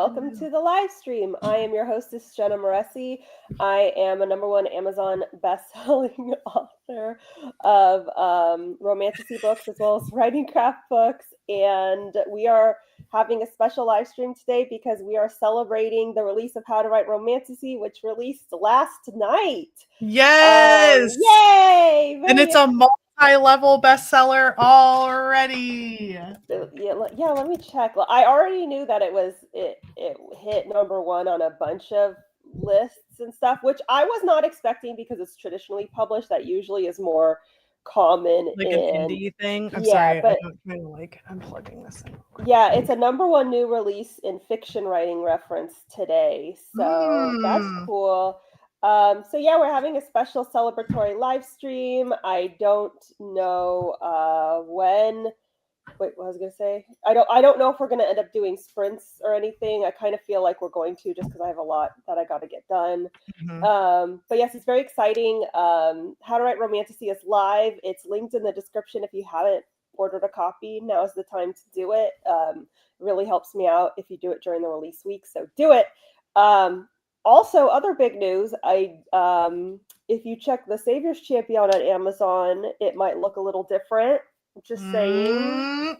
welcome to the live stream. I am your hostess, Jenna Moreci. I am a #1 Amazon best-selling author of romantasy books as well as writing craft books, and we are having a special live stream today because we are celebrating the release of How to Write Romantasy, which released last night. Yes! Yay! And it's a multi-level bestseller already. Yeah, let me check. I already knew that it hit #1 on a bunch of lists and stuff, which I was not expecting because it's traditionally published. That usually is more common like in an indie thing. I'm yeah, sorry, but I'm trying to like unplugging this in. Yeah, it's a #1 new release in fiction writing reference today, so that's cool. So yeah, we're having a special celebratory live stream. I don't know when. Wait, what I was gonna say? I don't know if we're gonna end up doing sprints or anything. I kind of feel like we're going to just because I have a lot that I got to get done. But yes, it's very exciting. How to Write Romantasy is live. It's linked in the description if you haven't ordered a copy. Now is the time to do it. It really helps me out if you do it during the release week, so do it. Also, other big news, if you check the Savior's Champion on Amazon, it might look a little different. Just saying,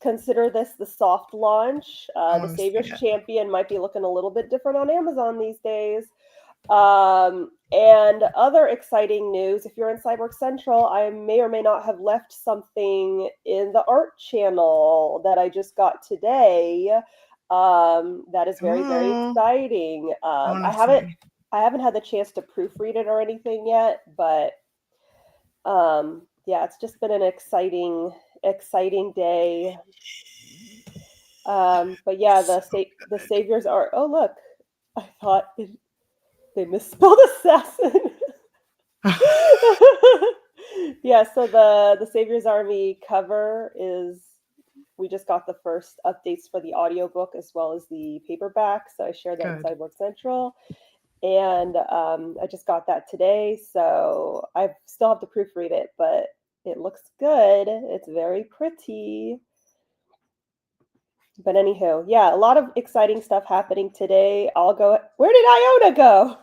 consider this the soft launch. The Savior's Champion might be looking a little bit different on Amazon these days. And other exciting news, if you're in Cyborg Central, I may or may not have left something in the art channel that I just got today. That is very, very exciting. I haven't had the chance to proofread it or anything yet, but yeah, it's just been an exciting day. But yeah, the Saviors are. Oh look, I thought they misspelled assassin. Yeah, so the Savior's Army cover is. We just got the first updates for the audiobook as well as the paperback, so I shared that in Cyborg Central. And I just got that today, so I still have to proofread it, but it looks good. It's very pretty. But anywho, yeah, a lot of exciting stuff happening today. I'll go. Where did Iona go?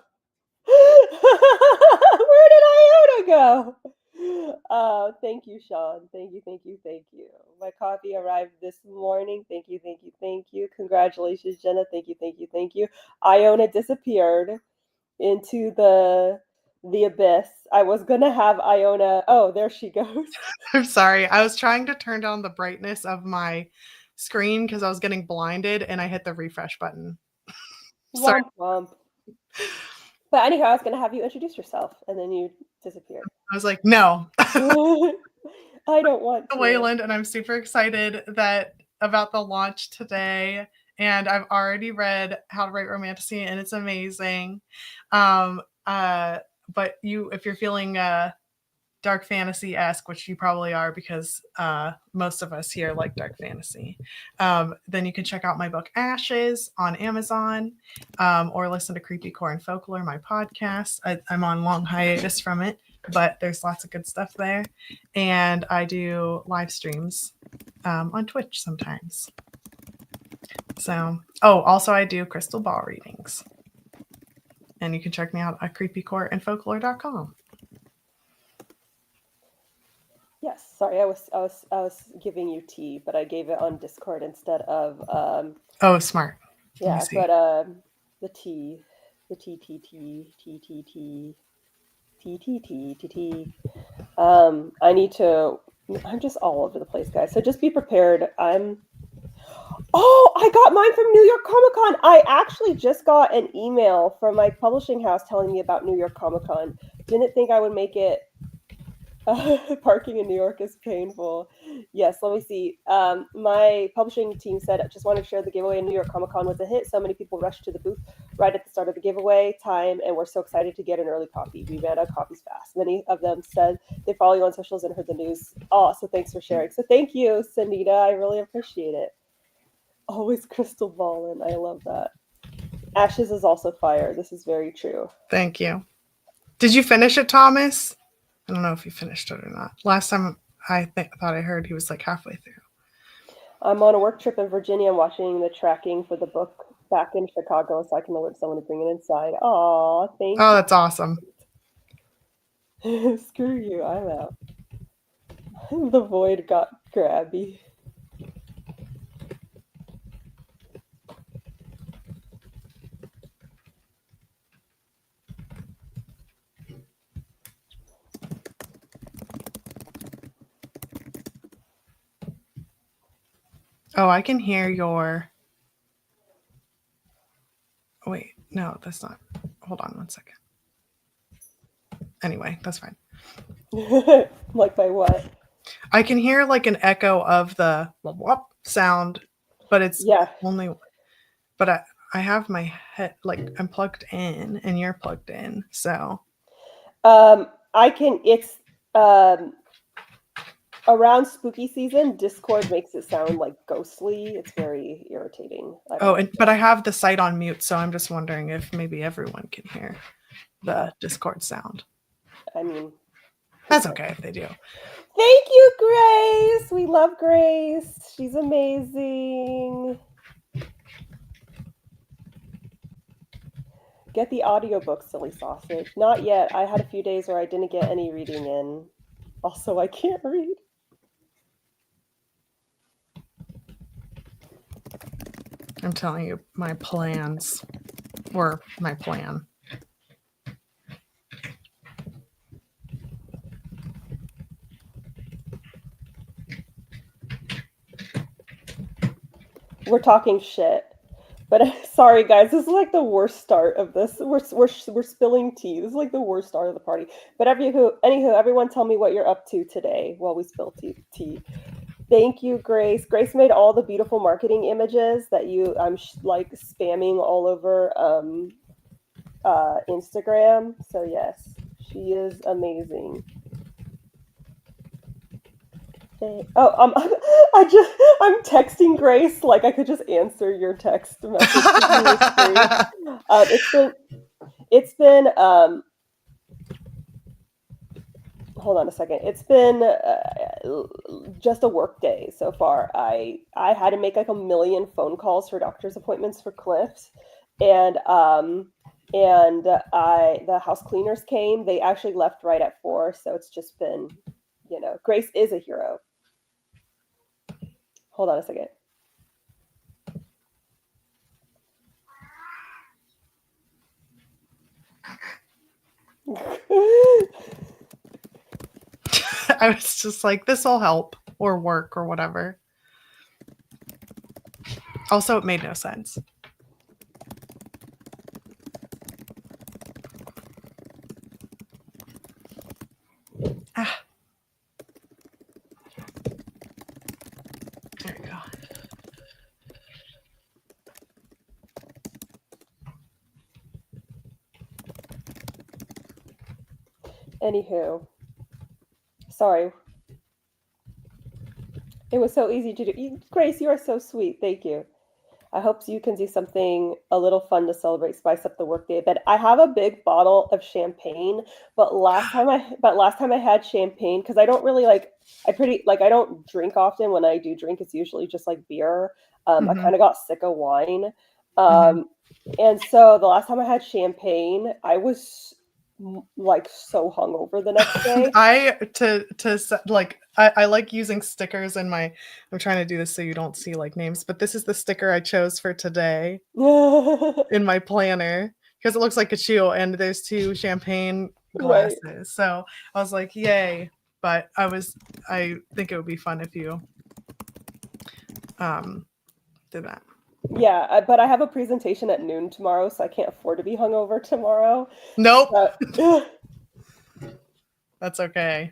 Where did Iona go? Thank you, Sean. Thank you. My coffee arrived this morning. Thank you. Congratulations, Jenna. Thank you. Iona disappeared into the abyss. I was gonna have Iona. Oh, there she goes. I'm sorry. I was trying to turn down the brightness of my screen because I was getting blinded and I hit the refresh button. Sorry. Womp. But anyhow, I was gonna have you introduce yourself and then you disappeared. I was like, no. I don't want to. WAYLAND, and I'm super excited about the launch today. And I've already read How to Write Romantasy, and it's amazing. But if you're feeling dark fantasy-esque, which you probably are because most of us here like dark fantasy, then you can check out my book Ashes on Amazon, or listen to Creepy Core and Folklore, my podcast. I'm on long hiatus from it, but there's lots of good stuff there. And I do live streams on Twitch sometimes. So, also I do crystal ball readings. And you can check me out at creepycoreandfolklore.com. Yes, sorry, I was giving you tea, but I gave it on Discord instead of smart. Yeah, but the tea. I'm just all over the place, guys. So just be prepared. I got mine from New York Comic Con. I actually just got an email from my publishing house telling me about New York Comic Con. Didn't think I would make it. Parking in New York is painful. Yes, let me see. My publishing team said, I just want to share the giveaway in New York Comic Con was a hit. So many people rushed to the booth right at the start of the giveaway time, and we're so excited to get an early copy. We ran out of copies fast. Many of them said they follow you on socials and heard the news. So thanks for sharing. So thank you, Sanita. I really appreciate it. Always crystal balling. I love that. Ashes is also fire. This is very true. Thank you. Did you finish it, Thomas? I don't know if you finished it or not. Last time I thought I heard he was like halfway through. I'm on a work trip in Virginia. I'm watching the tracking for the book back in Chicago, so I can alert someone to bring it inside. Aw, thank Oh, that's awesome. you. Screw you, I'm out. The void got grabby. Oh, I can hear your... Wait, no, that's not... Hold on one second. Anyway, that's fine. Like by what? I can hear like an echo of the whoop sound, but it's only... But I have my head, like I'm plugged in and you're plugged in, so... I can... It's... around spooky season, Discord makes it sound like ghostly. It's very irritating. But I have the site on mute, so I'm just wondering if maybe everyone can hear the Discord sound. I mean, that's okay if they do. Thank you, Grace. We love Grace. She's amazing. Get the audiobook, silly sausage. Not yet. I had a few days where I didn't get any reading in. Also, I can't read. I'm telling you, my plans were my plan. We're talking shit. But sorry, guys, this is like the worst start of this. We're spilling tea. This is like the worst start of the party. But anywho, everyone tell me what you're up to today while we spill tea. Thank you, Grace. Grace made all the beautiful marketing images that I'm like spamming all over Instagram. So yes, she is amazing. I'm texting Grace like I could just answer your text message. It's been hold on a second. It's been just a work day so far. I had to make like 1 million phone calls for doctor's appointments for Cliff, and the house cleaners came. They actually left right at 4, so it's just been, Grace is a hero. Hold on a second. I was just like, this will help or work or whatever. Also, it made no sense. Ah. There you go. Anywho, sorry. It was so easy to do. Grace, you are so sweet. Thank you. I hope you can do something a little fun to celebrate, spice up the workday. But I have a big bottle of champagne. But last time I had champagne, because I don't really I don't drink often. When I do drink, it's usually just like beer. I kind of got sick of wine. And so the last time I had champagne, I was like so hungover the next day. I like using stickers in my... I'm trying to do this so you don't see like names, but this is the sticker I chose for today in my planner because it looks like a shoe and there's 2 champagne glasses. Right. So I was like, yay. But I think it would be fun if you did that. Yeah, but I have a presentation at noon tomorrow, so I can't afford to be hungover tomorrow. Nope. That's okay.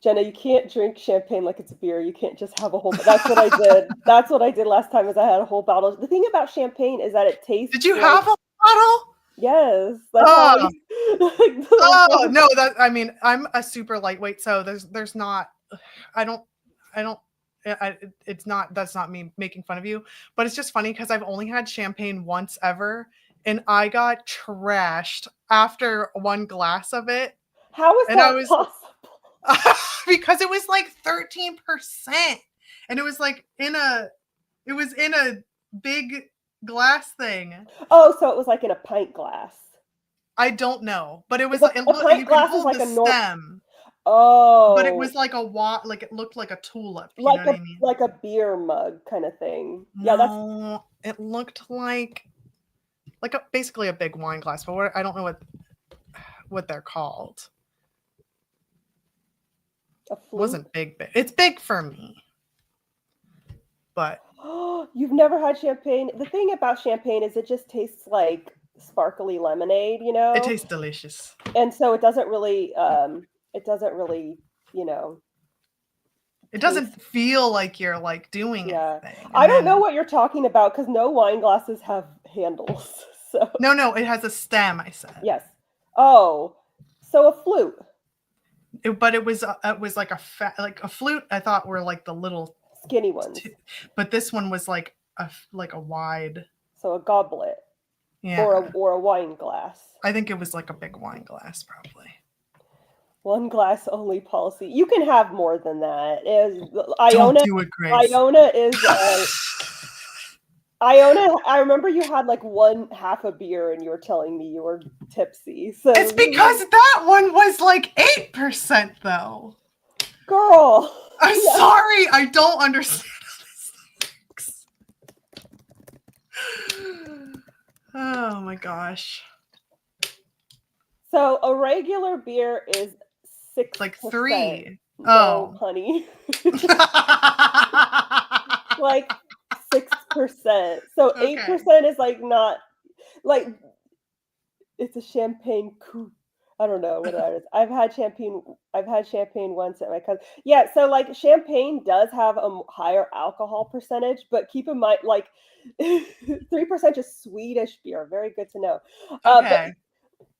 Jenna, you can't drink champagne like it's a beer. You can't just have a whole... That's what I did. That's what I did last time is I had a whole bottle. The thing about champagne is that it tastes... Did you have a bottle? Yes. That's no, I'm a super lightweight, so there's not... that's not me making fun of you, but it's just funny because I've only had champagne once ever, and I got trashed after 1 glass of it. How is that possible? Because it was like 13%, and it was like in a big glass thing. Oh, so it was like in a pint glass. I don't know, but it was A pint you could glass is hold like the a normal. stem, but it was Oh, like like it looked like a tulip. You know what I mean? like a beer mug kind of thing. Yeah, that's No, it looked like basically a big wine glass, but I don't know what they're called. a flute. Wasn't big. It's big for me, but You've never had champagne? The thing about champagne is it just tastes like sparkly lemonade, you it know? tastes delicious. And so it doesn't really, you know, It taste. doesn't feel like you're like doing Yeah. anything. I And don't know then what you're talking about because no wine glasses have handles. So, no, it has a stem. I said, yes. Oh, so a flute. but it was like like a flute. I thought were like the little Skinny ones. but this one was like a wide. So a goblet. Yeah. Or a wine glass. I think it was like a big wine glass, probably. One glass only policy. You can have more than that. Don't do it, Grace. IONA is IONA. I remember you had like half a beer and you were telling me you were tipsy. So it's because that one was like 8% though. Girl. I'm sorry, I don't understand this. Oh my gosh. So a regular beer is 6%. Like 3. No, honey. Like 6%. So Okay. 8% is like not like it's a champagne coupe. I don't know what that is. I've had champagne once at my cousin. Yeah, so like champagne does have a higher alcohol percentage, but keep in mind like 3% is Swedish beer. Very good to know. Okay.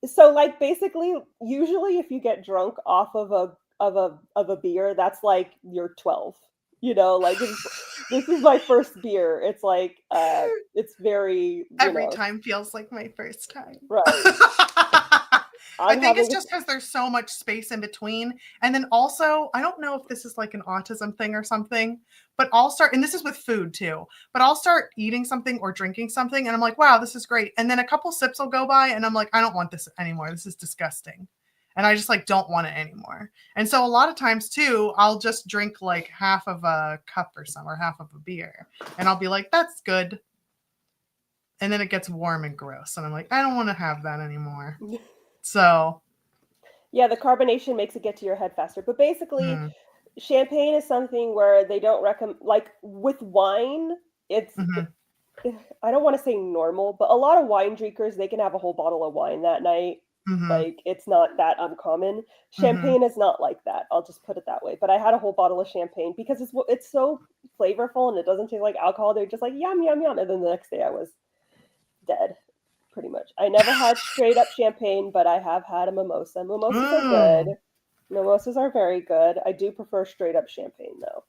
So like basically usually if you get drunk off of a beer, that's like you're 12. You know, like this is my first beer. It's like it's very every time feels like my first time. Right. I think it's just because there's so much space in between. And then also, I don't know if this is like an autism thing or something, but I'll start, and this is with food too, but I'll start eating something or drinking something and I'm like, wow, this is great. And then a couple sips will go by and I'm like, I don't want this anymore. This is disgusting. And I just like don't want it anymore. And so a lot of times too, I'll just drink like half of a cup or half of a beer. And I'll be like, that's good. And then it gets warm and gross. And I'm like, I don't want to have that anymore. So yeah, the carbonation makes it get to your head faster. But basically, champagne is something where they don't recommend, like with wine, it's, I don't want to say normal, but a lot of wine drinkers, they can have a whole bottle of wine that night. Like it's not that uncommon. Champagne is not like that. I'll just put it that way. But I had a whole bottle of champagne because it's so flavorful and it doesn't taste like alcohol. They're just like yum yum yum, and then the next day I was dead, pretty much. I never had straight up champagne, but I have had a mimosa. Mimosas are good. Mimosas are very good. I do prefer straight up champagne though.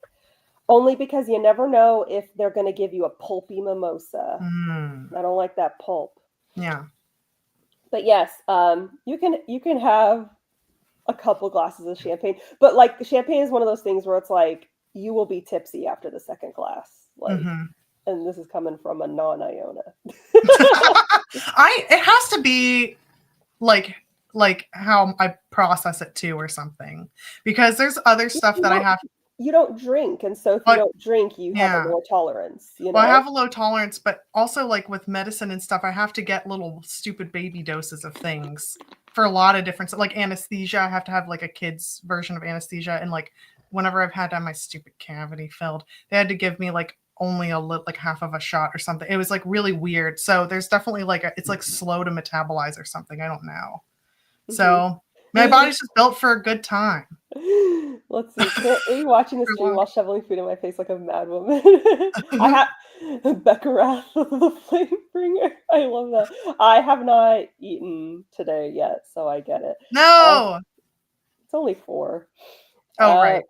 Only because you never know if they're going to give you a pulpy mimosa. I don't like that pulp. Yeah. But yes, you can have a couple glasses of champagne, but like champagne is one of those things where it's like you will be tipsy after the second glass. Like, and this is coming from a non-IONA. It has to be like how I process it too or something, because there's other stuff that I have. You don't drink, and so if you don't drink, you have a low tolerance. You know? Well, I have a low tolerance, but also like with medicine and stuff, I have to get little stupid baby doses of things for a lot of different, like anesthesia. I have to have like a kid's version of anesthesia, and like whenever I've had my stupid cavity filled, they had to give me like only like half of a shot or something. It was like really weird. So there's definitely like it's like slow to metabolize or something. I don't know. So my body's just built for a good time. Let's see. Are you watching the stream while shoveling food in my face like a mad woman? I have Becca the Flame Bringer. I love that. I have not eaten today yet, so I get it. No, it's only 4. Oh, right.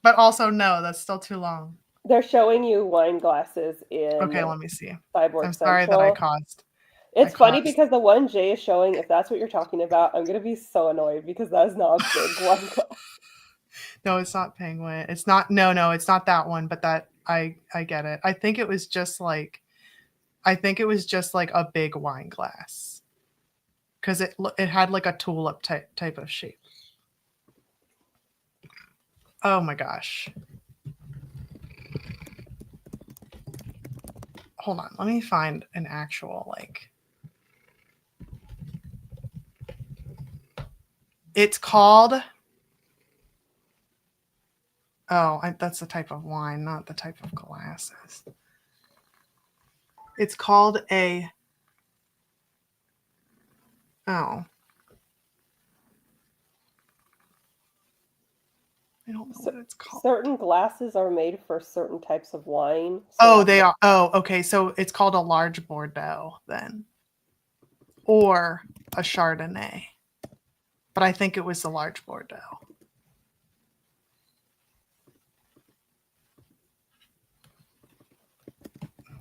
But also, no, that's still too long. They're showing you wine glasses in. Okay, let me see. Cyborg I'm sorry Central. that I caused. It's funny because the one Jay is showing, if that's what you're talking about, I'm gonna be so annoyed because that is not a big wine glass. No, it's not Penguin. It's not. No, it's not that one. But that I get it. I think it was just like I think it was just like a big wine glass because it had like a tulip type of shape. Oh my gosh. Hold on, let me find an actual like. It's called. Oh, that's the type of wine, not the type of glasses. It's called a. Oh. I don't know what it's called. Certain glasses are made for certain types of wine. So they are. Oh, okay. So it's called a large Bordeaux then. Or a Chardonnay. But I think it was the large Bordeaux.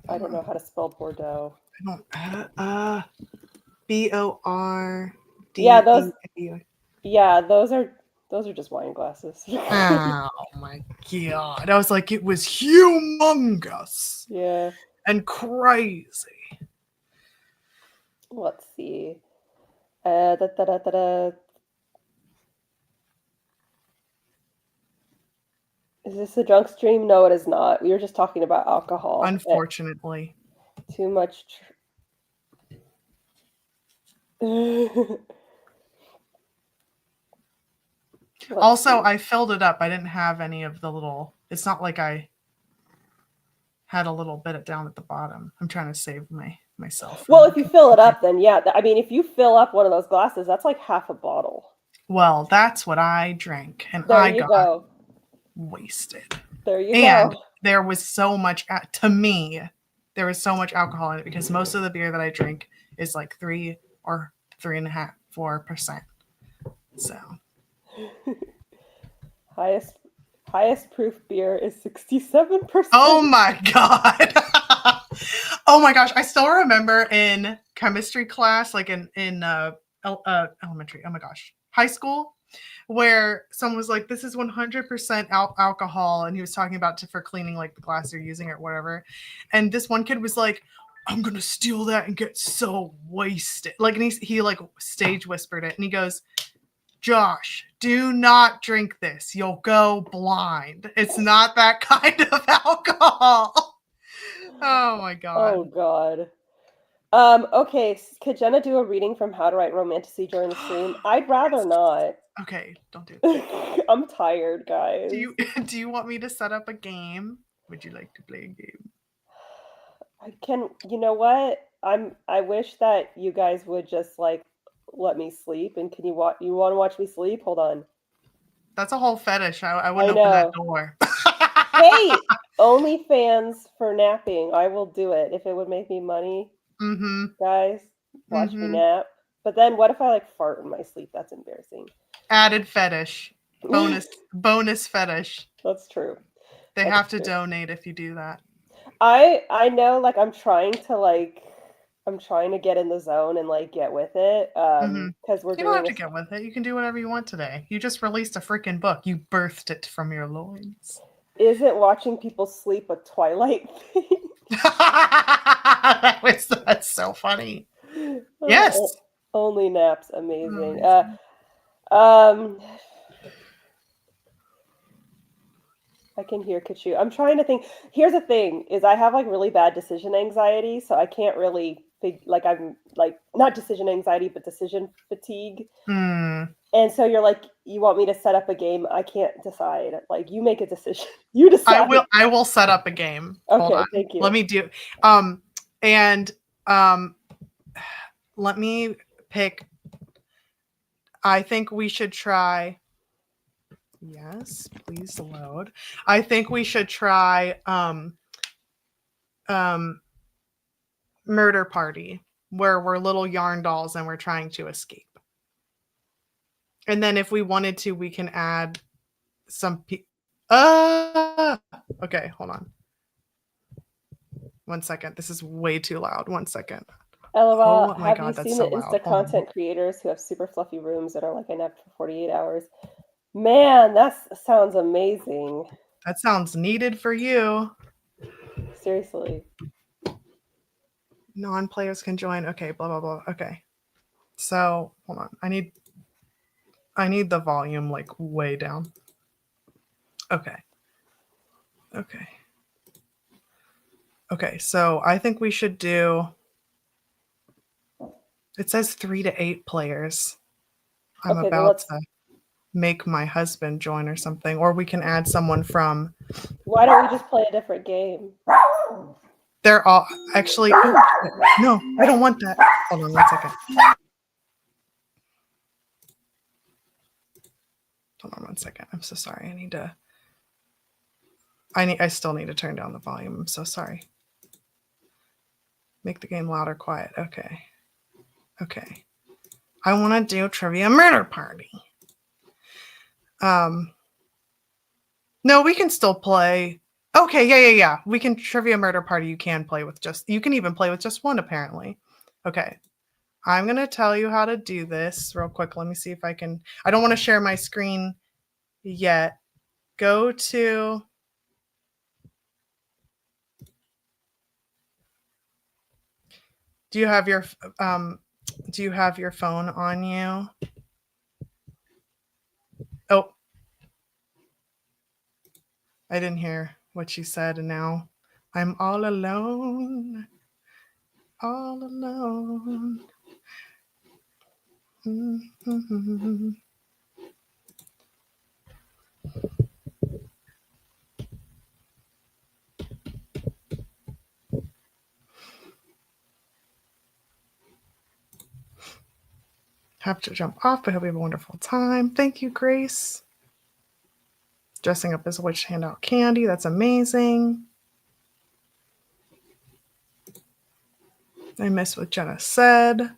I don't know how to spell Bordeaux. I don't. BORD. Yeah, those. Yeah, those are just wine glasses. Oh my god! I was like, it was humongous. Yeah. And crazy. Let's see. Is this a drunk stream? No, it is not. We were just talking about alcohol. Unfortunately. Too much. Also, I filled it up. I didn't have any of the little. It's not like I had a little bit down at the bottom. I'm trying to save myself. Well, if you fill it up, then yeah. I mean, if you fill up one of those glasses, that's like half a bottle. Well, that's what I drank, and there I you got go. wasted. There you and go. There was so much, to me, there was so much alcohol in it because most of the beer that I drink is like 3 or 3.5%, 4%. So highest proof beer is 67%. Oh my god. Oh my gosh, I still remember in chemistry class, like in elementary, oh my gosh, high school, where someone was like, this is 100% alcohol, and he was talking about for cleaning like the glass you're using or whatever, and this one kid was like, I'm gonna steal that and get so wasted, like, and he like stage whispered it, and he goes, Josh, do not drink this. You'll go blind. It's not that kind of alcohol. Oh my god. Oh god. Okay, could Jenna do a reading from How to Write Romantasy during the stream? I'd rather not. Okay, don't do that. I'm tired, guys. Do you want me to set up a game? Would you like to play a game? You know what? I wish that you guys would just like let me sleep, and you want to watch me sleep? Hold on. That's a whole fetish. I wouldn't open that door. Hey, OnlyFans for napping. I will do it if it would make me money. Mm-hmm. Guys, watch me nap. But then what if I like fart in my sleep? That's embarrassing. Added fetish. Bonus fetish. That's true. They have to donate if you do that. I know, like, I'm trying to get in the zone and like get with it. Because you don't have to get with it. You can do whatever you want today. You just released a freaking book. You birthed it from your loins. Isn't watching people sleep a Twilight thing? That's so funny. Yes. Only naps, amazing. I can hear Kachu. I'm trying to think. Here's the thing: is I have like really bad decision anxiety, so I can't really I'm like not decision anxiety, but decision fatigue. And so you're like, you want me to set up a game? I can't decide. Like, you make a decision. You decide. I will set up a game. Okay, hold on. thank you. Let me do. Let me pick. I think we should try. Yes, please load. I think we should try Murder Party, where we're little yarn dolls and we're trying to escape. And then if we wanted to, we can add some okay, hold on. 1 second. This is way too loud. 1 second. LOL, oh my have God, you seen the Insta content creators who have super fluffy rooms that are like enough for 48 hours? Man, that sounds amazing. That sounds needed for you. Seriously. Non-players can join. Okay, blah, blah, blah. Okay. So, hold on. I need the volume like way down. Okay. Okay. Okay, so I think we should do, it says 3 to 8 players. I'm about to make my husband join or something, or we can add someone from. Why don't we just play a different game? They're all actually. Oh, no, I don't want that. Hold on 1 second. Hold on 1 second. I'm so sorry. I still need to turn down the volume. I'm so sorry. Make the game louder, quiet. Okay. Okay. I want to do Trivia Murder Party. No, we can still play. Okay, yeah. We can Trivia Murder Party. You can even play with just one, apparently. Okay. I'm going to tell you how to do this real quick. Let me see if I can. I don't want to share my screen yet. Go to. Do you have your phone on you? Oh. I didn't hear what she said, and now I'm all alone. All alone. Mm-hmm. Have to jump off, but hope you have a wonderful time. Thank you, Grace. Dressing up as a witch to hand out candy. That's amazing. I missed what Jenna said.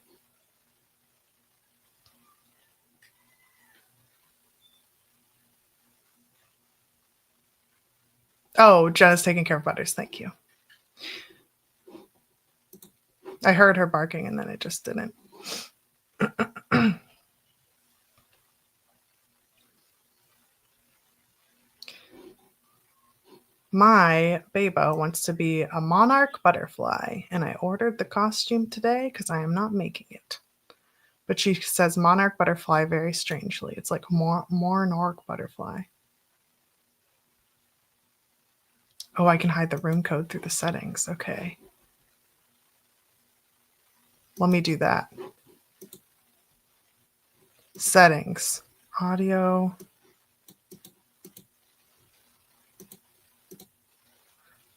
Oh, Jenna's taking care of Butters. Thank you. I heard her barking and then it just didn't. My Beba wants to be a monarch butterfly, and I ordered the costume today because I am not making it. But she says monarch butterfly very strangely. It's like monarch butterfly. Oh, I can hide the room code through the settings. Okay. Let me do that. Settings. Audio.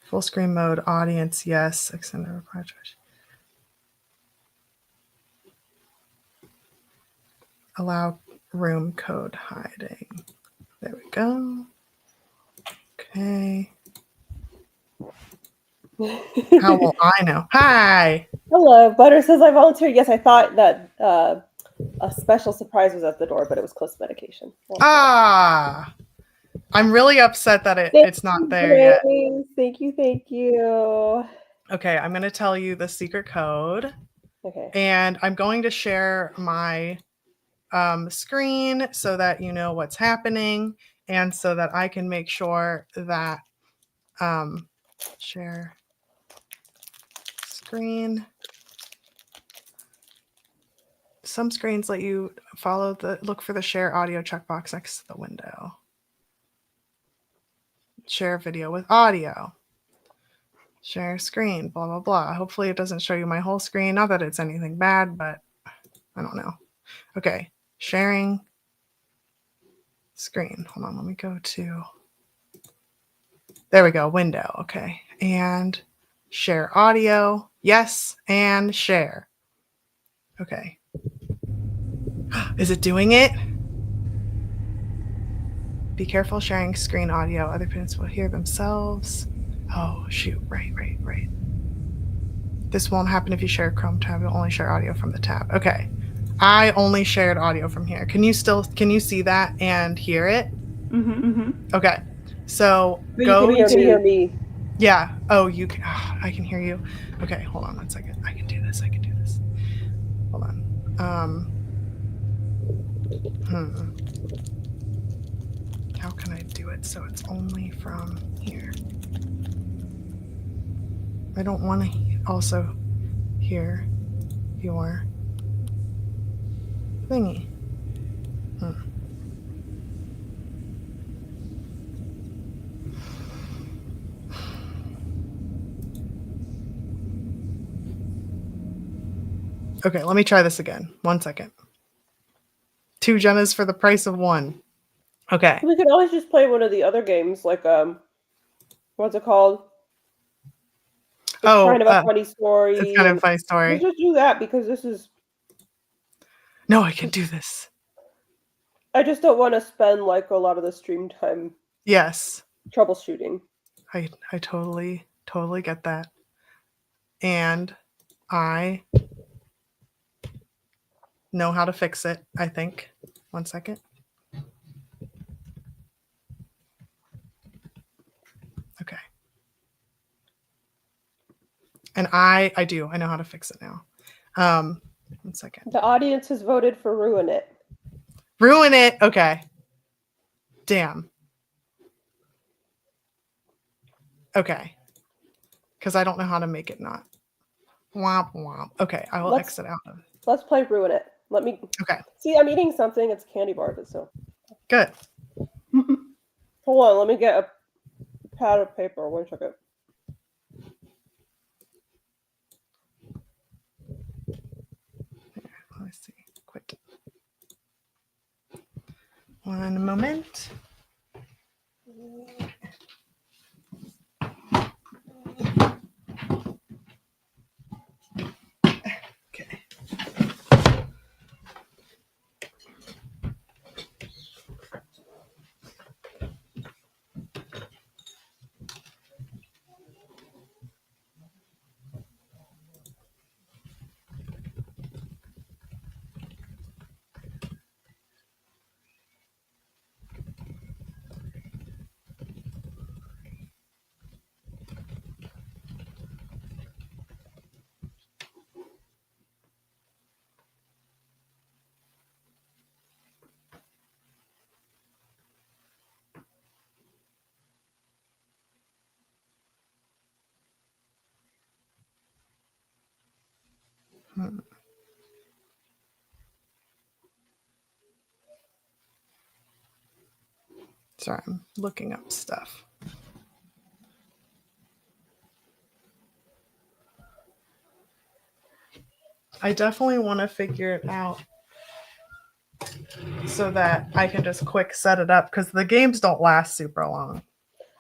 Full screen mode. Audience. Yes. Extended reply. Allow room code hiding. There we go. Okay. How will I know? Hi. Hello. Butter says I volunteered. Yes, I thought that a special surprise was at the door, but it was close medication. I'm really upset that it's not there yet. Thank you. Okay, I'm going to tell you the secret code. Okay. And I'm going to share my screen so that you know what's happening and so that I can make sure that share screen. Some screens let you look for the share audio checkbox next to the window. Share video with audio. Share screen, blah, blah, blah. Hopefully it doesn't show you my whole screen. Not that it's anything bad, but I don't know. Okay, sharing screen. Hold on, let me go to, there we go, window. Okay, and share audio. Yes, and share. Okay. Is it doing it? Be careful sharing screen audio. Other parents will hear themselves. Oh, shoot. Right. This won't happen if you share a Chrome tab. You'll only share audio from the tab. Okay. I only shared audio from here. Can you see that and hear it? Mm-hmm. Okay. So go to... You can hear me. Yeah. Oh, you can. Oh, I can hear you. Okay. Hold on 1 second. I can do this. Hold on. How can I do it so it's only from here? I don't want to also Here, your thingy. Okay, let me try this again. 1 second. 2 Jennas for the price of 1. Okay. We could always just play one of the other games, like what's it called? It's kind of a funny story. It's kind of a funny story. Let's just do that because this is. No, I can do this. I just don't want to spend like a lot of the stream time. Yes. Troubleshooting. I totally get that. And I know how to fix it, I think. 1 second. Okay. And I know how to fix it now. 1 second. The audience has voted for ruin it. Ruin it. Okay. Damn. Okay. Because I don't know how to make it not. Womp womp. Okay, I will exit out of it. Let's play ruin it. Let me. Okay. See, I'm eating something. It's candy bar, but so. Good. Hold on. Let me get a pad of paper. 1 second. Let's see. Quit. 1 moment. Okay. Sorry, I'm looking up stuff. I definitely want to figure it out so that I can just quick set it up because the games don't last super long.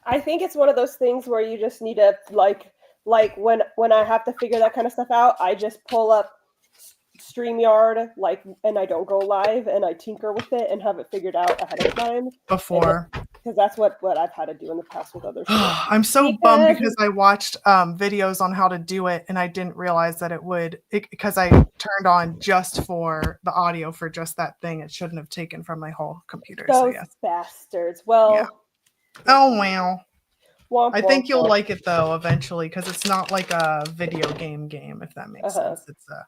I think it's one of those things where you just need to like when I have to figure that kind of stuff out, I just pull up StreamYard and I don't go live and I tinker with it and have it figured out ahead of time before. Because that's what I've had to do in the past with other stuff. I'm so bummed because I watched videos on how to do it and I didn't realize that it would because I turned on just for the audio for just that thing. It shouldn't have taken from my whole computer. Those so yes. bastards. Well. Yeah. Oh wow. Womp, I think womp, you'll womp. like it though eventually because it's not like a video game, if that makes sense. It's a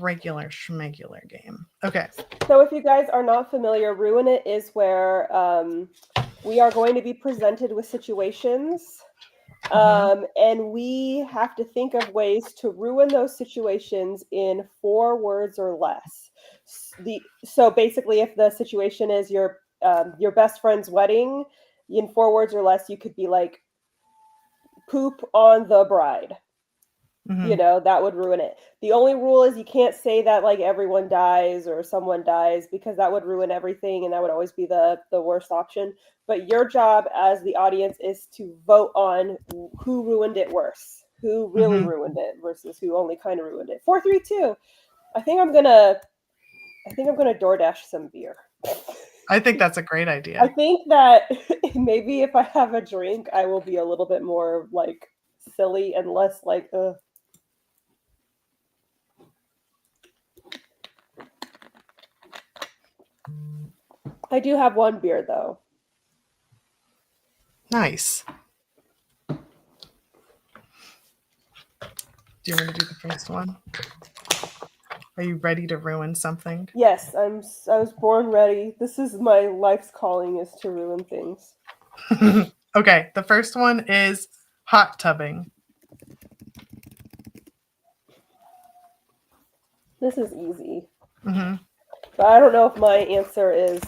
regular schmegular game. Okay. So if you guys are not familiar, Ruin It is where we are going to be presented with situations and we have to think of ways to ruin those situations in 4 words or less. So basically if the situation is your best friend's wedding, in 4 words or less, you could be like, poop on the bride. You know, that would ruin it. The only rule is you can't say that like everyone dies or someone dies because that would ruin everything and that would always be the worst option. But your job as the audience is to vote on who ruined it worse, who really ruined it versus who only kind of ruined it. 4, 3, 2. I think I'm gonna DoorDash some beer. I think that's a great idea. I think that maybe if I have a drink, I will be a little bit more like silly and less like I do have 1 beer though. Nice. Do you want to do the first one? Are you ready to ruin something? Yes, I was born ready. This is my life's calling, is to ruin things. Okay, the first one is hot tubbing. This is easy. Mm-hmm. But I don't know if my answer is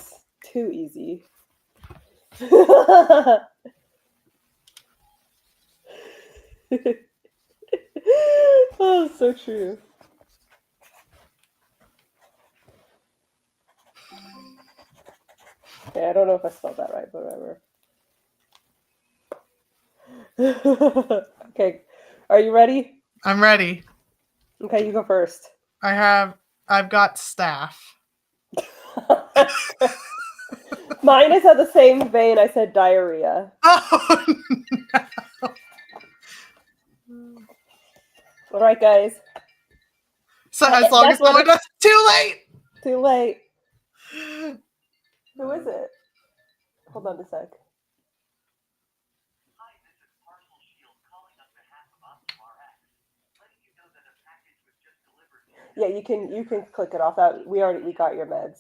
too easy. Oh, so true. Okay, I don't know if I spelled that right, but whatever. Okay, are you ready? I'm ready. Okay, you go first. I've got staff. Mine is at the same vein. I said diarrhea. Oh no. All right, guys. So as long as someone does too late. Too late. Who is it? Hold on a sec. Yeah, you can click it off. That we got your meds.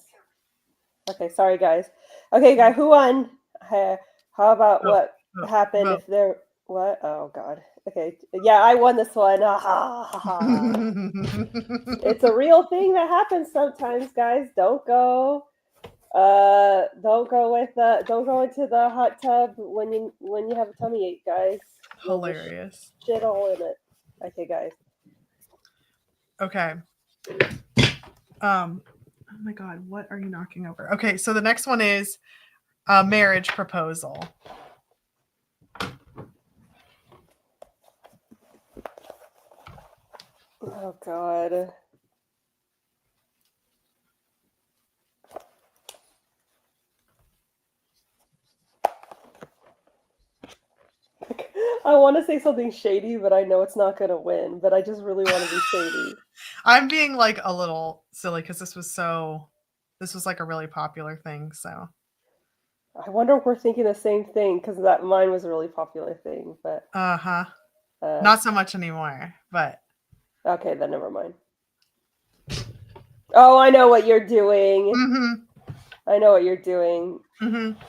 Okay, sorry guys. Okay, guy, who won? How about what happened if there? What? Oh God. Okay, yeah, I won this one. It's a real thing that happens sometimes, guys. Don't go don't go into the hot tub when you have a tummy ache, guys. Hilarious. Shit all in it. Okay, guys. Okay. Oh my God, what are you knocking over? Okay, so the next one is a marriage proposal. Oh God. I want to say something shady, but I know it's not going to win. But I just really want to be shady. I'm being like a little silly because this was like a really popular thing. So I wonder if we're thinking the same thing because that mine was a really popular thing. But not so much anymore. But okay, then never mind. Oh, I know what you're doing. Mm-hmm. I know what you're doing. Mm-hmm.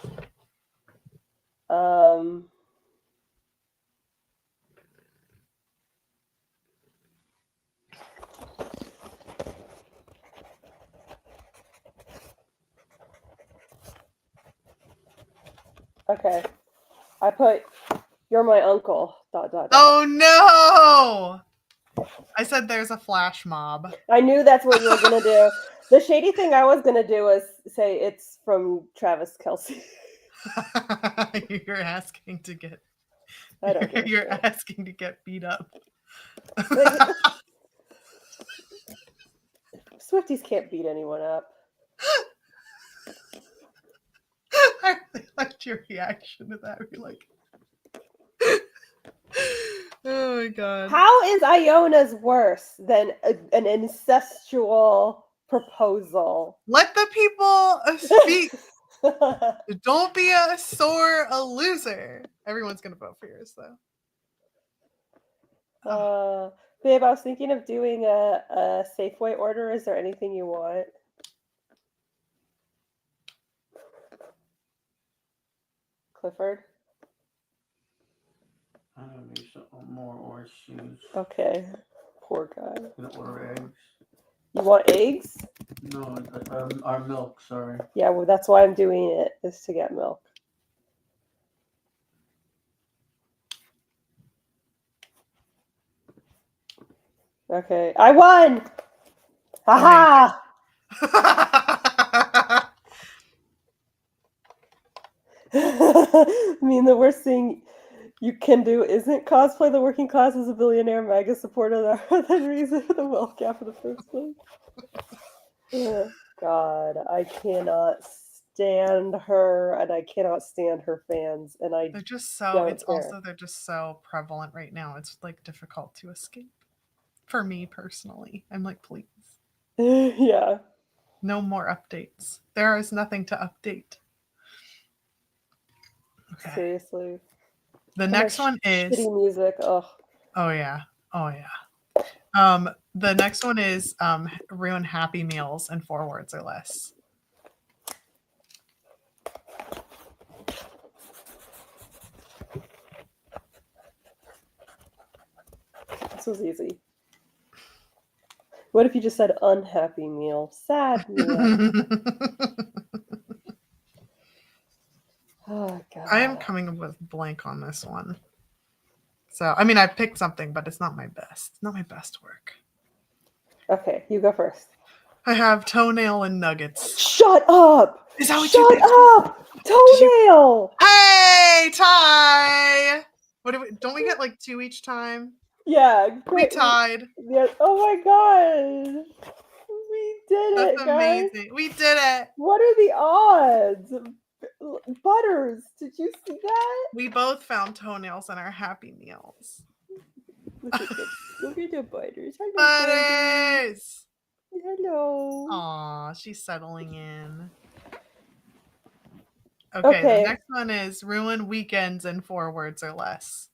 Okay. I put, you're my uncle, ... Oh no! I said there's a flash mob. I knew that's what you were going to do. The shady thing I was going to do was say it's from Travis Kelce. You're asking to get... I don't give a You're shit. asking to get beat up. Swifties can't beat anyone up. I really liked your reaction to that. You're like... Oh my God. How is IONA's worse than an incestual proposal? Let the people speak. Don't be a loser. Everyone's gonna vote for yours though. Babe, I was thinking of doing a Safeway order. Is there anything you want? Clifford? I need some more orange juice. Okay. Poor guy. I'm gonna order eggs. You want eggs? No, our milk, sorry. Yeah, well, that's why I'm doing it, is to get milk. Okay. I won! Haha! I mean, the worst thing you can do isn't cosplay the working class as a billionaire MAGA supporter that then reason for the wealth gap in the first place. Oh, God, I cannot stand her, and I cannot stand her fans, and they're just so they're just so prevalent right now. It's like difficult to escape. For me personally, I'm like, please. Yeah. No more updates. There is nothing to update. Okay. Seriously. The next one is shitty music. Ugh. Oh yeah. The next one is ruin Happy Meals in 4 words or less. This was easy. What if you just said unhappy meal, sad meal? Oh God. I am coming up with blank on this one. So I mean, I picked something, but it's not my best. Not my best work. Okay, you go first. I have toenail and nuggets. Shut up! Is that what Shut you did? up! Toenail! Hey, tie! What do we? Don't we get like 2 each time? Yeah, We great. tied. Yeah. Oh my God. We did That's it, guys. amazing. We did it. What are the odds? Butters, did you see that? We both found toenails in our Happy Meals. Look at the butters. Hello, baby. Butters! Hello. Aw, she's settling in. Okay, the next one is ruin weekends in 4 words or less.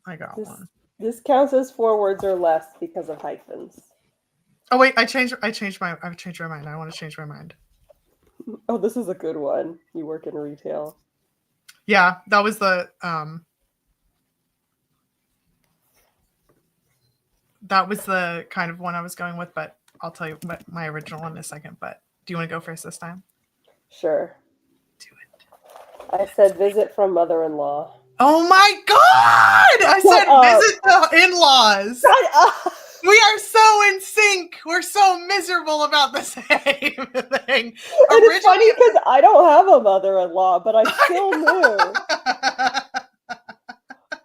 I got one. This counts as 4 words or less because of hyphens. Oh wait, I changed my mind. I want to change my mind. Oh, this is a good one. You work in retail. Yeah, that was the kind of one I was going with, but I'll tell you what my original one in a second. But do you want to go first this time? Sure. Do it. I said visit from mother-in-law. Oh my God! I said visit the in-laws. Shut up! We are so in sync. We're so miserable about the same thing. And it's funny because I don't have a mother-in-law, but I still knew.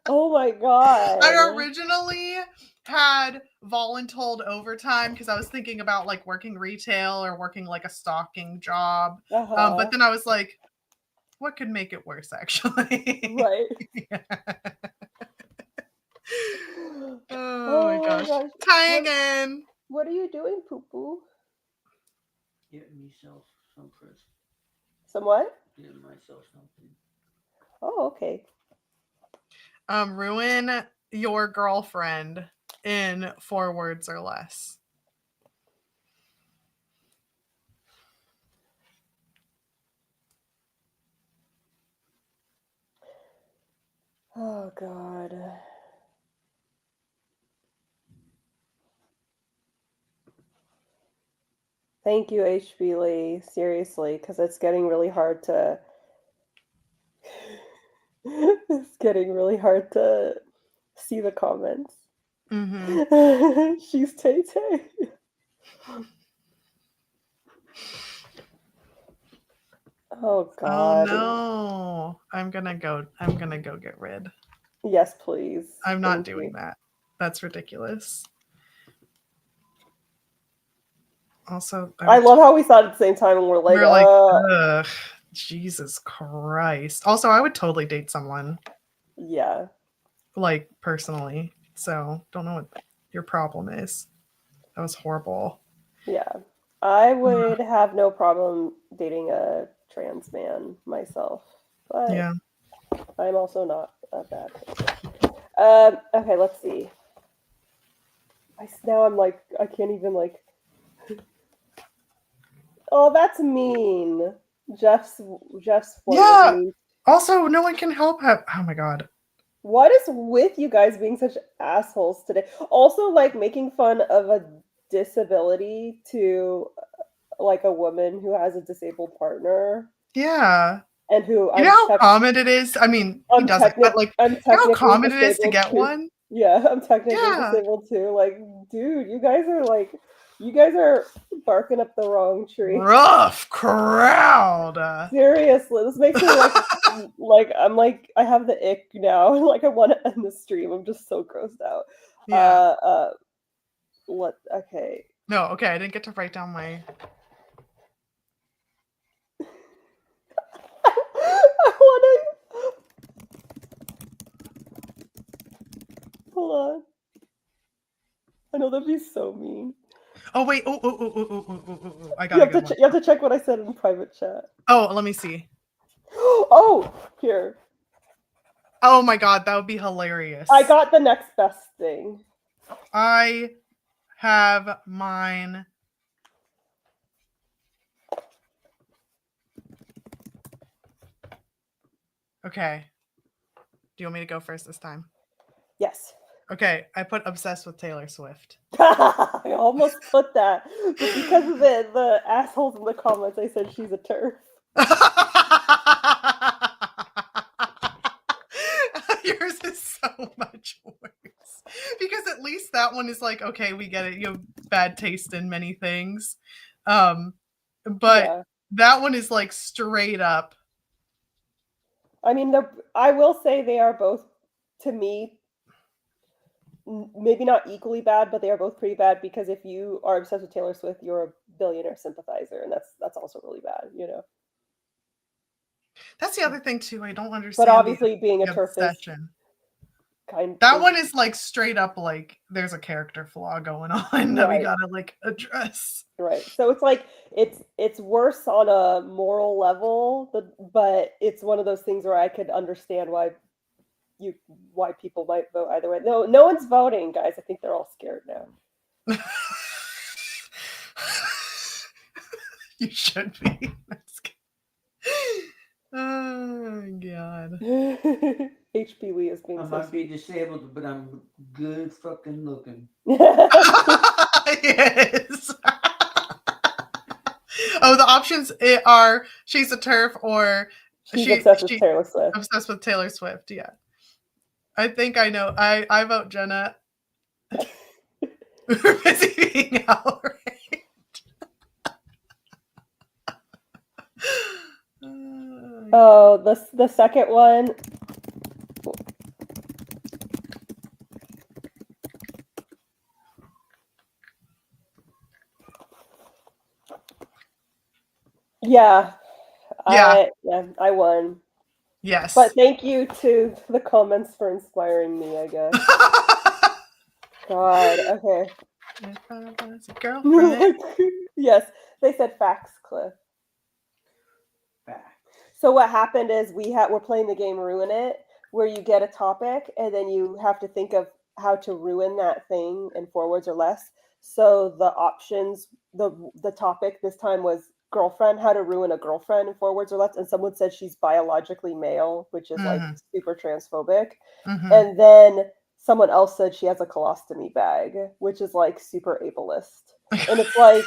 Oh my God. I originally had voluntold overtime because I was thinking about like working retail or working like a stocking job. But then I was like, what could make it worse, actually? Right. Oh my gosh. Tie again. What are you doing, Poo-Poo? Getting myself some crisp. Some what? Getting myself something. Oh, okay. Ruin your girlfriend in 4 words or less. Oh God. Thank you, HB Lee. Seriously, because it's getting really hard to. It's getting really hard to see the comments. Mm-hmm. She's Tay Tay. Oh God. Oh no. I'm gonna go get rid. Yes, please. I'm not doing that. That's ridiculous. Also, I love how we saw it at the same time and we're like, ugh, Jesus Christ. Also, I would totally date someone. Yeah. Like, personally. So, don't know what your problem is. That was horrible. Yeah. I would have no problem dating a trans man myself. But yeah. I'm also not a bad person. Okay, let's see. Now I'm like, I can't even like... Oh, that's mean. Jeff's one Yeah. mean. Also, no one can help. Oh my God. What is with you guys being such assholes today? Also, like making fun of a disability to like a woman who has a disabled partner. Yeah. And who you know how common it is? I mean, he doesn't, but like, you know how common it is to get one? Yeah, I'm technically disabled too. Like, dude, you guys are barking up the wrong tree. Rough crowd. Seriously, this makes me like I'm like I have the ick now. Like I want to end the stream. I'm just so grossed out. Yeah. Okay. No, okay, I didn't get to write down my. I want to. Hold on. I know that'd be so mean. Oh wait! Oh! I got. You have to check what I said in private chat. Oh, let me see. Oh, here. Oh my god, that would be hilarious. I got the next best thing. I have mine. Okay. Do you want me to go first this time? Yes. Okay, I put obsessed with Taylor Swift. I almost put that, but because of the assholes in the comments, I said she's a turf. Yours is so much worse. Because at least that one is like, okay, we get it. You have bad taste in many things. But that one is like straight up. I mean, I will say they are both, to me, maybe not equally bad, but they are both pretty bad, because if you are obsessed with Taylor Swift, you're a billionaire sympathizer, and that's also really bad, you know. That's the other thing too. I don't understand. But obviously, being a turf is that one is like straight up like there's a character flaw going on that we gotta like address. Right. So it's like it's worse on a moral level, but it's one of those things where I could understand why people might vote either way. No one's voting, guys. I think they're all scared now. You should be. Oh god. HP Lee is being I might be disabled, but I'm good fucking looking. Yes. Oh, the options are she's a turf or she's obsessed with Taylor Swift. Obsessed with Taylor Swift, yeah. I think I know. I vote Jenna. We're busy being outraged. Oh, the second one. Yeah. I won. Yes. But thank you to the comments for inspiring me, I guess. God, okay. If I was a girlfriend. Yes, they said facts, Cliff. Facts. So what happened is we're playing the game Ruin It, where you get a topic and then you have to think of how to ruin that thing in 4 words or less. So the options, the topic this time was girlfriend, how to ruin a girlfriend in 4 words or less, and someone said she's biologically male, which is like super transphobic. And then someone else said she has a colostomy bag, which is like super ableist. And it's like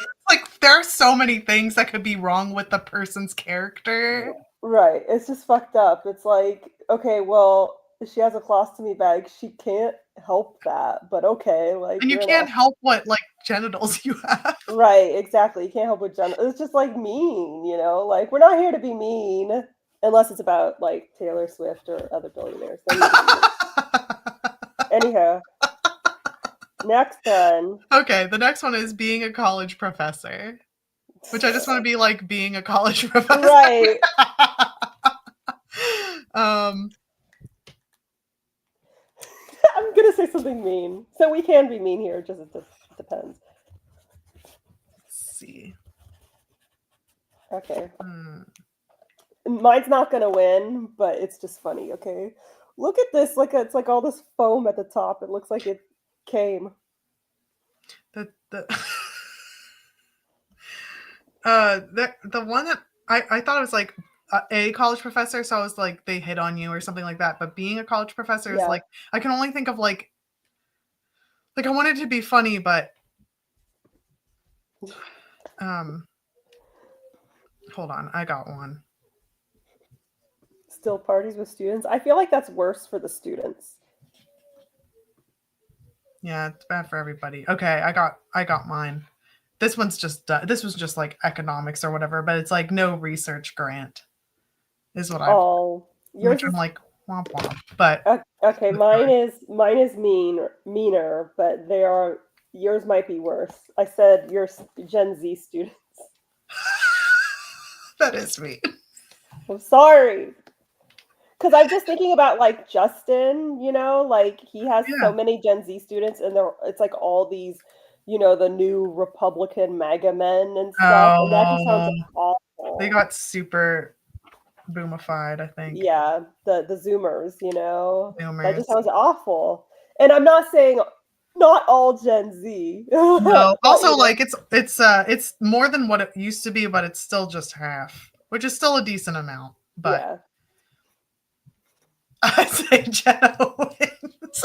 there are so many things that could be wrong with the person's character. Right. It's just fucked up. It's like, okay, well, if she has a colostomy bag, she can't help that, but okay, like, and you can't help what like genitals you have. Right, exactly. You can't help with genitals. It's just like mean, you know, like we're not here to be mean unless it's about like Taylor Swift or other billionaires. Anyhow, next one. Okay, the next one is being a college professor, which I just want to be like being a college professor. Right. I'm gonna say something mean, so we can be mean here. Just it depends. Let's see. Okay. Mine's not gonna win, but it's just funny. Okay, look at this. It's like all this foam at the top. It looks like it came. The one that I thought it was like a college professor, so I was like they hit on you or something like that. But being a college professor is like I can only think of like I wanted to be funny, but hold on, I got one. Still parties with students. I feel like that's worse for the students. Yeah, it's bad for everybody. Okay, I got mine. This one's just this was just like economics or whatever, but it's like no research grant is what yours is, I'm like womp womp. But okay, mine is meaner, but yours might be worse. I said you're Gen Z students. That is me. I'm sorry. Because I'm just thinking about like Justin, you know, like he has so many Gen Z students, and it's like all these the new Republican MAGA men and stuff, and that just sounds awful. They got super boomified, I think. Yeah, the Zoomers, that Zoomers. just sounds awful. And I'm not saying not all Gen Z. No, but, also like it's more than what it used to be, but it's still just half, which is still a decent amount. But yeah. I say Jenna wins.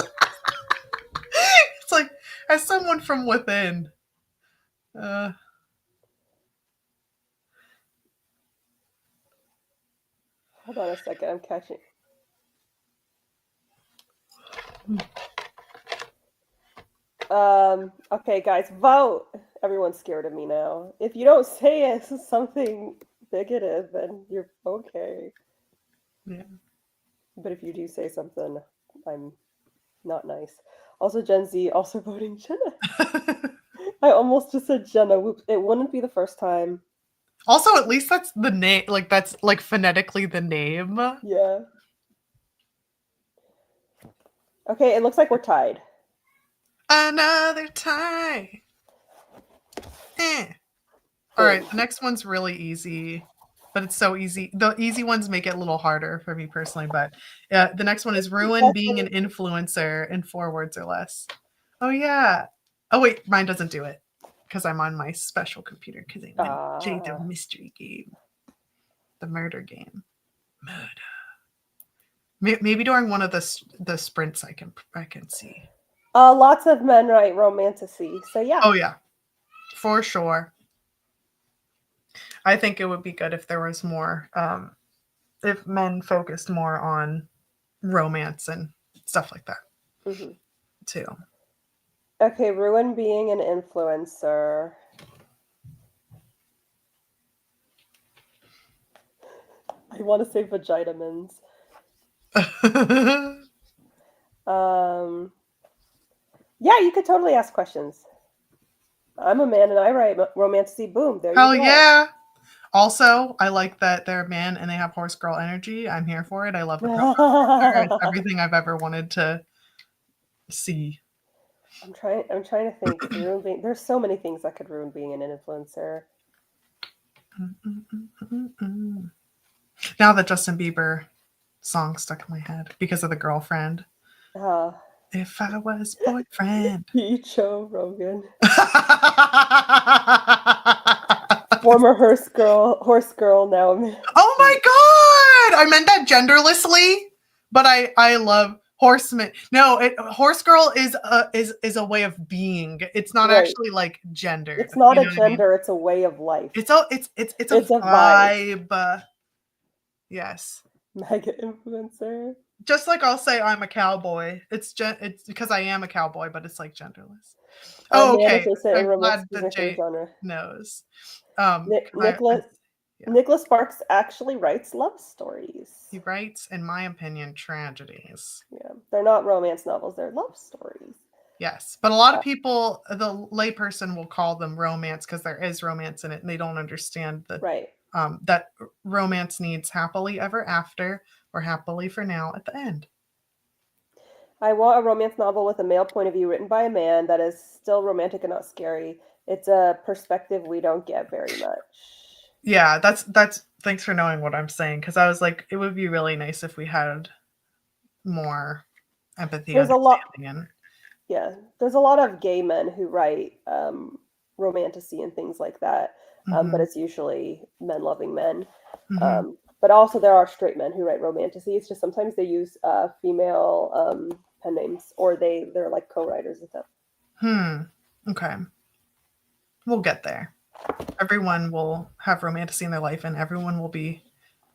It's like as someone from within. Hold on a second, I'm catching. Okay, guys, vote. Everyone's scared of me now. If you don't say it, something bigoted, then you're okay. Yeah. But if you do say something, I'm not nice. Also, Gen Z also voting Jenna. I almost just said Jenna. Whoops. It wouldn't be the first time. Also, at least that's the name. Like that's like phonetically the name. Yeah. Okay, it looks like we're tied. Another tie. All right, the next one's really easy, but it's so easy. The easy ones make it a little harder for me personally, but the next one is ruin being an influencer in 4 words or less. Oh, yeah. Oh, wait, mine doesn't do it because I'm on my special computer because I played the mystery game, the murder game. Murder. Maybe during one of the sprints I can see. Lots of men write romantasy, so yeah. Oh, yeah, for sure. I think it would be good if there was more, if men focused more on romance and stuff like that, too. Okay, ruin being an influencer. I want to say vagitamins. Yeah, you could totally ask questions. I'm a man and I write romantasy. Boom, there you go. Hell yeah. Also, I like that they're a man and they have horse girl energy. I'm here for it. I love the girl. It's everything I've ever wanted to see. I'm trying to think. There's so many things that could ruin being an influencer. Now that Justin Bieber song stuck in my head because of the girlfriend. If I was boyfriend. Joe Rogan. Former horse girl, now. Oh my god! I meant that genderlessly, but I love horseman. No, horse girl is a way of being. It's not actually like gender. It's not a gender. It's a way of life. It's a vibe. Yes. Mega influencer. Just like I'll say I'm a cowboy. It's because I am a cowboy, but it's like genderless. Oh, okay. I'm glad that Jay knows. Nicholas Sparks actually writes love stories. He writes, in my opinion, tragedies. Yeah, they're not romance novels; they're love stories. Yes, but a lot of people, the layperson, will call them romance because there is romance in it, and they don't understand that that romance needs happily ever after or happily for now at the end. I want a romance novel with a male point of view written by a man that is still romantic and not scary. It's a perspective we don't get very much. Yeah, that's thanks for knowing what I'm saying, because I was like, it would be really nice if we had more empathy. There's a lot of gay men who write romantasy and things like that, but it's usually men loving men. But also there are straight men who write romantasy. It's just sometimes they use female pen names, or they're like co-writers with them. Okay. We'll get there. Everyone will have romantasy in their life, and everyone will be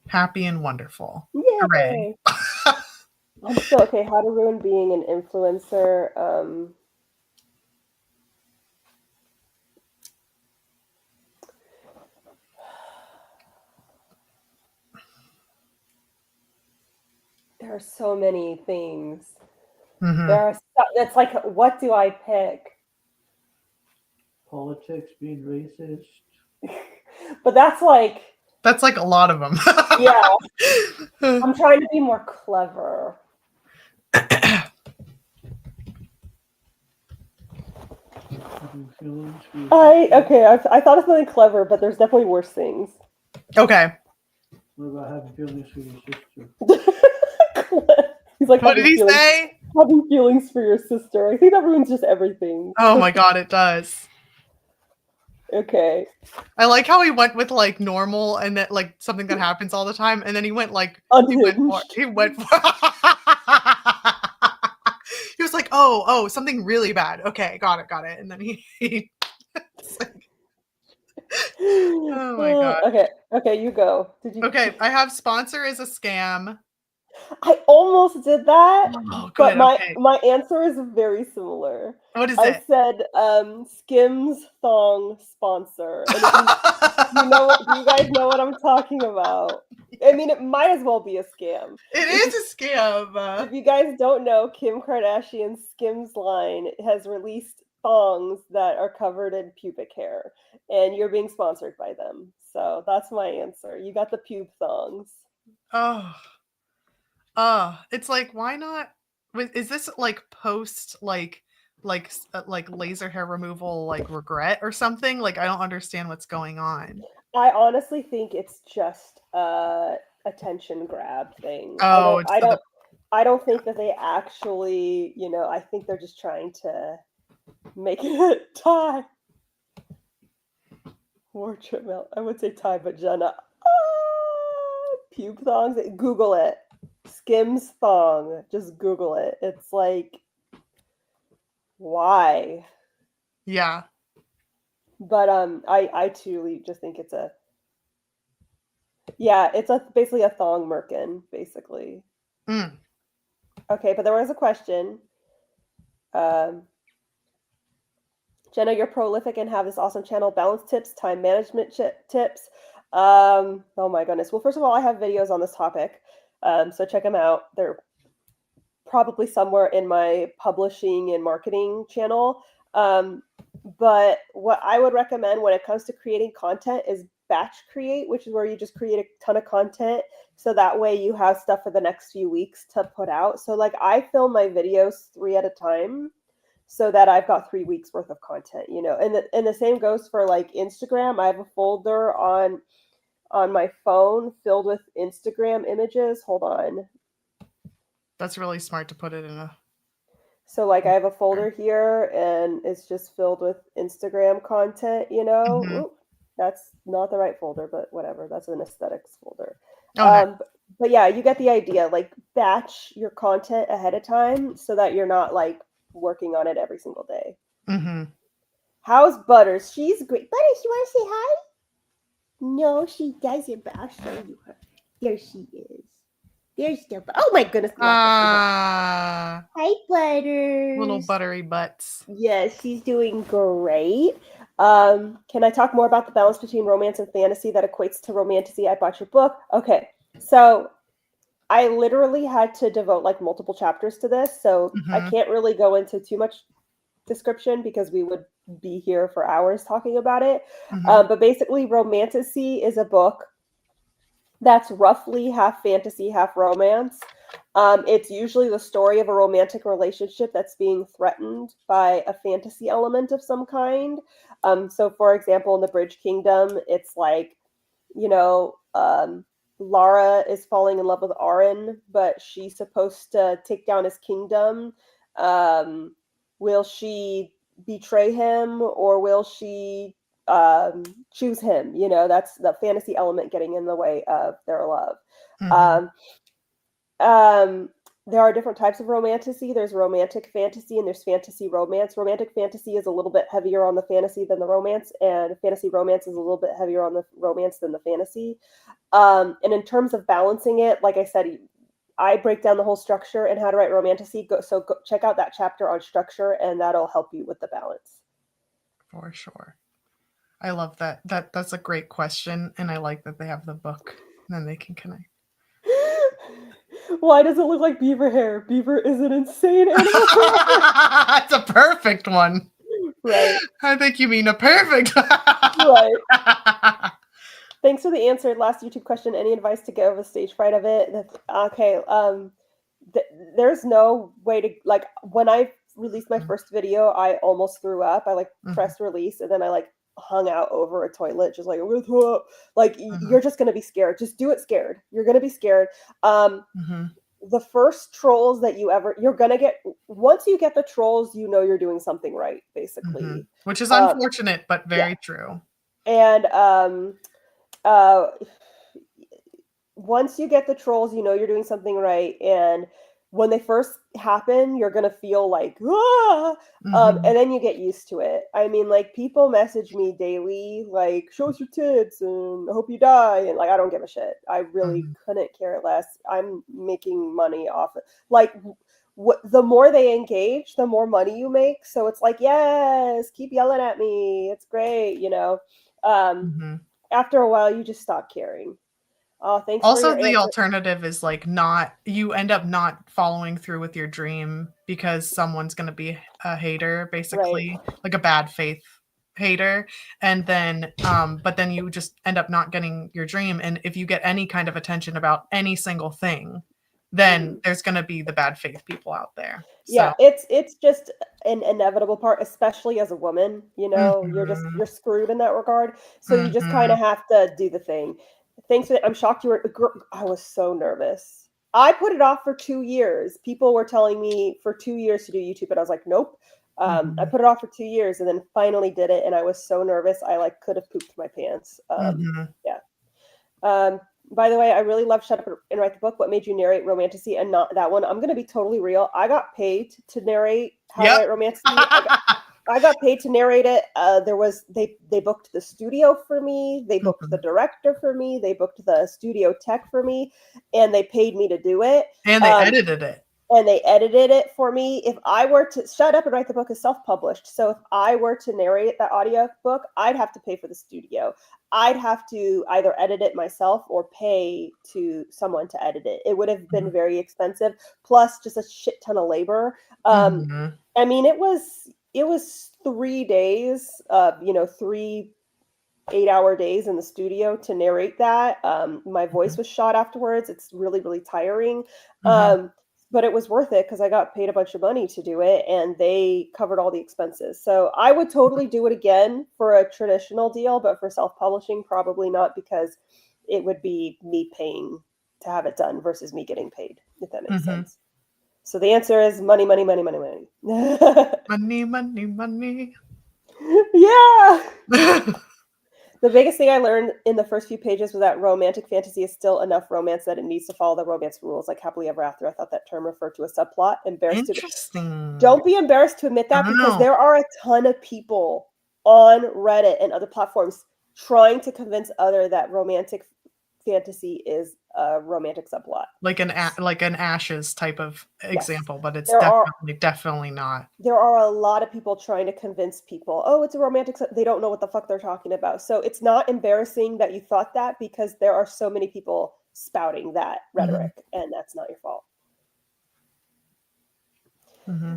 happy and wonderful. Yeah. Hooray. Okay, how to ruin being an influencer. There are so many things. It's like, what do I pick? Politics, being racist. But that's like a lot of them. Yeah. I'm trying to be more clever. Having feelings for your sister? I thought of something clever, but there's definitely worse things. Okay. What about having feelings for your sister? He's like, What did he say? having feelings for your sister. I think that ruins just everything. Oh my god, it does. Okay. I like how he went with like normal and that like something that happens all the time, and then he went like Unhinged. he went for he was like, oh, something really bad. Okay, got it. And then he it's like, oh my god. Okay, you go. Did you? Okay, I have sponsor is a scam. I almost did that, Oh, but good. Okay. my answer is very similar. What is I it? said Skims thong sponsor. And do you guys know what I'm talking about? I mean, it might as well be a scam. It is a scam. If you guys don't know, Kim Kardashian's Skims line has released thongs that are covered in pubic hair, and you're being sponsored by them. So that's my answer. You got the pube thongs. It's like, why not? Is this like post like laser hair removal like regret or something? Like, I don't understand what's going on. I honestly think it's just a attention grab thing. Oh, I don't think that they actually, I think they're just trying to make it a tie. More trim. I would say tie, but Jenna. Pube thongs. Google it. Skims thong. Just Google it. It's like, why? yeah. But I truly just think it's basically a thong merkin, basically. Okay, but there was a question. Jenna, you're prolific and have this awesome channel. Balance tips, time management tips. Oh my goodness. Well, first of all, I have videos on this topic, so check them out. They're probably somewhere in my publishing and marketing channel. But what I would recommend when it comes to creating content is batch create, which is where you just create a ton of content. So that way you have stuff for the next few weeks to put out. So like I film my videos 3 at a time so that I've got 3 weeks worth of content, and the same goes for like Instagram. I have a folder on my phone filled with Instagram images. Hold on. That's really smart to put it in a. So like I have a folder here and it's just filled with Instagram content, Mm-hmm. Ooh, that's not the right folder, but whatever. That's an aesthetics folder. Okay. But yeah, you get the idea. Like batch your content ahead of time so that you're not like working on it every single day. Mm-hmm. How's Butters? She's great. Butters, you want to say hi? No, she doesn't, but I'll show you her. There she is. There's the. Oh my goodness. Hi, Butters. Little buttery butts. Yeah, she's doing great. Can I talk more about the balance between romance and fantasy that equates to romantasy? I bought your book. Okay, so I literally had to devote like multiple chapters to this, so I can't really go into too much description because we would be here for hours talking about it. But basically, Romantasy is a book that's roughly half fantasy, half romance. It's usually the story of a romantic relationship that's being threatened by a fantasy element of some kind. So, for example, in the Bridge Kingdom, it's like, Lara is falling in love with Arin, but she's supposed to take down his kingdom. Will she betray him or will she choose him? That's the fantasy element getting in the way of their love. There are different types of romantasy. There's romantic fantasy and there's fantasy romance. Romantic fantasy is a little bit heavier on the fantasy than the romance, and fantasy romance is a little bit heavier on the romance than the fantasy. And in terms of balancing it, like I said, I break down the whole structure and how to write romantasy. Go check out that chapter on structure, and that'll help you with the balance. For sure. I love that. That's a great question, and I like that they have the book, and then they can connect. Why does it look like beaver hair? Beaver is an insane animal. It's a perfect one. Right. I think you mean a perfect. Right. Thanks for the answer. Last YouTube question. Any advice to get over the stage fright of it? Okay. There's no way to, like, when I released my first video, I almost threw up. I like pressed release and then I like hung out over a toilet, just like, I'm gonna throw up. Like, you're just gonna be scared. Just do it scared. You're gonna be scared. The first trolls that you're gonna get, once you get the trolls, you know you're doing something right, basically. Which is unfortunate, but very true. And once you get the trolls, you know you're doing something right. And when they first happen, you're gonna feel like, and then you get used to it. I mean, like, people message me daily, like, show us your tits and I hope you die. And like, I don't give a shit. I really couldn't care less. I'm making money off it. Like, the more they engage, the more money you make. So it's like, yes, keep yelling at me. It's great, you know. After a while, you just stop caring. Thanks. Also, the alternative is like you end up not following through with your dream because someone's going to be a hater, basically, like a bad faith hater. And then, but then you just end up not getting your dream. And if you get any kind of attention about any single thing, then there's going to be the bad faith people out there. Yeah, it's just an inevitable part, especially as a woman, you know, you're screwed in that regard. So you just kind of have to do the thing. Thanks. I'm shocked I was so nervous. I put it off for 2 years. People were telling me for 2 years to do YouTube, and I was like, nope. I put it off for 2 years and then finally did it. And I was so nervous. I like could have pooped my pants. By the way, I really love Shut Up and Write the Book. What made you narrate Romantasy and not that one? I'm going to be totally real. I got paid to narrate How to Write Romantasy. I got paid to narrate it. They booked the studio for me. They booked the director for me. They booked the studio tech for me, and they paid me to do it. And they edited it. And they edited it for me. If I were to Shut Up and Write the Book is self-published. So if I were to narrate that audio book, I'd have to pay for the studio. I'd have to either edit it myself or pay to someone to edit it. It would have been very expensive, plus just a shit ton of labor. I mean, it was 3 days, 3 8-hour days in the studio to narrate that. My voice was shot afterwards. It's really, really tiring. But it was worth it because I got paid a bunch of money to do it and they covered all the expenses. So I would totally do it again for a traditional deal, but for self-publishing, probably not, because it would be me paying to have it done versus me getting paid, if that makes sense. So the answer is money, money, money, money, money. Money, money, money. Yeah. The biggest thing I learned in the first few pages was that romantic fantasy is still enough romance that it needs to follow the romance rules, like happily ever after. I thought that term referred to a subplot. Interesting. Don't be embarrassed to admit that, because there are a ton of people on Reddit and other platforms trying to convince other that romantic fantasy is a romantic subplot, like an Ashes type of example, but it's definitely not. There are a lot of people trying to convince people, oh, it's a romantic. They don't know what the fuck they're talking about. So it's not embarrassing that you thought that, because there are so many people spouting that rhetoric, and that's not your fault.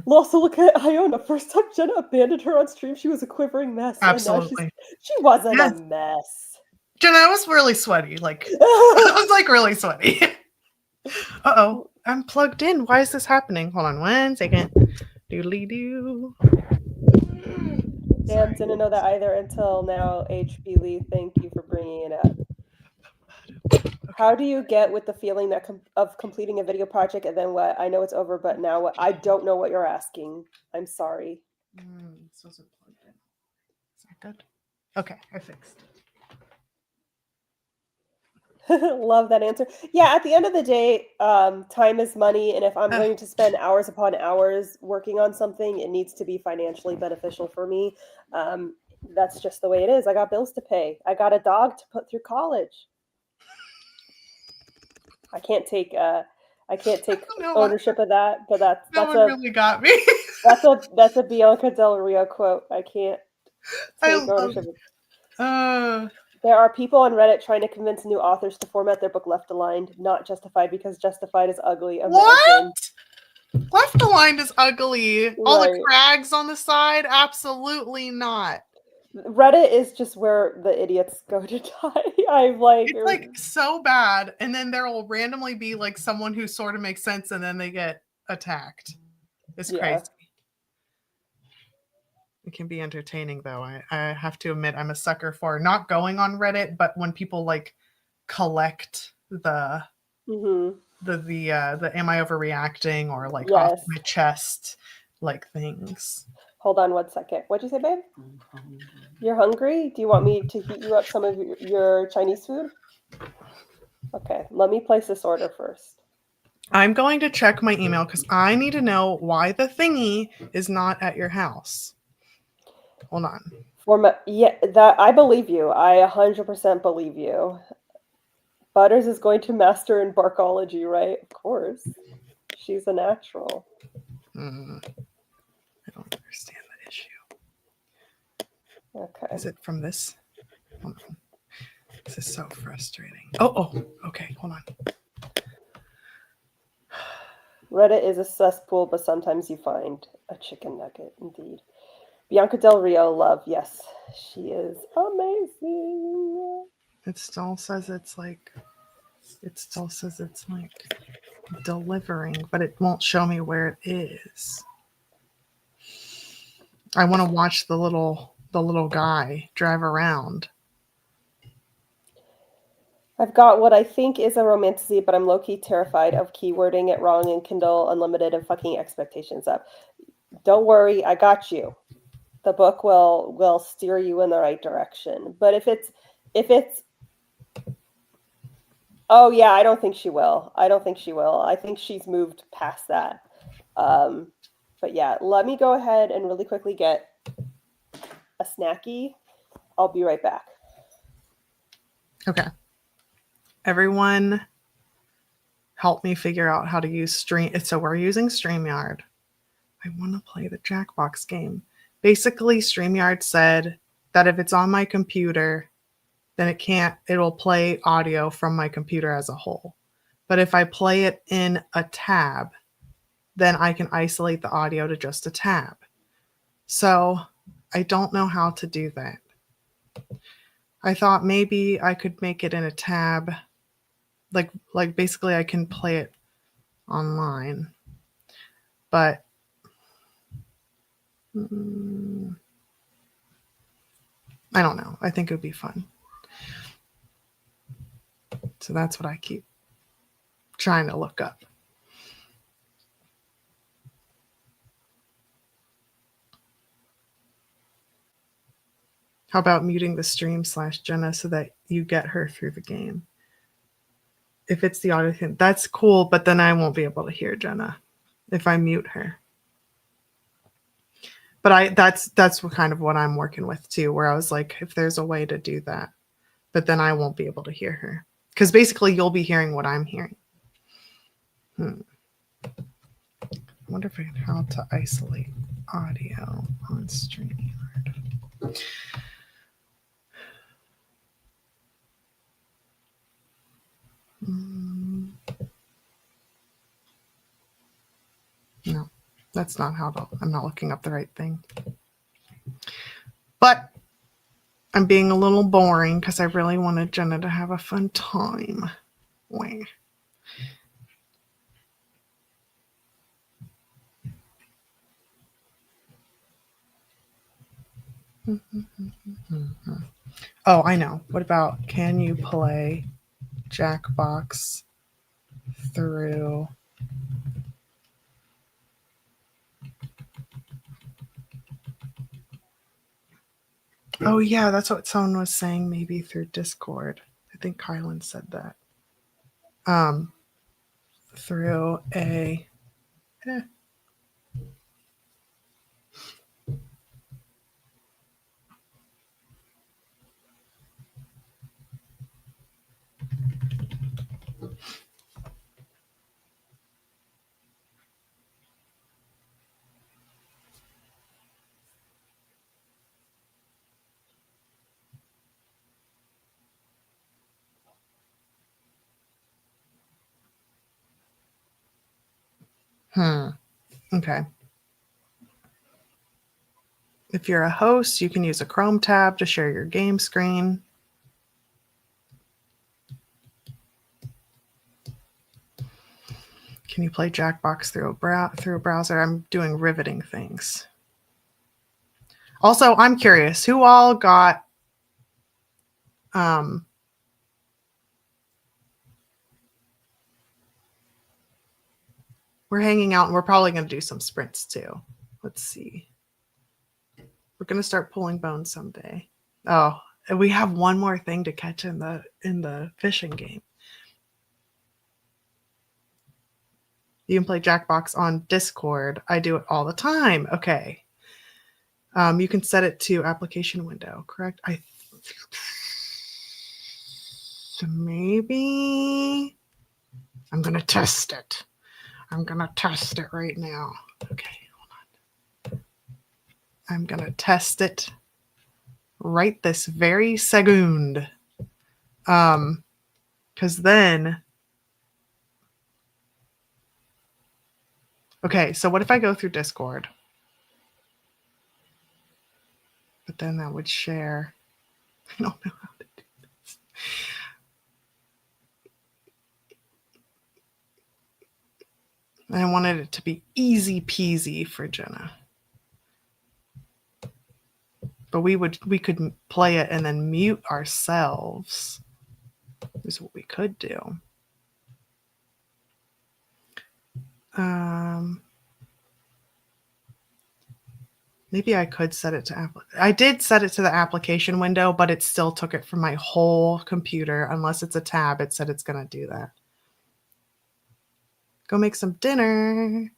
Also, look at Iona. First time Jenna abandoned her on stream, she was a quivering mess. Absolutely. And now she wasn't a mess. Jenna, I was really sweaty. Like, I was like really sweaty. Uh-oh, I'm plugged in. Why is this happening? Hold on 1 second. Doodly-doo. Damn, didn't know that either until now. HB Lee, thank you for bringing it up. Okay. How do you get with the feeling that of completing a video project and then what? I know it's over, but now what? I don't know what you're asking. I'm sorry. So is it plugged in? Is that good? Okay, I fixed. Love that answer. Yeah, at the end of the day, time is money, and if I'm going to spend hours upon hours working on something, it needs to be financially beneficial for me. That's just the way it is. I got bills to pay. I got a dog to put through college. I can't take ownership of that, but that's really got me. that's a Bianca Del Rio quote. I can't take ownership of. There are people on Reddit trying to convince new authors to format their book Left Aligned, not Justified, because Justified is ugly. What? Left Aligned is ugly. Right. All the crags on the side? Absolutely not. Reddit is just where the idiots go to die. It's like so bad, and then there will randomly be like someone who sort of makes sense, and then they get attacked. It's crazy. It can be entertaining, though. I have to admit, I'm a sucker for not going on Reddit, but when people like collect the am I overreacting or like off Yes. my chest like things. Hold on 1 second. What'd you say, babe? You're hungry? Do you want me to heat you up some of your Chinese food? Okay, let me place this order first. I'm going to check my email because I need to know why the thingy is not at your house. Hold on. That I believe you. I 100% believe you. Butters is going to master in barkology, right? Of course. She's a natural. I don't understand the issue. Okay. Is it from this? Hold on. This is so frustrating. Oh, okay. Hold on. Reddit is a cesspool, but sometimes you find a chicken nugget, indeed. Bianca Del Rio, love. Yes, she is amazing. It still says it's like delivering, but it won't show me where it is. I want to watch the little guy drive around. I've got what I think is a romantasy, but I'm low-key terrified of keywording it wrong in Kindle Unlimited and fucking expectations up. Don't worry, I got you. The book will steer you in the right direction. But if it's oh yeah, I don't think she will. I think she's moved past that. But yeah, let me go ahead and really quickly get a snacky. I'll be right back. Okay. Everyone help me figure out how to use Stream. So we're using StreamYard. I want to play the Jackbox game. Basically, StreamYard said that if it's on my computer, then it'll play audio from my computer as a whole. But if I play it in a tab, then I can isolate the audio to just a tab. So I don't know how to do that. I thought maybe I could make it in a tab. Like basically I can play it online. But I don't know. I think it would be fun. So that's what I keep trying to look up. How about muting the stream / Jenna so that you get her through the game? If it's the audio thing, that's cool, but then I won't be able to hear Jenna if I mute her. But that's what kind of what I'm working with too, where I was like, if there's a way to do that, but then I won't be able to hear her. Because basically you'll be hearing what I'm hearing. I wonder if I how to isolate audio on StreamYard. No, that's not how to. I'm not looking up the right thing. But I'm being a little boring because I really wanted Jenna to have a fun time. Wait. Oh, I know. What about can you play Jackbox through Oh yeah, that's what someone was saying, maybe through Discord. I think Kylan said that. Through a Okay. If you're a host, you can use a Chrome tab to share your game screen. Can you play Jackbox through a browser? I'm doing riveting things. Also, I'm curious, who all got we're hanging out and we're probably going to do some sprints too. Let's see. We're going to start pulling bones someday. Oh, and we have one more thing to catch in the fishing game. You can play Jackbox on Discord. I do it all the time. Okay. You can set it to application window, correct? Maybe I'm going to test it. I'm going to test it right now. Okay, hold on. I'm going to test it right this very second. Because then... Okay, so what if I go through Discord? But then that would share... I don't know how to do this. I wanted it to be easy peasy for Jenna. But we could play it and then mute ourselves. Is what we could do. Maybe I could set it to I did set it to the application window, but it still took it from my whole computer. Unless it's a tab, it said it's going to do that. Go make some dinner.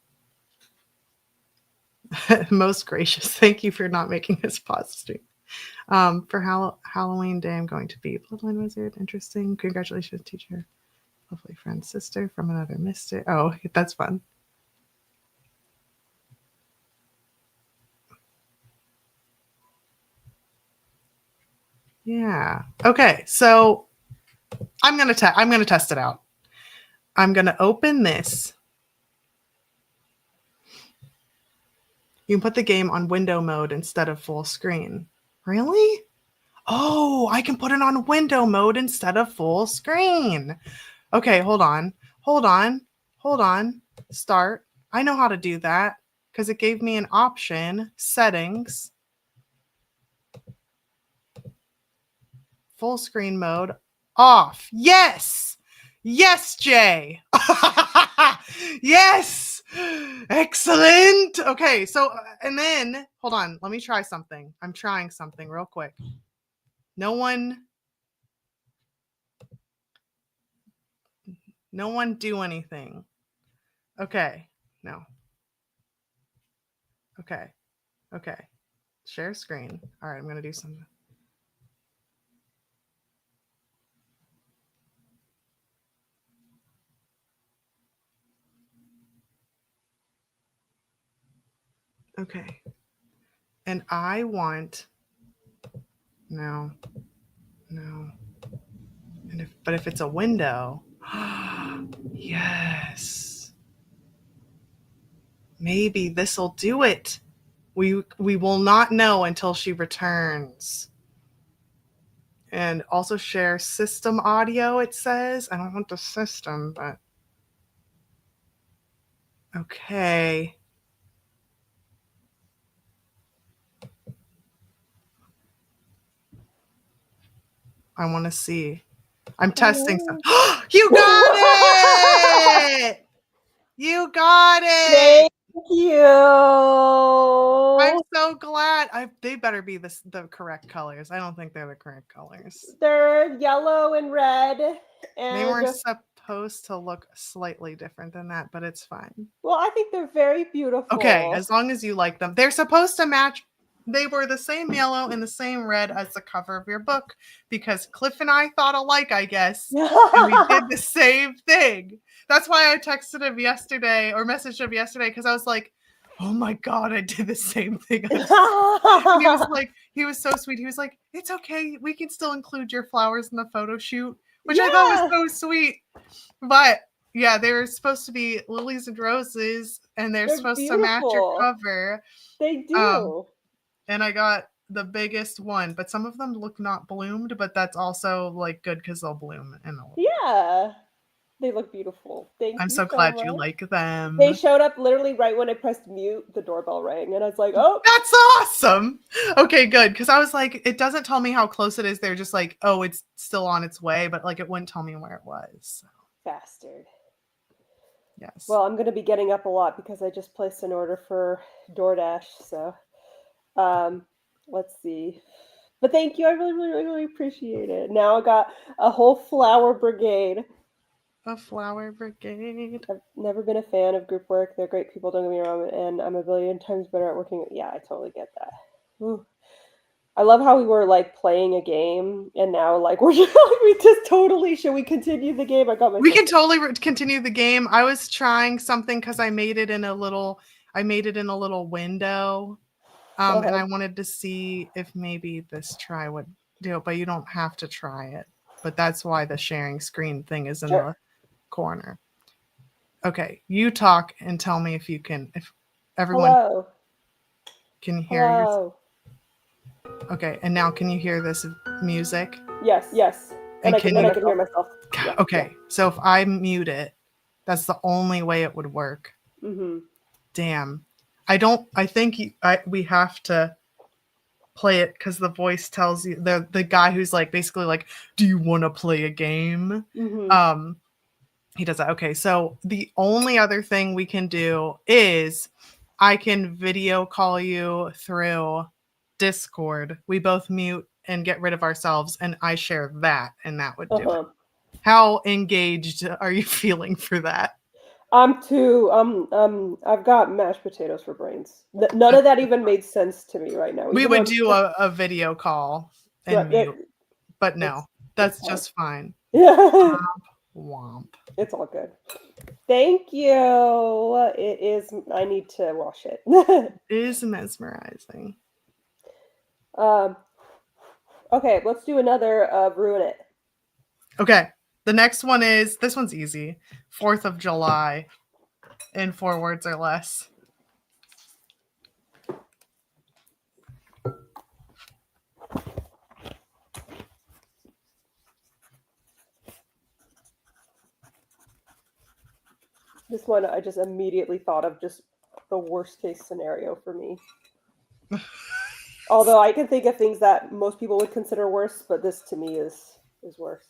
Most gracious. Thank you for not making us pause the stream. For Halloween Day, I'm going to be Bloodline Wizard. Interesting. Congratulations, teacher. Lovely friend, sister from another mister. Oh, that's fun. Yeah. Okay. So I'm gonna test it out. I'm gonna open this. You can put the game on window mode instead of full screen. Really? Oh, I can put it on window mode instead of full screen. Okay, hold on. Start. I know how to do that because it gave me an option. Settings. Full screen mode. Off. Yes! Yes, Jay! Yes! Excellent! Okay, so, and then, hold on. Let me try something. I'm trying something real quick. No one do anything. Okay. No. Okay. Share screen. All right, I'm going to do something. Okay. And I want... No. But if it's a window... Yes. Maybe this'll do it. We will not know until she returns. And also share system audio, it says. I don't want the system, but... Okay. I want to see. I'm testing some. You got it! You got it! Thank you. I'm so glad. They better be the correct colors. I don't think they're the correct colors. They're yellow and red. And they were supposed to look slightly different than that, but it's fine. Well, I think they're very beautiful. Okay, as long as you like them. They're supposed to match. They were the same yellow and the same red as the cover of your book because Cliff and I thought alike, I guess. And we did the same thing. That's why I texted him yesterday or messaged him yesterday because I was like, oh my God, I did the same thing. And he was so sweet. He was like, it's okay. We can still include your flowers in the photo shoot, which I thought was so sweet. But yeah, they were supposed to be lilies and roses and they're supposed to match your cover. They do. And I got the biggest one, but some of them look not bloomed, but that's also like good because they'll bloom in a little. Yeah. They look beautiful. Thank I'm you so so glad you much. like them. They showed up literally right when I pressed mute. The doorbell rang, and I was like, "Oh, That's awesome." Okay, good. Because I was like, it doesn't tell me how close it is. They're just like, oh, it's still on its way, but like it wouldn't tell me where it was. bastard." Yes. Well, I'm gonna be getting up a lot because I just placed an order for DoorDash. So, let's see. But thank you. I really, really, really appreciate it. Now I got a whole flower brigade. A flower brigade. I've never been a fan of group work. They're great people, don't get me wrong, and I'm a billion times better at working. Yeah, I totally get that. Ooh. I love how we were like playing a game, and now like we're just, we just totally should we continue the game? I got my. We can totally continue the game. I was trying something because I made it in a little window. And I wanted to see if maybe this try would do it, but you don't have to try it. But that's why the sharing screen thing is in the corner. Okay, you talk and tell me if everyone Hello. can hear Hello. Okay, and now can you hear this music? Yes. And I can hear myself. Okay, so if I mute it, that's the only way it would work. Mm-hmm. Damn. We have to play it because the voice tells you the guy who's like basically like, do you want to play a game? Mm-hmm. He does that. Okay, so the only other thing we can do is I can video call you through Discord. We both mute and get rid of ourselves, and I share that, and that would do it. How engaged are you feeling for that? I'm too I've got mashed potatoes for brains. None of that even made sense to me right now. We would do a video call and mute, but no, that's just fine. Yeah. Womp. It's all good. Thank you. It is. I need to wash it. It is mesmerizing. Okay, let's do another ruin it. Okay, the next one is this one's easy. 4th of July in 4 words or less. This one I just immediately thought of just the worst case scenario for me. Although I can think of things that most people would consider worse, but this to me is worse.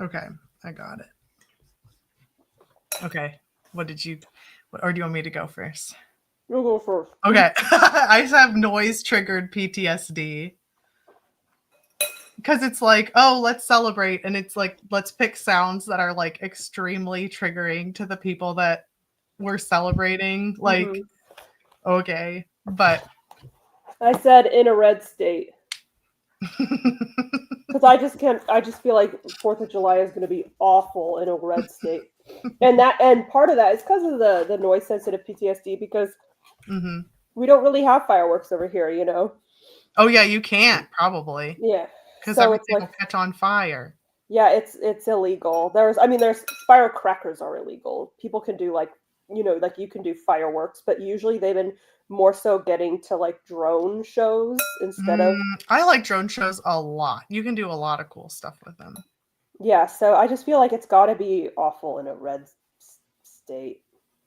Okay, I got it. Okay, or do you want me to go first? You'll go first. Okay, I just have noise triggered PTSD. Because it's like, oh, let's celebrate. And it's like, let's pick sounds that are like extremely triggering to the people that we're celebrating. Like, okay, but. I said in a red state. Because I just feel like 4th of July is going to be awful in a red state. And part of that is because of the noise sensitive PTSD, because we don't really have fireworks over here, you know? Oh, yeah, you can't, probably. Yeah. Because everything will catch on fire. Yeah, it's illegal. There's firecrackers are illegal. People can do you can do fireworks, but usually they've been more so getting to like drone shows instead of. I like drone shows a lot. You can do a lot of cool stuff with them. Yeah, so I just feel like it's got to be awful in a red state.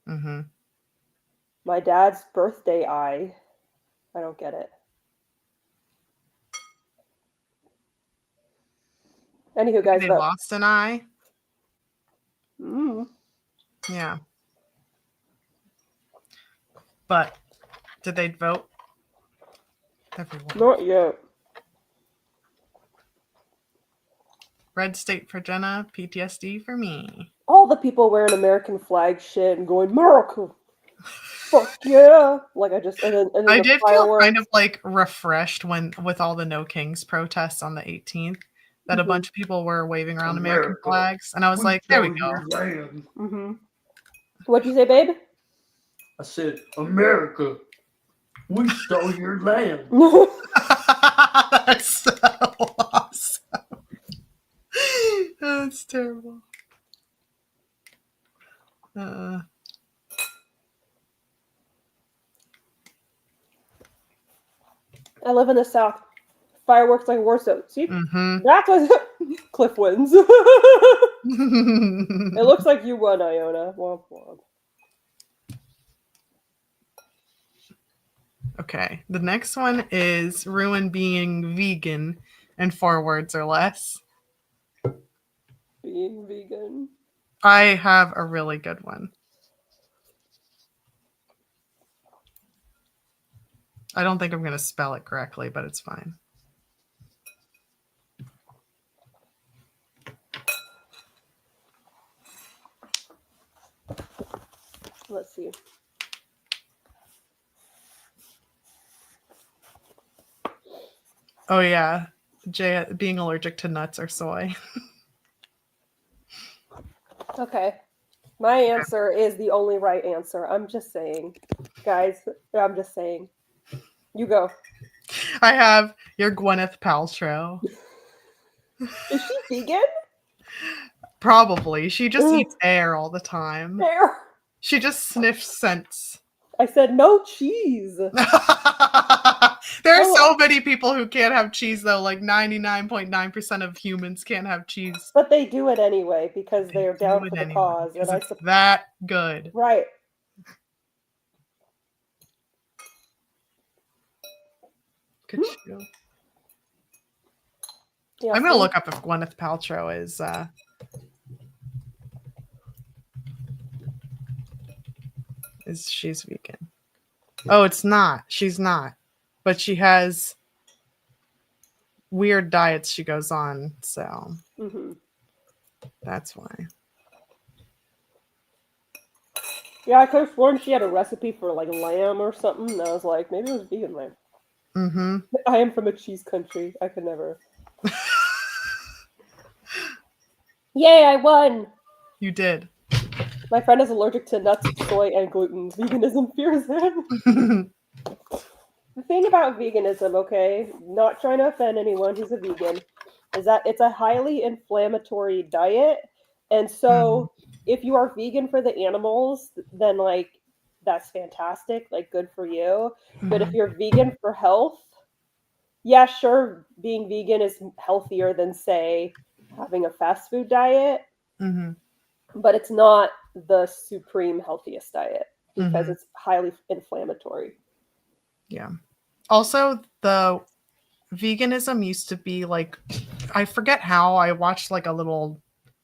My dad's birthday I don't get it. Anywho, guys, they lost an eye. Yeah. But did they vote? Everyone. Not yet. Red state for Jenna, PTSD for me. All the people wearing American flag shit and going, America. Fuck yeah. Like I did feel kind of like refreshed with all the No Kings protests on the 18th that a bunch of people were waving around American flags. And I was like, there we go. What'd you say, babe? I said, America, we stole your land. That's so awesome. That's terrible. I live in the South. fireworks like Warsaw. See, that's what Cliff wins. It looks like you won, Iona. Womp womp. Okay, the next one is ruin being vegan in 4 words or less. Being vegan. I have a really good one. I don't think I'm going to spell it correctly, but it's fine. Let's see. Oh yeah, Jay, being allergic to nuts or soy. Okay. My answer is the only right answer. I'm just saying. Guys, I'm just saying. You go. I have your Gwyneth Paltrow. Is she vegan? Probably. She just eats air all the time. Air. She just sniffs scents. I said no cheese. There are so many people who can't have cheese, though. Like 99.9% of humans can't have cheese. But they do it anyway because they're down for the cause. And it's that good. Right. Could you? Yeah, I'm going to look up if Gwyneth Paltrow is she's vegan. Oh, it's not. She's not. But she has weird diets she goes on, so that's why. Yeah, I could have sworn she had a recipe for like lamb or something, and I was like, maybe it was vegan lamb. I am from a cheese country. I could never. Yay, I won! You did. My friend is allergic to nuts, soy, and gluten. Veganism fears him. The thing about veganism, okay, not trying to offend anyone who's a vegan, is that it's a highly inflammatory diet. And so if you are vegan for the animals, then like that's fantastic, like good for you. But if you're vegan for health, yeah, sure, being vegan is healthier than, say, having a fast food diet. But it's not the supreme healthiest diet because it's highly inflammatory. Yeah. Also, the veganism used to be like, I forget how, I watched like a little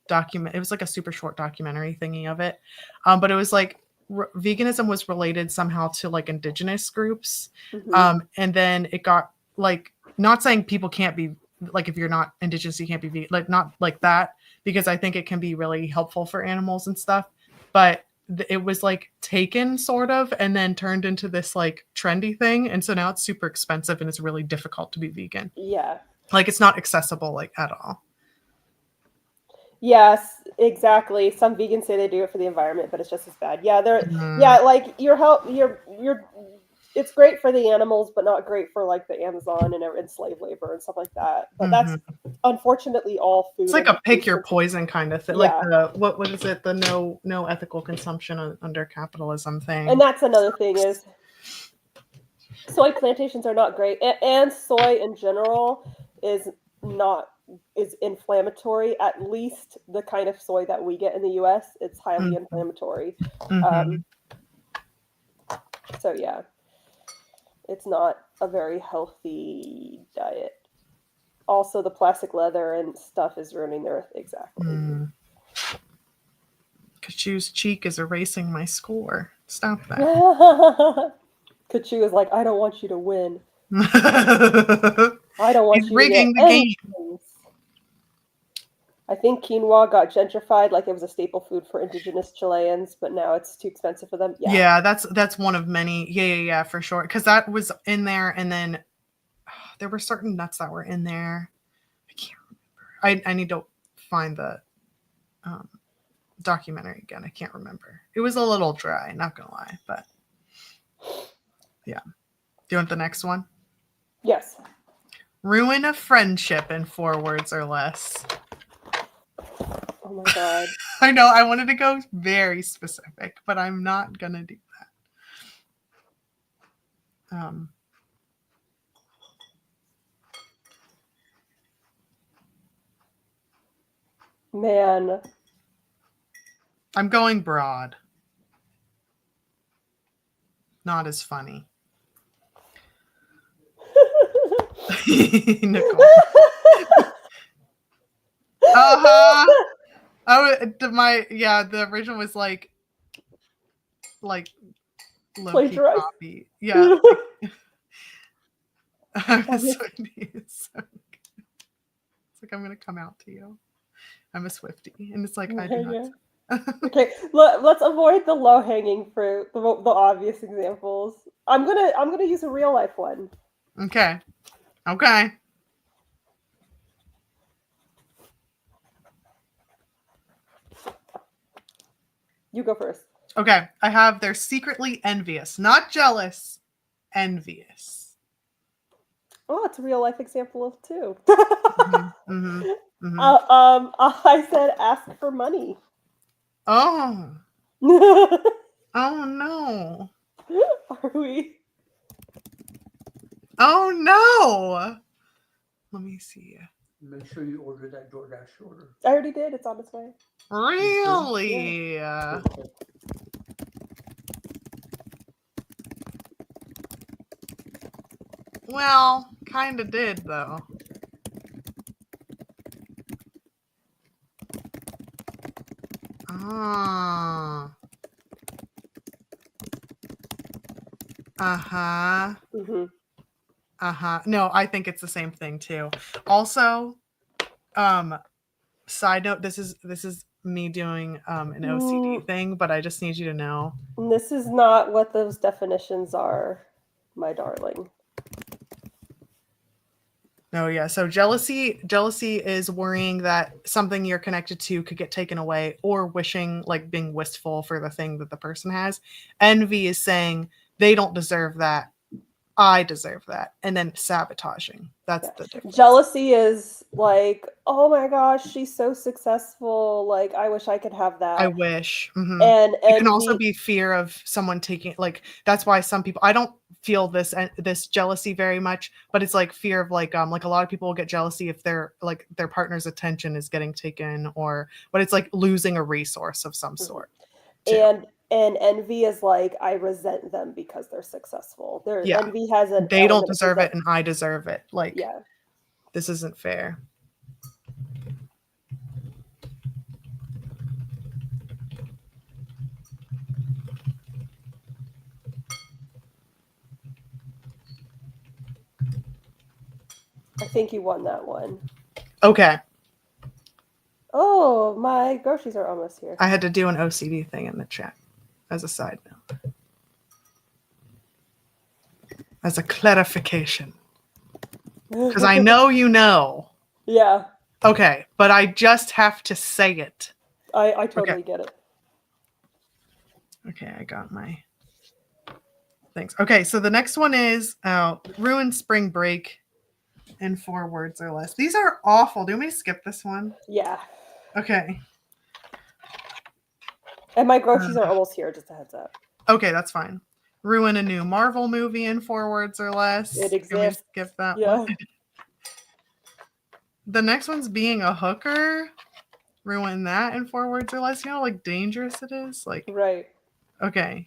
document. It was like a super short documentary thingy of it. But it was like veganism was related somehow to like indigenous groups. And then it got like, not saying people can't be like, if you're not indigenous, you can't be vegan, like not like that, because I think it can be really helpful for animals and stuff. But it was like taken sort of and then turned into this like trendy thing, and so now it's super expensive and it's really difficult to be vegan. Yeah, like it's not accessible like at all. Yes, exactly. Some vegans say they do it for the environment, but it's just as bad. Yeah, yeah, like your help, it's great for the animals, but not great for like the Amazon and slave labor and stuff like that. But that's unfortunately all food. It's like a pick your poison kind of thing. Yeah. Like the what is it? The no ethical consumption under capitalism thing. And that's another thing is soy plantations are not great, and soy in general is inflammatory. At least the kind of soy that we get in the U.S., it's highly inflammatory. So yeah, it's not a very healthy diet. Also, the plastic leather and stuff is ruining the earth. Exactly. Kachu's cheek is erasing my score. Stop that. Kachu is like, I don't want you to win. I don't want you rigging to the game. I think quinoa got gentrified, like it was a staple food for indigenous Chileans, but now it's too expensive for them. Yeah, that's one of many. Yeah, for sure. Because that was in there, and then there were certain nuts that were in there. I can't remember. I need to find the documentary again. I can't remember. It was a little dry, not gonna lie, but yeah. Do you want the next one? Yes. Ruin a friendship in 4 words or less. Oh my god. I know, I wanted to go very specific, but I'm not gonna do that. Man. I'm going broad. Not as funny. Nicole. The original was like low key Plagiarized? copy. Yeah. I'm a Swiftie. It's like I'm gonna come out to you. I'm a Swiftie, and it's like I do not. Okay, let's avoid the low-hanging fruit, the obvious examples. I'm gonna use a real life one. Okay. You go first. Okay, I have they're secretly envious, not jealous, envious. Oh, it's a real life example of two. I said ask for money. Oh. Oh no. Are we? Oh no. Let me see. Make sure you order that DoorDash order. I already did. It's on its way. Really? Yeah. Well, kind of did though. No, I think it's the same thing too. Also, side note, this is me doing an OCD thing, but I just need you to know. This is not what those definitions are, my darling. No, yeah. So jealousy is worrying that something you're connected to could get taken away, or wishing, like being wistful for the thing that the person has. Envy is saying they don't deserve that, I deserve that, and then sabotaging. That's the difference. Jealousy is like, oh my gosh, she's so successful. Like, I wish I could have that. I wish. Mm-hmm. And it can also be fear of someone taking, like, that's why some people, I don't feel this jealousy very much, but it's like fear of like a lot of people will get jealousy if their partner's attention is getting taken, but it's like losing a resource of some sort too. And envy is like, I resent them because they're successful. Envy has they don't deserve it and I deserve it. Like, yeah, this isn't fair. I think you won that one. Okay. Oh, my groceries are almost here. I had to do an OCD thing in the chat as a side note. As a clarification. Because I know you know. Yeah. Okay, but I just have to say it. I totally get it. Okay, I got my things. Okay, so the next one is ruin spring break in 4 words or less. These are awful. Do you want me to skip this one? Yeah. Okay. And my groceries are almost here, just a heads up. Okay, that's fine. Ruin a new Marvel movie in 4 words or less. It exists. Can we skip that one? The next one's being a hooker. Ruin that in 4 words or less. You know how like dangerous it is? Like, right. Okay.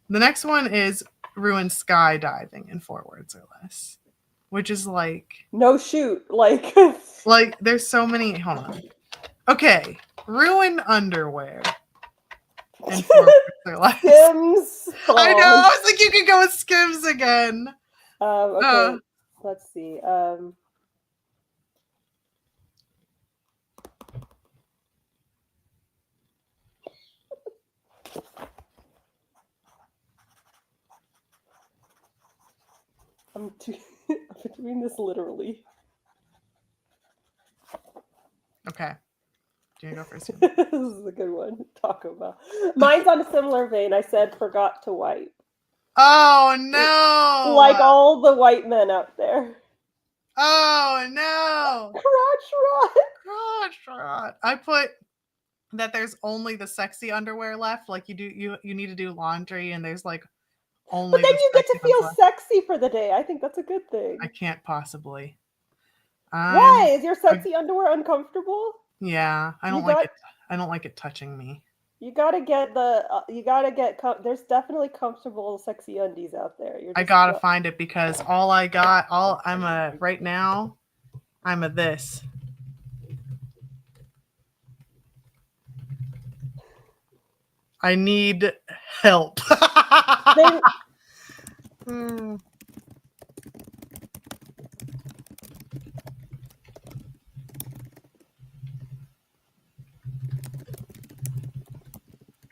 The next one is ruin skydiving in 4 words or less. Which is like no shoot. Like there's so many. Hold on. Okay. Ruin underwear in 4 words or less. Skims. I know. I was like, you could go with Skims again. Okay. Let's see. I'm doing this literally. Okay. Do you go first? This is a good one to talk about. Mine's on a similar vein. I said forgot to wipe. Oh no! Like all the white men out there. Oh no! Crotch rot. I put that there's only the sexy underwear left. Like you need to do laundry and there's like only. But then you get to feel sexy for the day. I think that's a good thing. I can't possibly. Why? Is your sexy underwear uncomfortable? Yeah, I don't like it. I don't like it touching me. You gotta get there's definitely comfortable, sexy undies out there. I gotta find it because right now, I'm a this. I need help.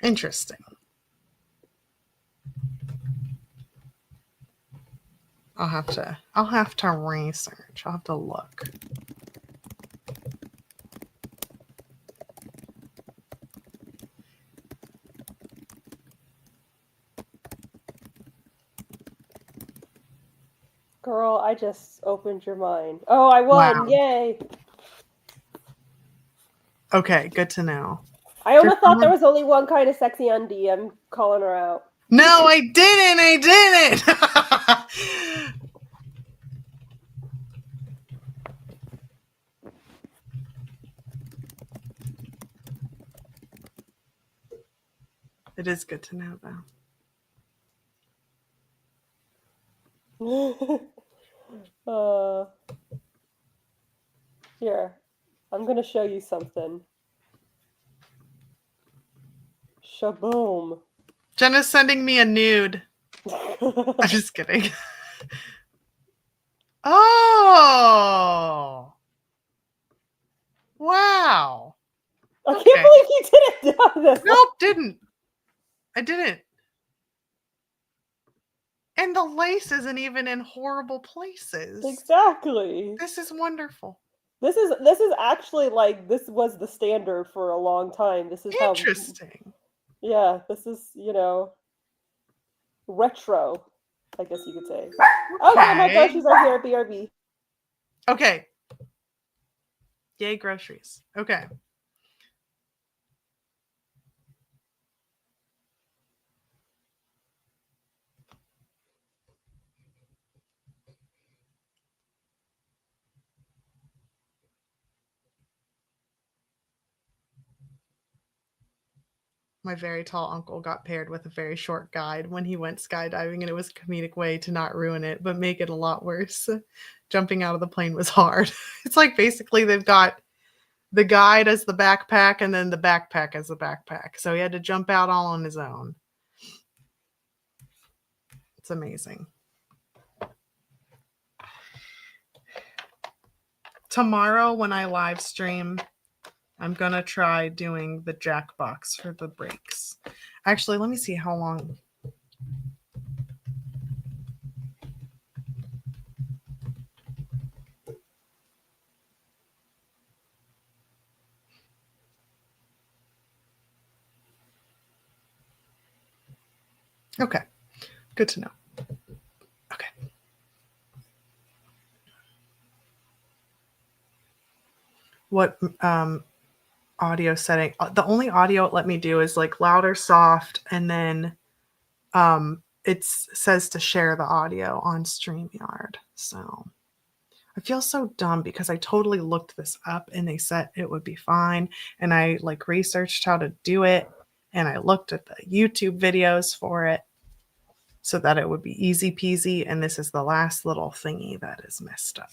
Interesting. I'll have to research. I'll have to look. Girl, I just opened your mind. Oh, I won. Wow. Yay. Okay, good to know. IONA thought there was only one kind of sexy undie. I'm calling her out. No, I didn't. It is good to know, though. Here, I'm gonna show you something. Shaboom. Jenna's sending me a nude. I'm just kidding. Oh. Wow. I can't believe you didn't know this. Nope, didn't. I didn't. And the lace isn't even in horrible places. Exactly. This is wonderful. This is actually like this was the standard for a long time. This is interesting. Yeah, this is, retro, I guess you could say. Okay, my groceries are here at BRB. Okay. Yay, groceries. Okay. My very tall uncle got paired with a very short guide when he went skydiving, and it was a comedic way to not ruin it, but make it a lot worse. Jumping out of the plane was hard. It's like basically they've got the guide as the backpack and then the backpack as the backpack. So he had to jump out all on his own. It's amazing. Tomorrow when I live stream, I'm going to try doing the Jackbox for the breaks. Actually, let me see how long. Okay. Good to know. Okay. What audio setting? The only audio it let me do is like loud or soft, and then it says to share the audio on StreamYard. So I feel so dumb because I totally looked this up and they said it would be fine. And I like researched how to do it, and I looked at the YouTube videos for it so that it would be easy peasy. And this is the last little thingy that is messed up.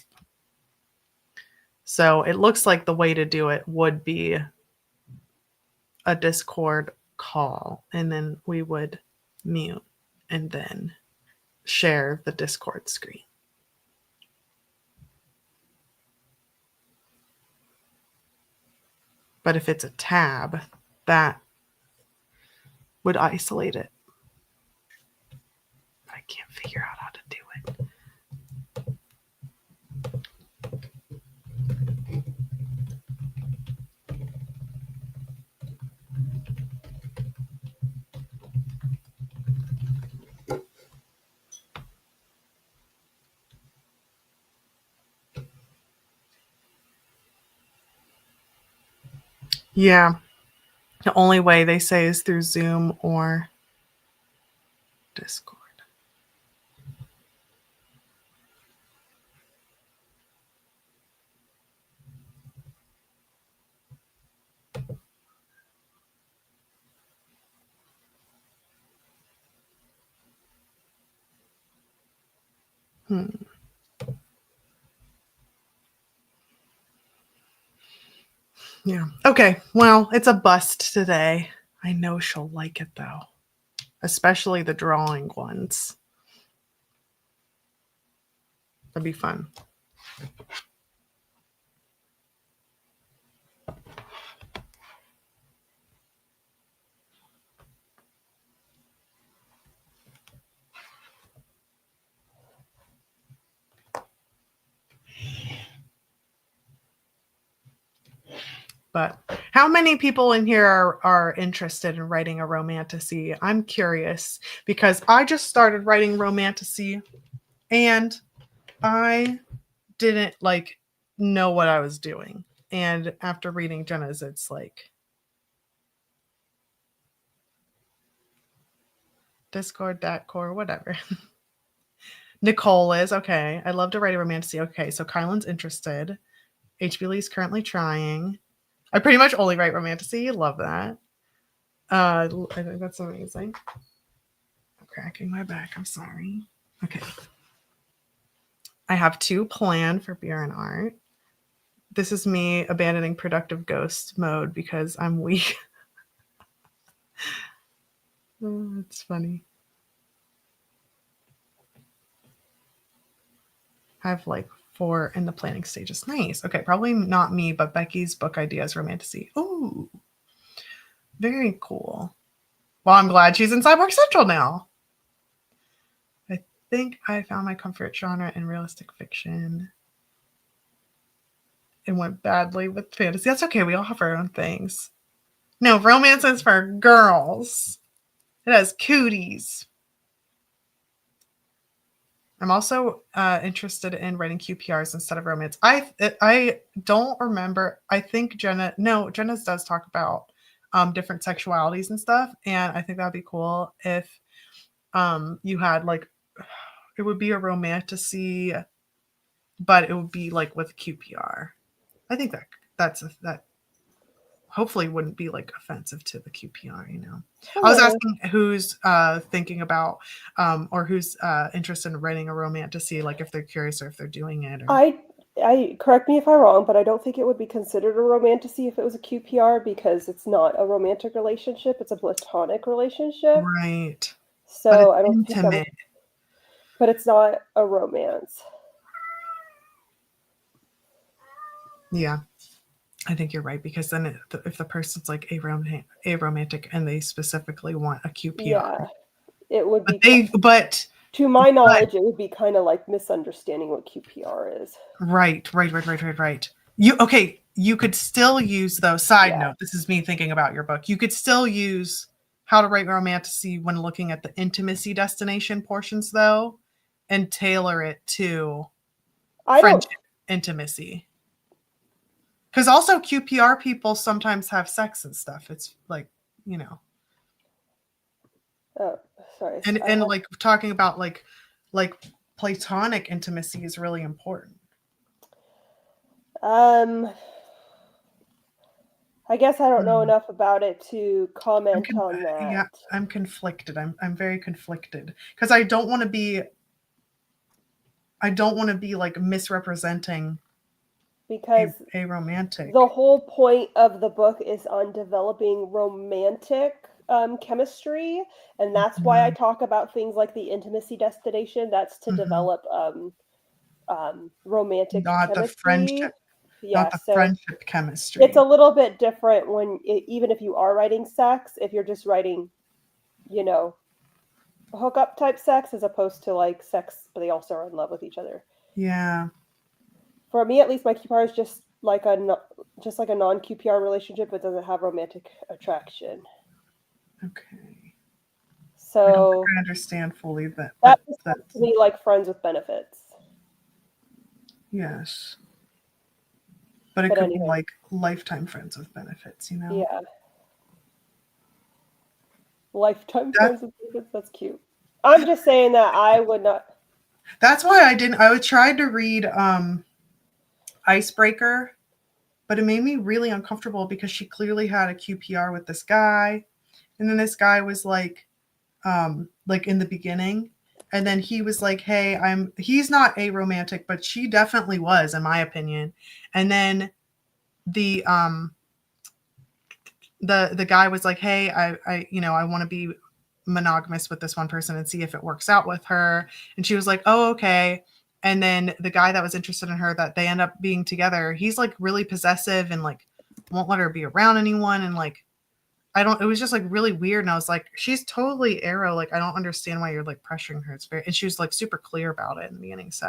So it looks like the way to do it would be a Discord call, and then we would mute and then share the Discord screen. But if it's a tab, that would isolate it. I can't figure out how to do it. Yeah. The only way they say is through Zoom or Discord. Yeah. Okay. Well, it's a bust today. I know she'll like it though, especially the drawing ones. That'd be fun. But how many people in here are interested in writing a romantasy? I'm curious because I just started writing romantasy and I didn't like know what I was doing. And after reading Jenna's, it's like Discord, Datcore, whatever. Nicole is okay. I love to write a romantasy. Okay, so Kylan's interested. HB Lee's currently trying. I pretty much only write romantasy. Love that. I think that's amazing. I'm cracking my back. I'm sorry. Okay. I have 2 planned for beer and art. This is me abandoning productive ghost mode because I'm weak. Oh, it's funny. I have like 4 in the planning stages. Nice. Okay, probably not me, but Becky's book ideas romantasy. Ooh, very cool. Well, I'm glad she's in Cyborg Central now. I think I found my comfort genre in realistic fiction. It went badly with fantasy. That's okay. We all have our own things. No, romance is for girls. It has cooties. I'm also interested in writing QPRs instead of romance. I don't remember. I think Jenna's does talk about different sexualities and stuff, and I think that'd be cool if you had like it would be a romantasy, but it would be like with QPR. I think that hopefully wouldn't be like offensive to the QPR, you know. I was asking who's thinking about or who's interested in writing a romantasy, like if they're curious or if they're doing it. Or... I correct me if I'm wrong, but I don't think it would be considered a romantasy if it was a QPR because it's not a romantic relationship; it's a platonic relationship. Right. So I don't think that would, but it's not a romance. Yeah. I think you're right because then if the person's like aromantic and they specifically want a QPR, yeah, it would be. To my knowledge, it would be kind of like misunderstanding what QPR is. Right. You could still use though. Side note, this is me thinking about your book. You could still use How to Write Romantasy when looking at the intimacy destination portions though, and tailor it to friendship intimacy. Because also QPR people sometimes have sex and stuff. It's like, you know. Oh, sorry. And like talking about like platonic intimacy is really important. I guess I don't know enough about it to comment on that. Yeah, I'm conflicted. I'm very conflicted because I don't want to be like misrepresenting because a romantic. The whole point of the book is on developing romantic chemistry, and that's why I talk about things like the intimacy destination. That's to develop romantic not chemistry. The friendship. Yeah, not the so friendship chemistry. It's a little bit different when even if you are writing sex, if you're just writing, you know, hookup type sex as opposed to like sex, but they also are in love with each other. Yeah. For me, at least, my QPR is just like a non-QPR relationship, but doesn't have romantic attraction. Okay. So I don't think I understand fully that. That's to me like friends with benefits. Yes. But it could be like lifetime friends with benefits, you know? Yeah. Lifetime friends with benefits, that's cute. I'm just saying that I would not. That's why I tried to read Icebreaker, but it made me really uncomfortable because she clearly had a QPR with this guy. And then this guy was like in the beginning. And then he was like, hey, he's not aromantic, but she definitely was, in my opinion. And then the guy was like, hey, I want to be monogamous with this one person and see if it works out with her. And she was like, oh, okay. And then the guy that was interested in her, that they end up being together, he's like really possessive and like won't let her be around anyone. And like, it was just like really weird. And I was like, she's totally aro. Like, I don't understand why you're like pressuring her. And she was like super clear about it in the beginning. So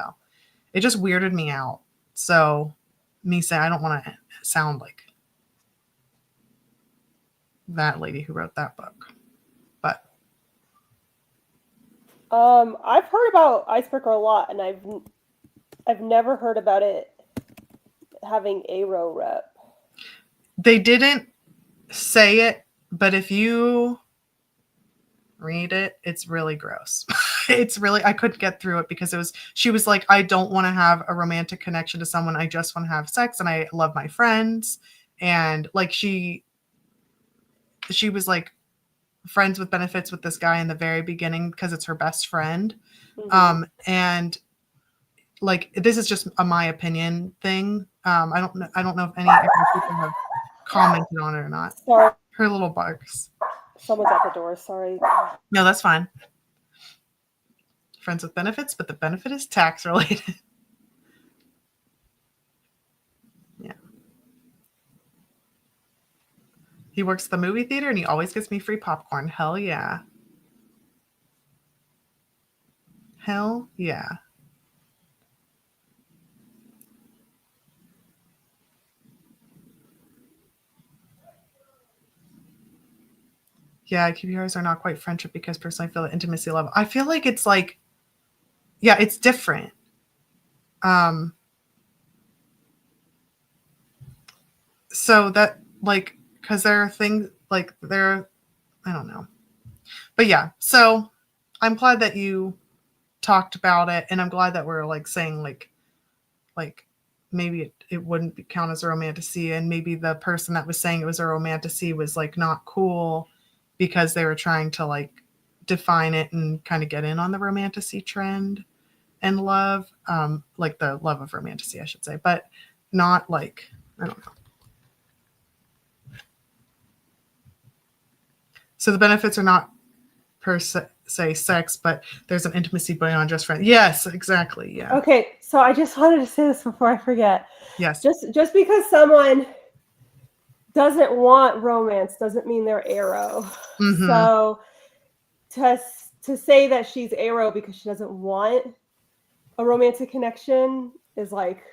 it just weirded me out. So me saying, I don't want to sound like that lady who wrote that book. But I've heard about Icebreaker a lot, and I've never heard about it having aro rep. They didn't say it, but if you read it, it's really gross. It's really, I couldn't get through it because she was like, I don't want to have a romantic connection to someone. I just want to have sex and I love my friends. And like, she was like friends with benefits with this guy in the very beginning because it's her best friend. Mm-hmm. And like, this is just a my opinion thing. I don't know if any people have commented on it or not. Sorry. Her little barks. Someone's at the door. Sorry. No, that's fine. Friends with benefits, but the benefit is tax related. Yeah. He works at the movie theater and he always gets me free popcorn. Hell yeah. Hell yeah. Yeah, QPRs are not quite friendship because personally I feel the intimacy level. I feel like it's like, yeah, it's different. So that like, because there are things like I don't know. But yeah, so I'm glad that you talked about it, and I'm glad that we're like saying like maybe it wouldn't count as a romantasy, and maybe the person that was saying it was a romantasy was like not cool because they were trying to like define it and kind of get in on the romantasy trend and love, like the love of romantasy, I should say, but not like, I don't know. So the benefits are not per se sex, but there's an intimacy beyond just friends. Yes, exactly. Yeah. Okay, so I just wanted to say this before I forget. Yes. Just because someone doesn't want romance doesn't mean they're aro. Mm-hmm. So to say that she's aro because she doesn't want a romantic connection is like,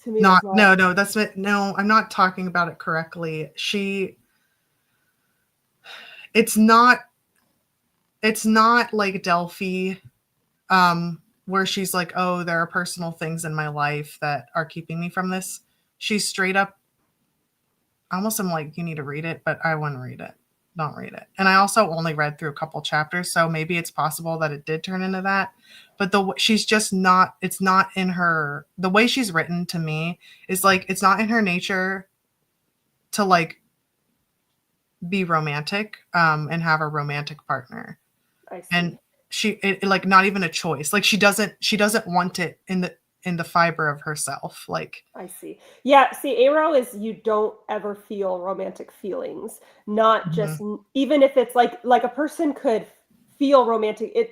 to me, no, I'm not talking about it correctly. It's not like Delphi, where she's like, oh, there are personal things in my life that are keeping me from this. She's straight up, almost I'm like, you need to read it, but I wouldn't read it. Don't read it. And I also only read through a couple chapters, so maybe it's possible that it did turn into that. But she's just not, it's not in her, the way she's written to me is like, it's not in her nature to like be romantic and have a romantic partner. I see. And like not even a choice. Like she doesn't want it in the fiber of herself. Like, I see. Yeah. See, aro is you don't ever feel romantic feelings, not just, even if it's like a person could feel romantic.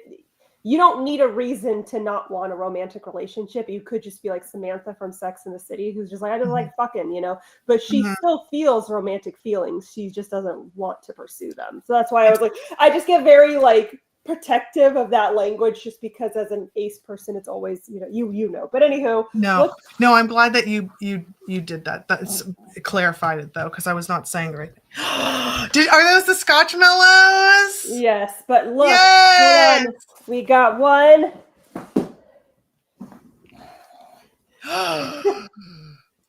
You don't need a reason to not want a romantic relationship. You could just be like Samantha from Sex and the City, who's just like, I just like fucking, but she still feels romantic feelings. She just doesn't want to pursue them. So that's why I was like, I just get very like protective of that language, just because as an ace person, it's always, but anywho. No, I'm glad that you did that. That's clarified it though, because I was not saying the right thing. Are those the Scotch mellows? Yes, but look, yes! Hold on. We got one.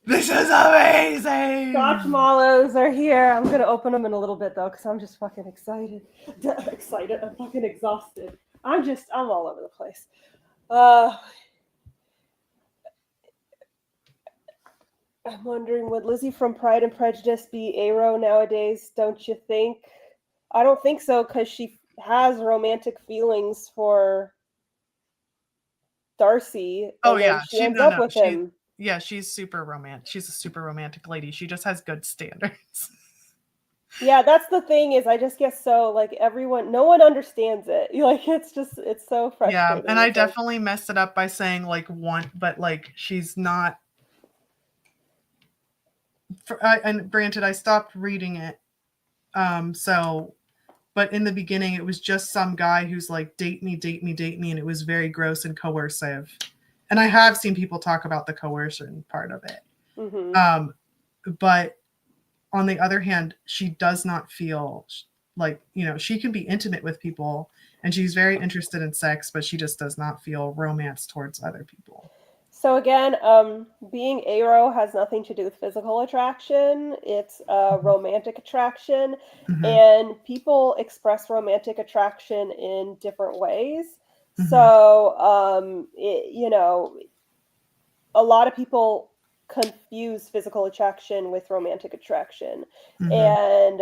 This is amazing. Scotch mallows are here. I'm gonna open them in a little bit though, because I'm just fucking excited. I'm fucking exhausted. I'm all over the place. I'm wondering, would Lizzie from Pride and Prejudice be aro nowadays? Don't you think? I don't think so, because she has romantic feelings for Darcy, Oh and then yeah, she ends up with she him. yeah, she's super romantic. She's a super romantic lady. She just has good standards. Yeah, that's the thing is I just get so like no one understands it. Like it's so Yeah, frustrating. and I It's like, definitely messed it up by saying like one, but like she's not. And granted, I stopped reading it. So, but in the beginning, it was just some guy who's like, date me, date me, date me. And it was very gross and coercive. And I have seen people talk about the coercion part of it. But on the other hand, she does not feel like, she can be intimate with people and she's very interested in sex, but she just does not feel romance towards other people. so again, being aro has nothing to do with physical attraction. It's romantic attraction, and people express romantic attraction in different ways. So, a lot of people confuse physical attraction with romantic attraction, and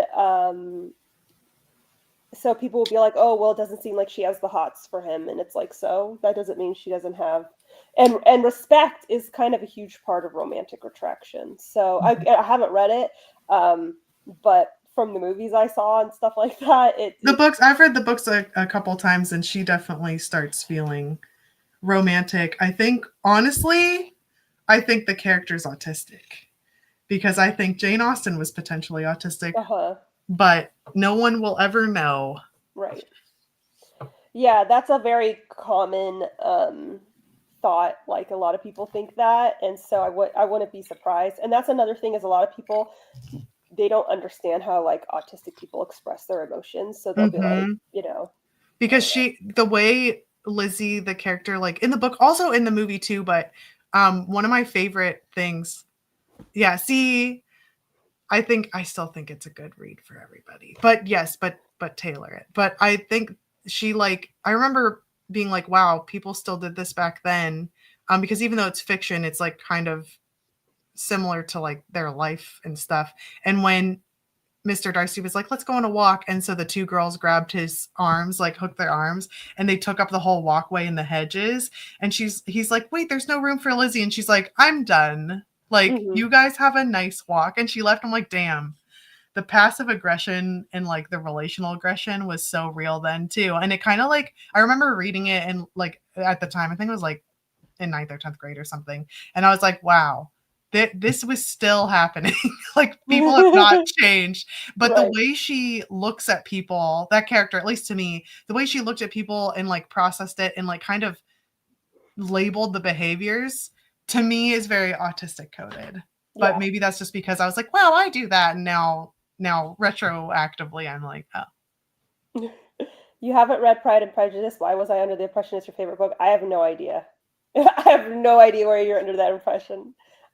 so people will be like, "Oh, well, it doesn't seem like she has the hots for him," and it's like, so that doesn't mean she doesn't have. And respect is kind of a huge part of romantic attraction. So I haven't read it, but from the movies I saw and stuff like that, I've read the books a couple times, and she definitely starts feeling romantic. I think honestly, the character's autistic, because I think Jane Austen was potentially autistic, but no one will ever know. Right. Yeah, that's a very common thought. Like a lot of people think that, and so I wouldn't be surprised. And that's another thing is a lot of people, they don't understand how like autistic people express their emotions, so they'll be like, because the way Lizzie, the character, like in the book, also in the movie too, but one of my favorite things, I still think it's a good read for everybody, but yes, but tailor it. But I think I remember being like, wow, people still did this back then, because even though it's fiction, it's like kind of similar to like their life and stuff. And when Mr. Darcy was like, let's go on a walk. And so the two girls grabbed his arms, like hooked their arms, and they took up the whole walkway in the hedges. And he's like, wait, there's no room for Lizzie. And she's like, I'm done. Like, you guys have a nice walk. And she left. I'm like, damn, the passive aggression and like the relational aggression was so real then too. And it kind of like, I remember reading it and like at the time, I think it was like in 9th or 10th grade or something. And I was like, wow, this was still happening. Like people have not changed, but the way she looks at people, that character, at least to me, the way she looked at people and like processed it and like kind of labeled the behaviors, to me is very autistic coded. But maybe that's just because I was like, well, I do that. And now retroactively, I'm like, oh. You haven't read Pride and Prejudice. Why was I under the impression it's your favorite book? I have no idea. I have no idea where you're under that impression.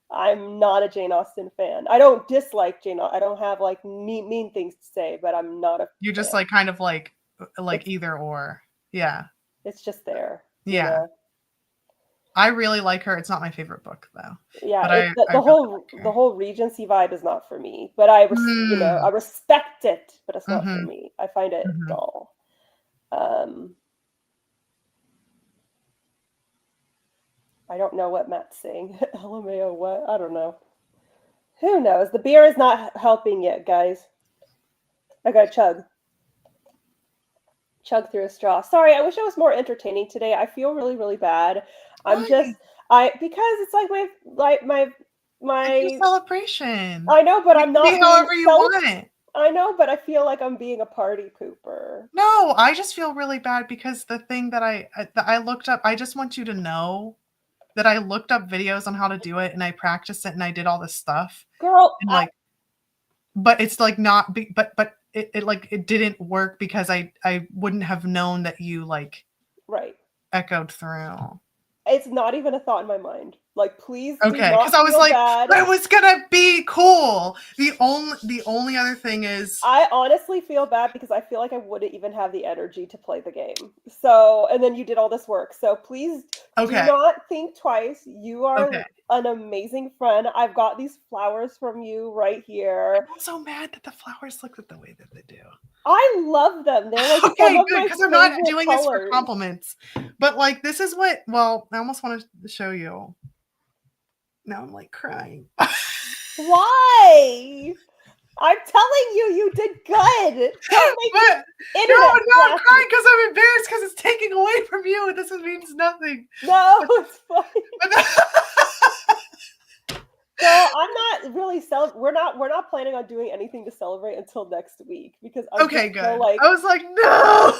I'm not a Jane Austen fan. I don't dislike Jane Austen. I don't have like mean things to say, but I'm not a You're just like kind of like either or. Yeah. It's just there. Yeah. I really like her. It's not my favorite book though. Yeah, but the whole Regency vibe is not for me. But I respect it, but it's not for me. I find it dull. I don't know what Matt's saying. LMAO, what? I don't know. Who knows? The beer is not helping yet, guys. I gotta chug through a straw. Sorry, I wish I was more entertaining today. I feel really, really bad. Because it's like my celebration. I know, but I'm not however you want. I know, but I feel like I'm being a party pooper. No, I just feel really bad because the thing that I looked up, I just want you to know that I looked up videos on how to do it and I practiced it and I did all this stuff. Girl, and but it's like not but it didn't work because I wouldn't have known that you like right echoed through. It's not even a thought in my mind. Like, please do Okay, not because I was feel like, bad. it was gonna be cool. The only other thing is, I honestly feel bad because I feel like I wouldn't even have the energy to play the game. So, and then you did all this work. So please do okay, not think twice. You are okay. an amazing friend. I've got these flowers from you right here. I'm so mad that the flowers look the way that they do. I love them. They're like some Okay, of good, my because I'm not favorite doing this for colors. compliments. But like, this is what. Well, I almost wanted to show you. Now I'm like crying. Why? I'm telling you, you did good. Don't make But no, internet I'm not flashy. crying because I'm embarrassed because it's taking away from you. This means nothing. No, it's fine. But So I'm not really we're not planning on doing anything to celebrate until next week because I'm okay, just good. so like I was like, no.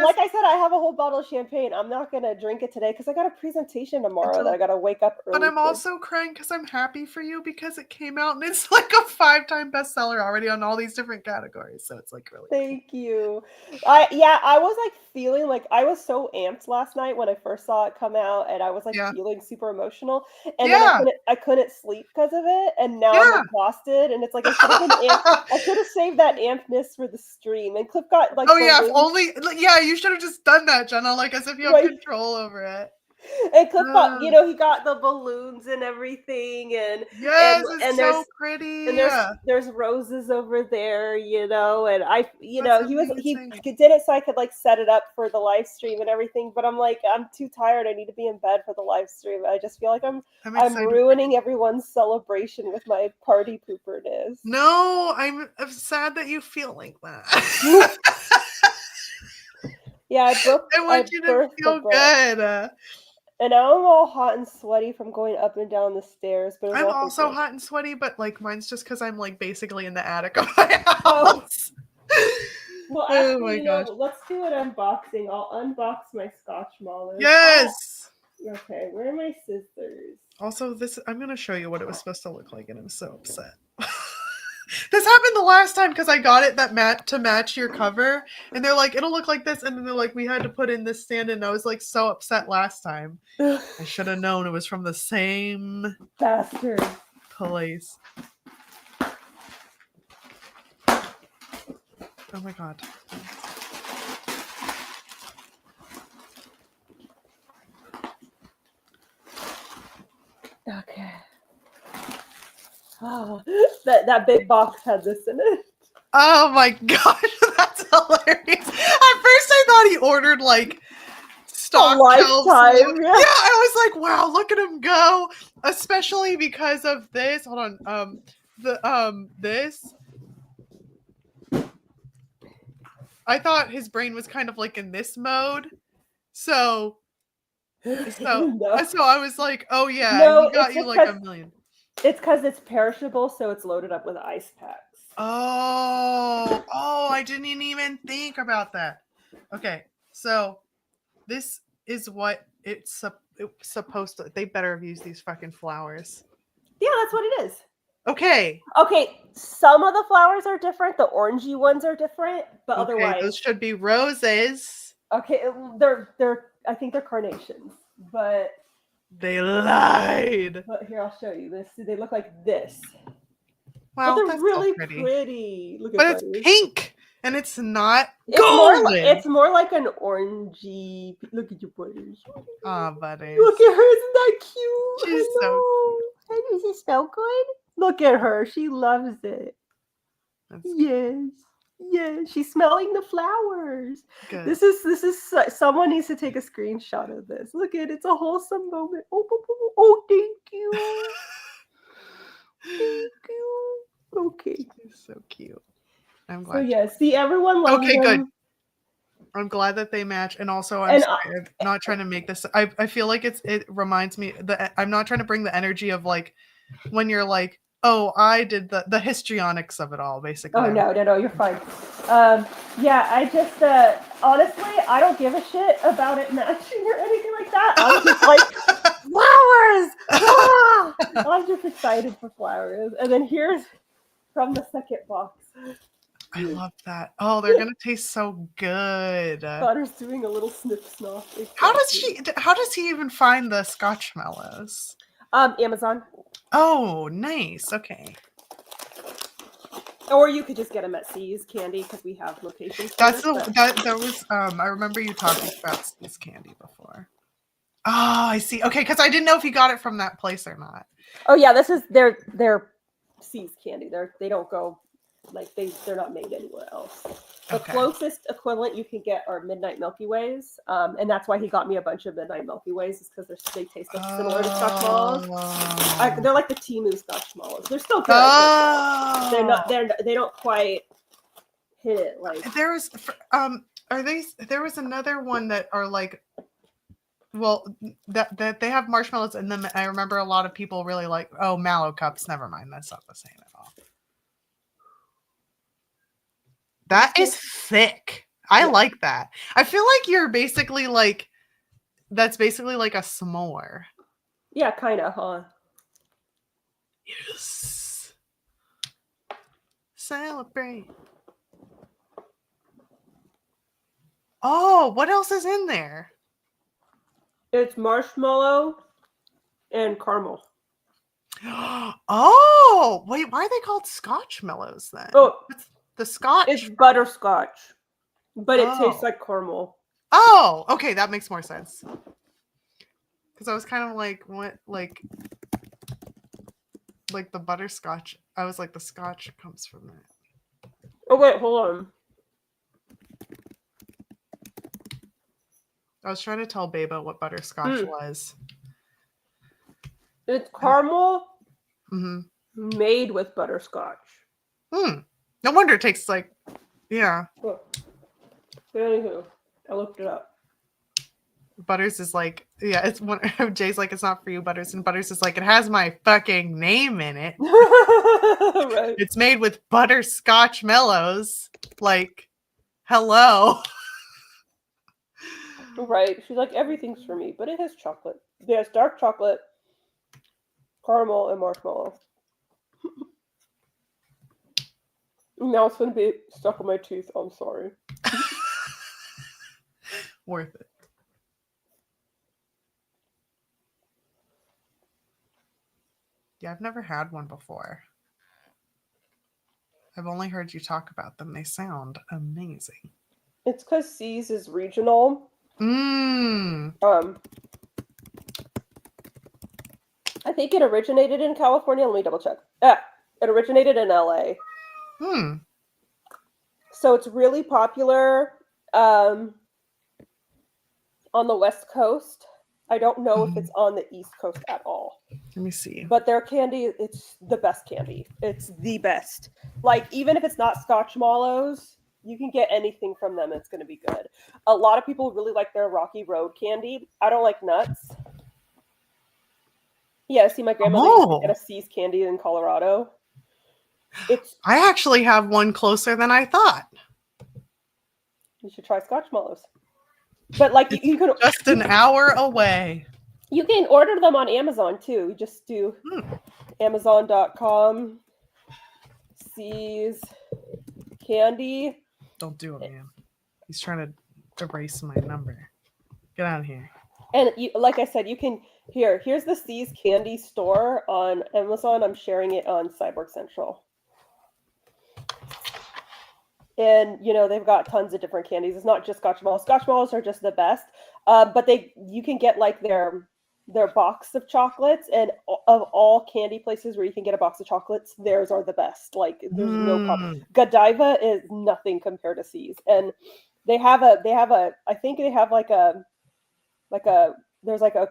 like I said, I have a whole bottle of champagne. I'm not gonna drink it today because I got a presentation tomorrow that I gotta wake up early. But I'm also crying because I'm happy for you because it came out and it's like a 5-time bestseller already on all these different categories. So it's like really Thank you. I was like feeling like I was so amped last night when I first saw it come out, and I was like feeling super emotional, and then I couldn't sleep because of it, and now I'm exhausted, and it's like I should have been I should have saved that ampness for the stream. And Cliff got like if only you should have just done that, Jenna, like as if you have control over it. And Cliff got, you know, he got the balloons and everything, and it's so pretty. And there's roses over there, you know, and he did it so I could like set it up for the live stream and everything. But I'm like, I'm too tired. I need to be in bed for the live stream. I just feel like I'm ruining everyone's celebration with my party pooperness. No, I'm sad that you feel like that. Yeah, I want you to feel good. And now I'm all hot and sweaty from going up and down the stairs. But I'm also hot and sweaty, but like mine's just because I'm like basically in the attic of my house. Well, actually, oh my gosh. Let's do an unboxing. I'll unbox my Scotchmallows. Yes. Okay, where are my scissors? Also, I'm gonna show you what it was supposed to look like, and I'm so upset. This happened the last time because I got it to match your cover, and they're like, it'll look like this, and then they're like, we had to put in this stand, and I was like so upset last time. I should have known it was from the same bastard place. Oh my god. Okay. Oh, that big box had this in it. Oh my gosh, that's hilarious. At first I thought he ordered like stock lifetime. Yeah, I was like, wow, look at him go. Especially because of this. Hold on. This. I thought his brain was kind of like in this mode. So I was like, oh yeah, he got you like a million. It's because it's perishable, so it's loaded up with ice packs. Oh, I didn't even think about that. Okay, so this is what it's supposed to. They better have used these fucking flowers. Yeah, that's what it is. Okay, some of the flowers are different. The orangey ones are different, but otherwise those should be roses. Okay, they're I think they're carnations, but they lied. But here, I'll show you this. They look like this. Wow, but they're that's really so pretty. Look at but it's pink, and it's not golden. It's more like an orangey. Look at your butters. Oh, buddy. Look at her. Isn't that cute? She's so cute. Is it so good? Look at her. She loves it. Yes. Yeah, she's smelling the flowers. Good. This is someone needs to take a screenshot of this. Look at it. It's a wholesome moment. Oh, thank you. Thank you. Okay. She's so cute. I'm glad. So yeah, see, everyone loves them. Good. I'm glad that they match, and also I'm not trying to make this. I feel like it reminds me that I'm not trying to bring the energy of like when you're like, oh, I did the histrionics of it all, basically. Oh, no, you're fine. Yeah, I just, honestly, I don't give a shit about it matching or anything like that. I'm just like, flowers! Ah! I'm just excited for flowers. And then here's from the second box. I love that. Oh, they're going to taste so good. Butter's doing a little snip snop. How does he even find the Scotchmallows? Amazon. Oh, nice. Okay. Or you could just get them at C's Candy because we have locations. That's that was I remember you talking about C's Candy before. Oh, I see. Okay, because I didn't know if you got it from that place or not. Oh yeah, this is their C's Candy. They don't go like they're not made anywhere else. The closest equivalent you can get are Midnight Milky Ways, and that's why he got me a bunch of Midnight Milky Ways, is because they taste similar to Scotch Mallows. They're like the Temu Scotch Mallows. They're still good. They're not. They don't quite hit it like. There was there was another one that are like. Well, that they have marshmallows in them. I remember a lot of people really like. Oh, Mallow Cups. Never mind. That's not the same at all. That is thick. I like that. I feel like you're basically like, that's basically like a s'more. Yeah, kind of, huh? Yes. Celebrate. Oh, what else is in there? It's marshmallow and caramel. Oh, wait, why are they called Scotch Mellows then? Oh, the Scotch. It's butterscotch, but it tastes like caramel. Oh, okay, that makes more sense. Because I was kind of like, what, like the butterscotch. I was like, the Scotch comes from that. Oh wait, hold on. I was trying to tell Beba what butterscotch was. It's caramel made with butterscotch. No wonder it tastes like, yeah. But anywho, I looked it up. Butters is like, yeah, it's one. Jay's like, it's not for you, Butters. And Butters is like, it has my fucking name in it. Right. It's made with butterscotch mellows. Like, hello. Right. She's like, everything's for me, but it has chocolate. There's dark chocolate, caramel, and marshmallow. Now it's going to be stuck in my teeth. I'm sorry. Worth it. Yeah, I've never had one before. I've only heard you talk about them. They sound amazing. It's because C's is regional. I think it originated in California. Let me double check. It originated in LA. So it's really popular on the West Coast. I don't know if it's on the East Coast at all. Let me see. But their candy, it's the best candy. It's the best. Like, even if it's not Scotch Mallows, you can get anything from them. It's going to be good. A lot of people really like their Rocky Road candy. I don't like nuts. Yeah, see, my grandmother used to get a C's candy in Colorado. I actually have one closer than I thought. You should try Scotch Mallows. But like you can just an hour away. You can order them on Amazon too. You just do Amazon.com C's candy. Don't do it, man. He's trying to erase my number. Get out of here. And like I said, you can here's the C's candy store on Amazon. I'm sharing it on Cyborg Central. And they've got tons of different candies. It's not just Scotch Mallows. Scotch Mallows are just the best. But you can get like their box of chocolates, and of all candy places where you can get a box of chocolates, theirs are the best. Like there's no problem. Godiva is nothing compared to C's. And they have a I think they have there's like a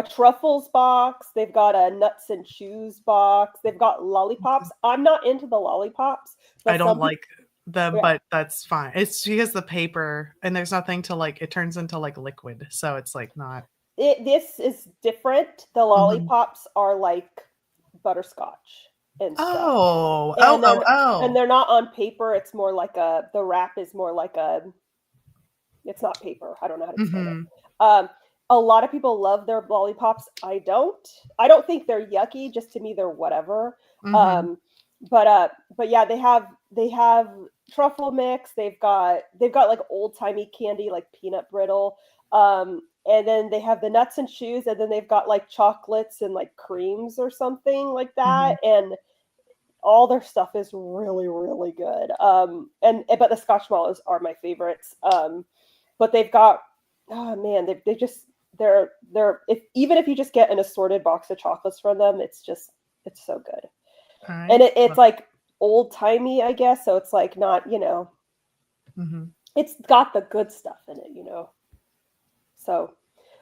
truffles box. They've got a nuts and chews box. They've got lollipops. I'm not into the lollipops. I don't like them, but that's fine. It's because the paper, and there's nothing to like, it turns into like liquid. So it's like not. This is different. The lollipops are like butterscotch and stuff. And they're not on paper. It's more like the wrap is more like it's not paper. I don't know how to explain it. A lot of people love their lollipops. I don't think they're yucky. Just to me, they're whatever. But yeah, they have truffle mix. They've got like old timey candy like peanut brittle. And then they have the nuts and chews, and then they've got like chocolates and like creams or something like that. And all their stuff is really, really good. But the Scotch mallows are my favorites. But they've got, oh man, they just they're even if you just get an assorted box of chocolates from them, it's so good. Right. And it's like old timey, I guess. So it's like not, it's got the good stuff in it, So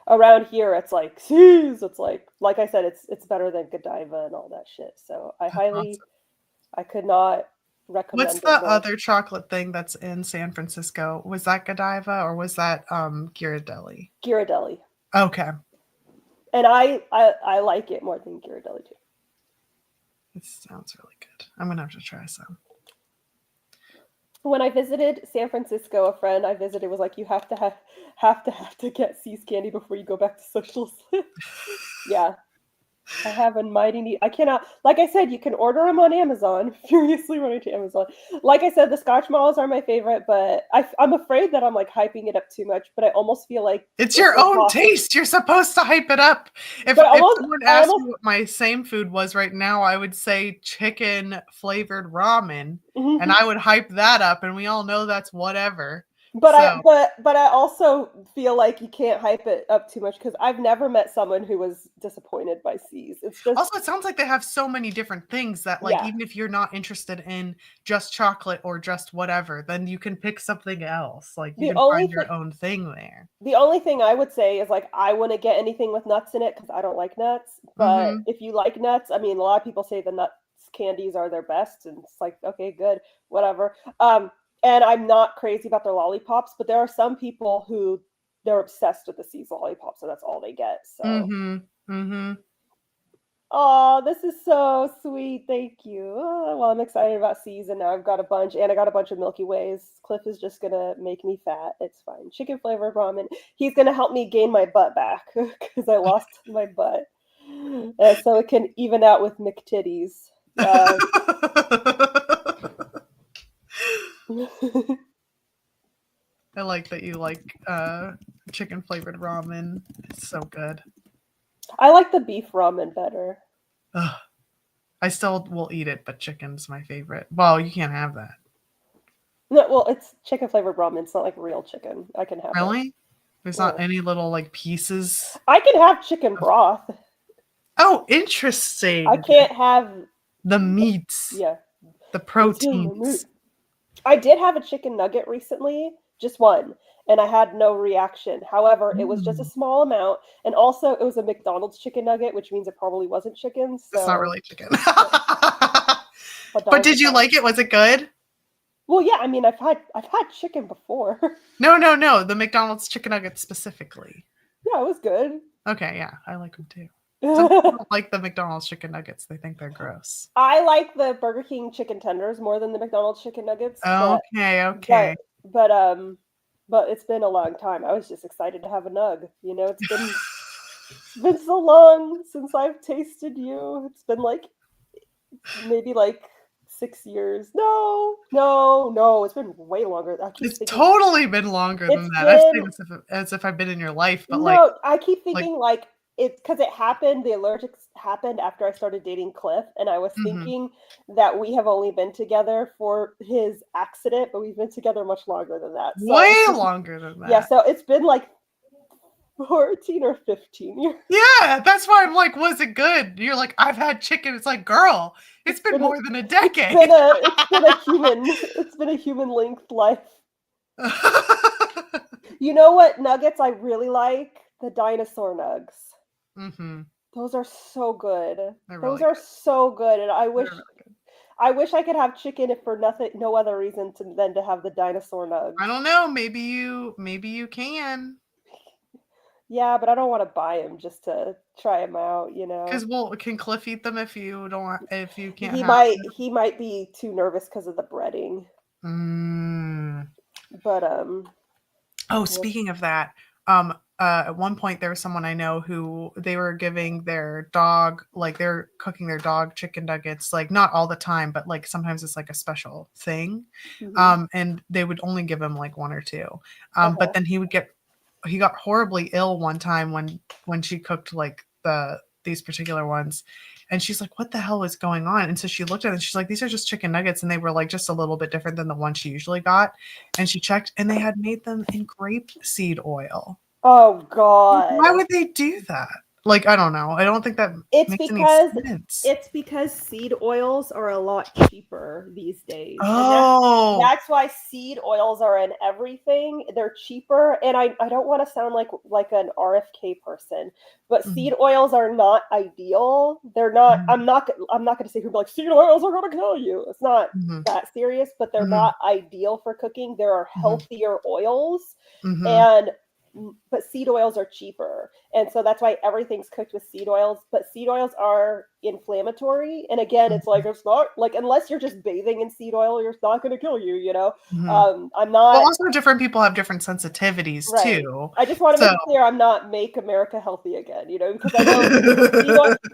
around here, it's like, C's. It's like I said, it's better than Godiva and all that shit. So I could not recommend. What's the other chocolate thing that's in San Francisco? Was that Godiva or was that Ghirardelli? Ghirardelli. Okay. And I like it more than Ghirardelli too. It sounds really good. I'm gonna have to try some. When I visited San Francisco, a friend I visited was like, "You have to get C's candy before you go back to socials." Yeah, I have a mighty need. I cannot, like I said, you can order them on Amazon. Furiously running to Amazon. Like I said, the Scotch mallows are my favorite, but I'm afraid that I'm like hyping it up too much. But I almost feel like it's your own taste. You're supposed to hype it up. If someone asked me what my same food was right now, I would say chicken flavored ramen, and I would hype that up. And we all know that's whatever. But I also feel like you can't hype it up too much because I've never met someone who was disappointed by C's. It's just also, it sounds like they have so many different things that like even if you're not interested in just chocolate or just whatever, then you can pick something else. Like you can find your own thing there. The only thing I would say is like I wouldn't get anything with nuts in it because I don't like nuts. But if you like nuts, I mean, a lot of people say the nuts candies are their best, and it's like, okay, good, whatever. And I'm not crazy about their lollipops, but there are some people who they're obsessed with the C's lollipops, so that's all they get. So, Oh, this is so sweet. Thank you. Oh, well, I'm excited about C's, and now I've got a bunch, and I got a bunch of Milky Ways. Cliff is just gonna make me fat. It's fine. Chicken flavored ramen. He's gonna help me gain my butt back because I lost my butt, so it can even out with McTitties. I like that you like chicken flavored ramen. It's so good. I like the beef ramen better. Ugh. I still will eat it, but chicken's my favorite. Well, you can't have that. No, well, it's chicken flavored ramen. It's not like real chicken. I can have Really? it. There's not any little like pieces. I can have chicken broth. Oh, interesting. I can't have the meats. Yeah. The proteins. I did have a chicken nugget recently, just one, and I had no reaction. However, it was just a small amount, and also it was a McDonald's chicken nugget, which means it probably wasn't chicken. So. It's not really chicken. But did you like it? Was it good? Well, yeah. I mean, I've had chicken before. No. The McDonald's chicken nugget specifically. Yeah, it was good. Okay, yeah, I like them too. Some people don't like the McDonald's chicken nuggets. They think they're gross. I like the Burger King chicken tenders more than the McDonald's chicken nuggets. Okay. But it's been a long time. I was just excited to have a nug. It's been so long since I've tasted you. It's been like maybe like 6 years. No. It's been way longer. It's totally been longer than that. I say this as if I've been in your life, but no, I keep thinking like it's because it happened. The allergics happened after I started dating Cliff, and I was thinking that we have only been together for his accident, but we've been together much longer than that. So, way longer than that. Yeah, so it's been like 14 or 15 years. Yeah, that's why I'm like, was it good? You're like, I've had chicken. It's like, girl, it's been more than a decade. It's been a human length life. You know what nuggets I really like? The dinosaur nugs. Those are so good. Those are so good, and I wish I could have chicken if for no other reason than to have the dinosaur nugs. I don't know. Maybe you can. Yeah, but I don't want to buy them just to try them out. Because can Cliff eat them if you can't? He might be too nervous because of the breading. But Oh, speaking of that. At one point there was someone I know who they were giving their dog, like they're cooking their dog chicken nuggets, like not all the time, but like sometimes it's like a special thing. And they would only give him like one or two. But then he got horribly ill one time when she cooked like these particular ones. And she's like, what the hell is going on? And so she looked at it and she's like, these are just chicken nuggets. And they were like just a little bit different than the one she usually got. And she checked and they had made them in grape seed oil. Oh God. Why would they do that? Like, I don't know. I don't think that makes any sense. It's because seed oils are a lot cheaper these days. Oh. And that's why seed oils are in everything. They're cheaper. And I don't want to sound like an RFK person, but seed oils are not ideal. They're not, I'm not going to say like seed oils are going to kill you. It's not that serious, but they're not ideal for cooking. There are healthier oils but seed oils are cheaper. And so that's why everything's cooked with seed oils. But seed oils are inflammatory. And again, it's like, it's not like, unless you're just bathing in seed oil, it's not going to kill you, you know? I'm not. Well, also different people have different sensitivities too. I just want to make clear I'm not make America healthy again, you know, because I know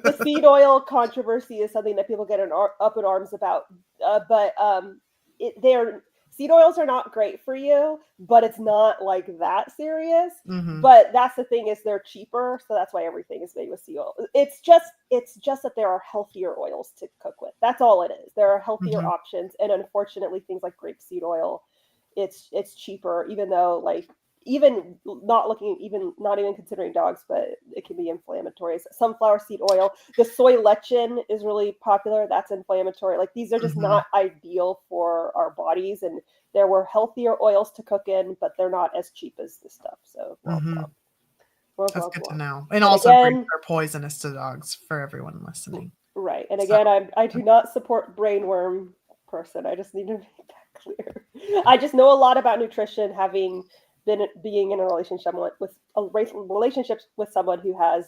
the seed oil controversy is something that people get up in arms about. Seed oils are not great for you, but it's not like that serious. But that's the thing, is they're cheaper, so that's why everything is made with seed oil. It's just that there are healthier oils to cook with. That's all it is. There are healthier options, and unfortunately, things like grapeseed oil, it's cheaper, even though like not even considering dogs, but it can be inflammatory. Sunflower seed oil, the soy lecithin is really popular. That's inflammatory. Like these are just not ideal for our bodies, and there were healthier oils to cook in, but they're not as cheap as this stuff. So that's good to know. And also grapes are poisonous to dogs, for everyone listening. Right. And again, I do not support brainworm person. I just need to make that clear. I just know a lot about nutrition, having being in a relationship with someone who has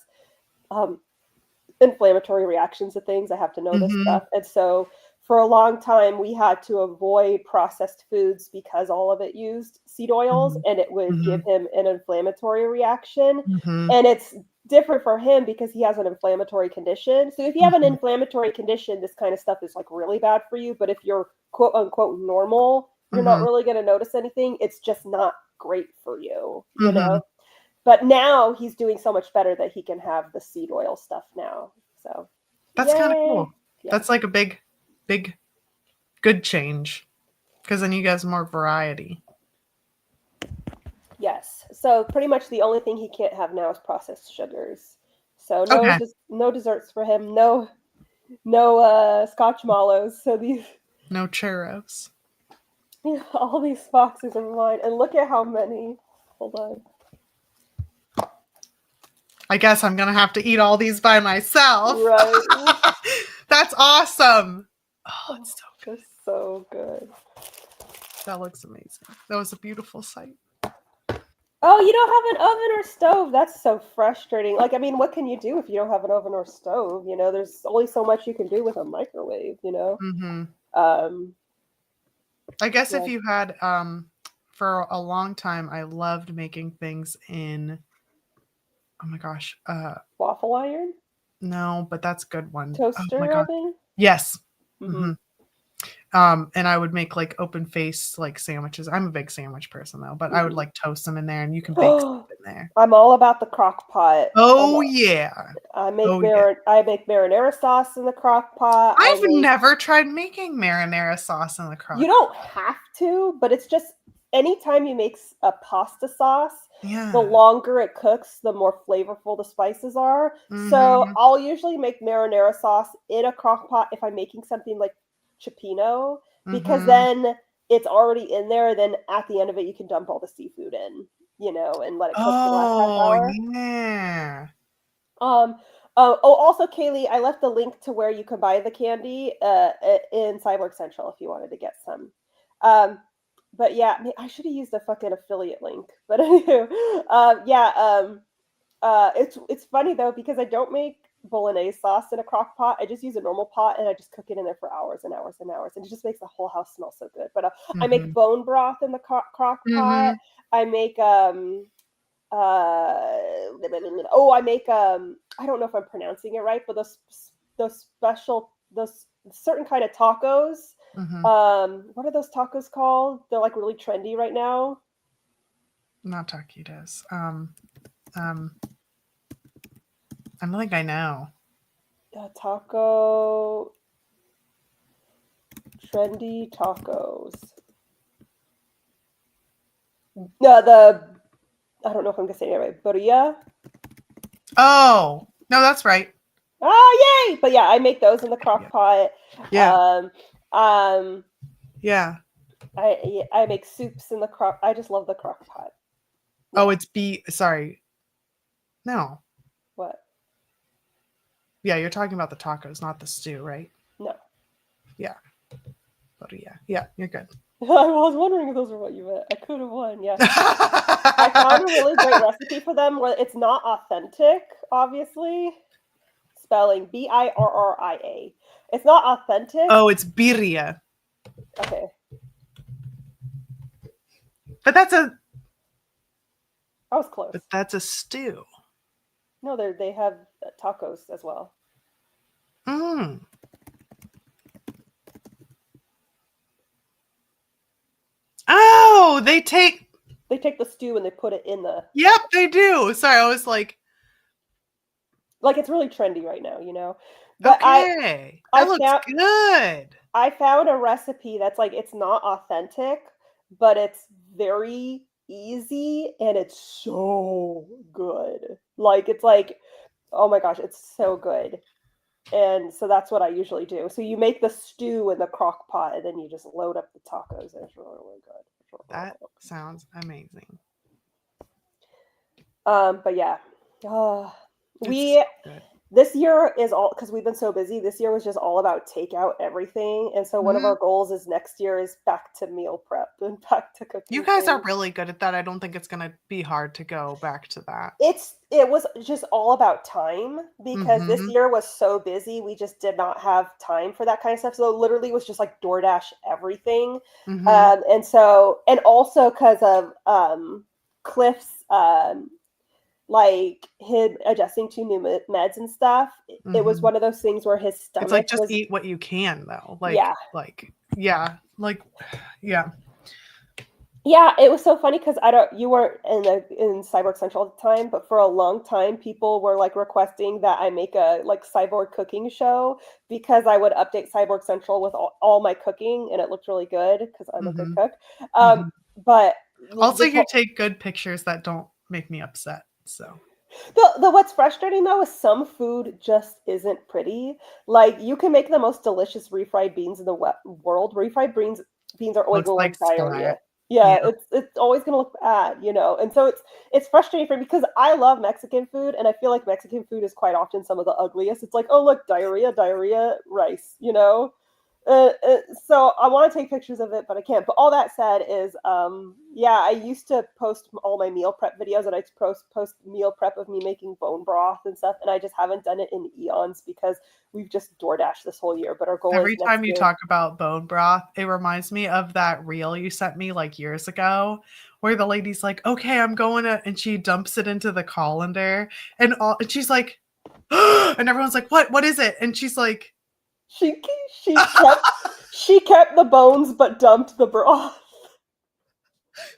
inflammatory reactions to things. I have to know this stuff. And so for a long time, we had to avoid processed foods because all of it used seed oils, and it would give him an inflammatory reaction. And it's different for him because he has an inflammatory condition. So if you have an inflammatory condition, this kind of stuff is like really bad for you. But if you're quote unquote normal, you're not really going to notice anything. It's just not great for you, you know? But now he's doing so much better that he can have the seed oil stuff now. So that's kind of cool. Yeah. That's like a big good change, because then you guys have more variety. Yes. So pretty much the only thing he can't have now is processed sugars. So no desserts for him. No Scotch mallows. So no churros. Yeah, all these boxes are mine, and look at how many. Hold on. I guess I'm gonna have to eat all these by myself. Right. That's awesome. Oh, it's so good. It's so good. That looks amazing. That was a beautiful sight. Oh, you don't have an oven or stove. That's so frustrating. Like, I mean, what can you do if you don't have an oven or stove? You know, there's only so much you can do with a microwave, you know? I guess if you had, for a long time, I loved making things in, oh my gosh. Waffle iron? No, but that's a good one. Toaster oven? Yes. And I would make like open face like sandwiches. I'm a big sandwich person though, but I would like toast them in there, and you can bake stuff in there. I'm all about the crock pot. I make marinara sauce in the crock pot. I've never tried making marinara sauce in the crock pot. You don't have to, but it's just anytime you make a pasta sauce, the longer it cooks, the more flavorful the spices are. So I'll usually make marinara sauce in a crock pot if I'm making something like cioppino, because then it's already in there. Then at the end of it, you can dump all the seafood in, you know, and let it cook for the last half hour. Yeah. Also, Kaylee, I left the link to where you can buy the candy in Cyborg Central if you wanted to get some. But yeah, I should have used a fucking affiliate link. But anyway, it's funny though, because I don't make bolognese sauce in a crock pot. I just use a normal pot, and I just cook it in there for hours and hours and hours, and it just makes the whole house smell so good. But I make bone broth in the crock pot. I make I make I don't know if I'm pronouncing it right, but those certain kind of tacos. What are those tacos called? They're like really trendy right now. Not taquitos. I don't think I know. Taco trendy tacos. No, I don't know if I'm gonna say it right. Birria. Oh no, that's right. Oh yay! But yeah, I make those in the crock pot. Yeah. Yeah. I make soups in the crock. I just love the crock pot. Yeah. Oh, it's sorry. No. What? Yeah, you're talking about the tacos, not the stew, right? No. Yeah. But yeah, you're good. I was wondering if those were what you meant. I could have won. Yeah. I found a really great recipe for them where it's not authentic, obviously. Spelling Birria. It's not authentic. Oh, it's birria. Okay. But that's I was close. But that's a stew. No, they have tacos as well. Oh, they take the stew and they put it in the. Yep, they do. Sorry, I was like it's really trendy right now, you know. But okay, that looks good. I found a recipe that's like it's not authentic, but it's very easy and it's so good. Like it's like, oh my gosh, it's so good. And so that's what I usually do. So you make the stew in the crock pot and then you just load up the tacos and it's really, really good. That sounds amazing. But yeah. This year is all because we've been so busy. This year was just all about takeout everything. And so one of our goals is next year is back to meal prep and back to cooking. You guys are really good at that. I don't think it's going to be hard to go back to that. It was just all about time because this year was so busy. We just did not have time for that kind of stuff. So it literally was just like DoorDash everything. And also because of Cliff's like him adjusting to new meds and stuff. It was one of those things where his stomach it's like just eat what you can though. Yeah, it was so funny because you weren't in Cyborg Central at the time, but for a long time people were like requesting that I make a like cyborg cooking show because I would update Cyborg Central with all my cooking and it looked really good because I'm a good cook. But also you take good pictures that don't make me upset. So the what's frustrating though is some food just isn't pretty. Like you can make the most delicious refried beans in the world. Refried beans are always going like diarrhea. Yeah, it's always gonna look bad, you know. And so it's frustrating for me because I love Mexican food and I feel like Mexican food is quite often some of the ugliest. It's like, oh look, diarrhea, rice, you know. So I want to take pictures of it, but I can't. But all that said is, I used to post all my meal prep videos, and I post meal prep of me making bone broth and stuff, and I just haven't done it in eons because we've just DoorDash this whole year. But our goal every time you talk about bone broth, it reminds me of that reel you sent me like years ago, where the lady's like, "Okay, I'm going to," and she dumps it into the colander, and she's like, and everyone's like, "What is it?" And she's like. She kept the bones but dumped the broth.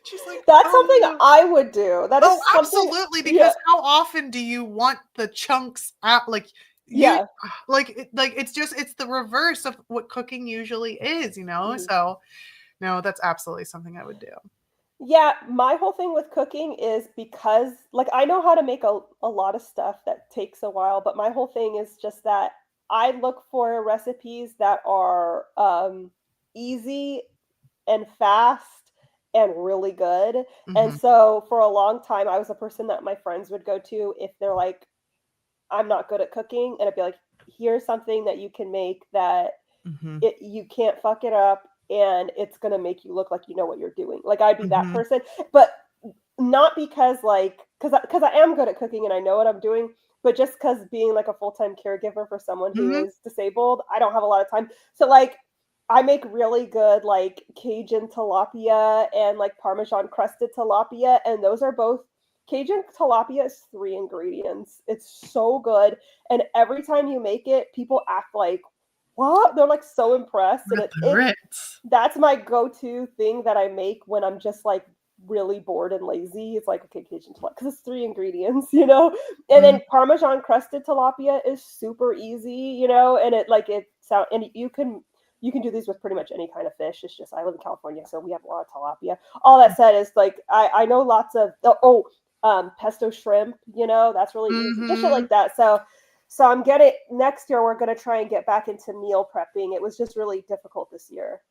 She's like, that's something I would do. That is absolutely, because how often do you want the chunks out? Like it's the reverse of what cooking usually is, you know. So no, that's absolutely something I would do. Yeah, my whole thing with cooking is because like I know how to make a lot of stuff that takes a while, but my whole thing is just that I look for recipes that are easy and fast and really good. And so for a long time, I was a person that my friends would go to if they're like, I'm not good at cooking. And I'd be like, here's something that you can make that you can't fuck it up. And it's going to make you look like you know what you're doing. Like I'd be that person, but not because because I am good at cooking and I know what I'm doing. But just because being like a full-time caregiver for someone who is disabled, I don't have a lot of time. So like I make really good like Cajun tilapia and like Parmesan crusted tilapia. And those are both Cajun tilapia is 3 ingredients. It's so good. And every time you make it, people act like, what? They're like so impressed. And that's my go-to thing that I make when I'm just like really bored and lazy. It's like, okay, Cajun tilapia, because it's 3 ingredients, you know? And then Parmesan crusted tilapia is super easy, you know? And and you can do these with pretty much any kind of fish. It's just I live in California, so we have a lot of tilapia. All that said is like I know lots of pesto shrimp, you know, that's really easy. Just shit like that. So I'm getting next year we're gonna try and get back into meal prepping. It was just really difficult this year.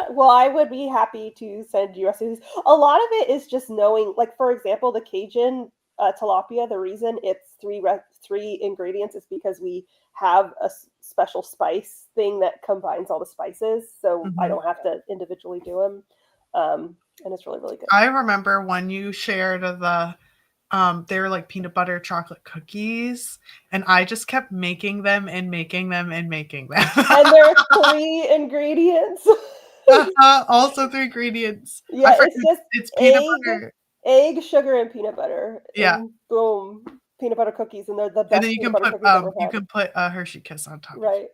Well, I would be happy to send you recipes. A lot of it is just knowing, like for example, the Cajun tilapia. The reason it's 3 ingredients is because we have a special spice thing that combines all the spices, so I don't have to individually do them, and it's really, really good. I remember when you shared they were like peanut butter chocolate cookies, and I just kept making them and making them and making them. And there are 3 ingredients. Also 3 ingredients. Yeah, it's peanut butter, egg, sugar, and peanut butter. Yeah. And boom, peanut butter cookies, and they're the best. And then you can put Hershey Kiss on top. Right.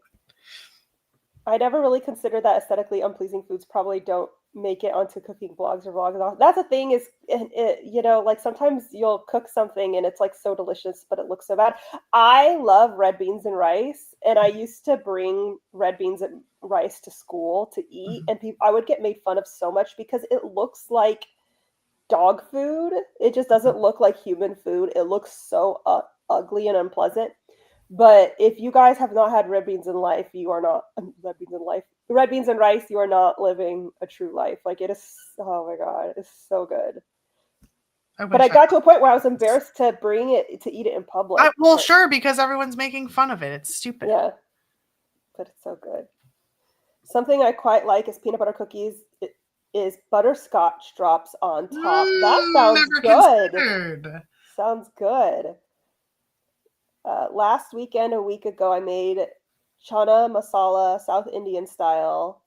I never really considered that aesthetically unpleasing foods probably don't make it onto cooking blogs or vlogs. That's the thing is, you know, like sometimes you'll cook something and it's like so delicious, but it looks so bad. I love red beans and rice, and I used to bring red beans and rice to school to eat, and I would get made fun of so much because it looks like dog food. It just doesn't look like human food. It looks so ugly and unpleasant. But if you guys have not had red beans in life, you are not red beans and rice. You are not living a true life. Like it is. Oh my god, it's so good. But I got to a point where I was embarrassed to bring it to eat it in public. Sure, because everyone's making fun of it. It's stupid. Yeah, but it's so good. Something I quite like is peanut butter cookies. It is butterscotch drops on top. That sounds good. Considered. Sounds good. Last weekend, a week ago, I made chana masala, South Indian style.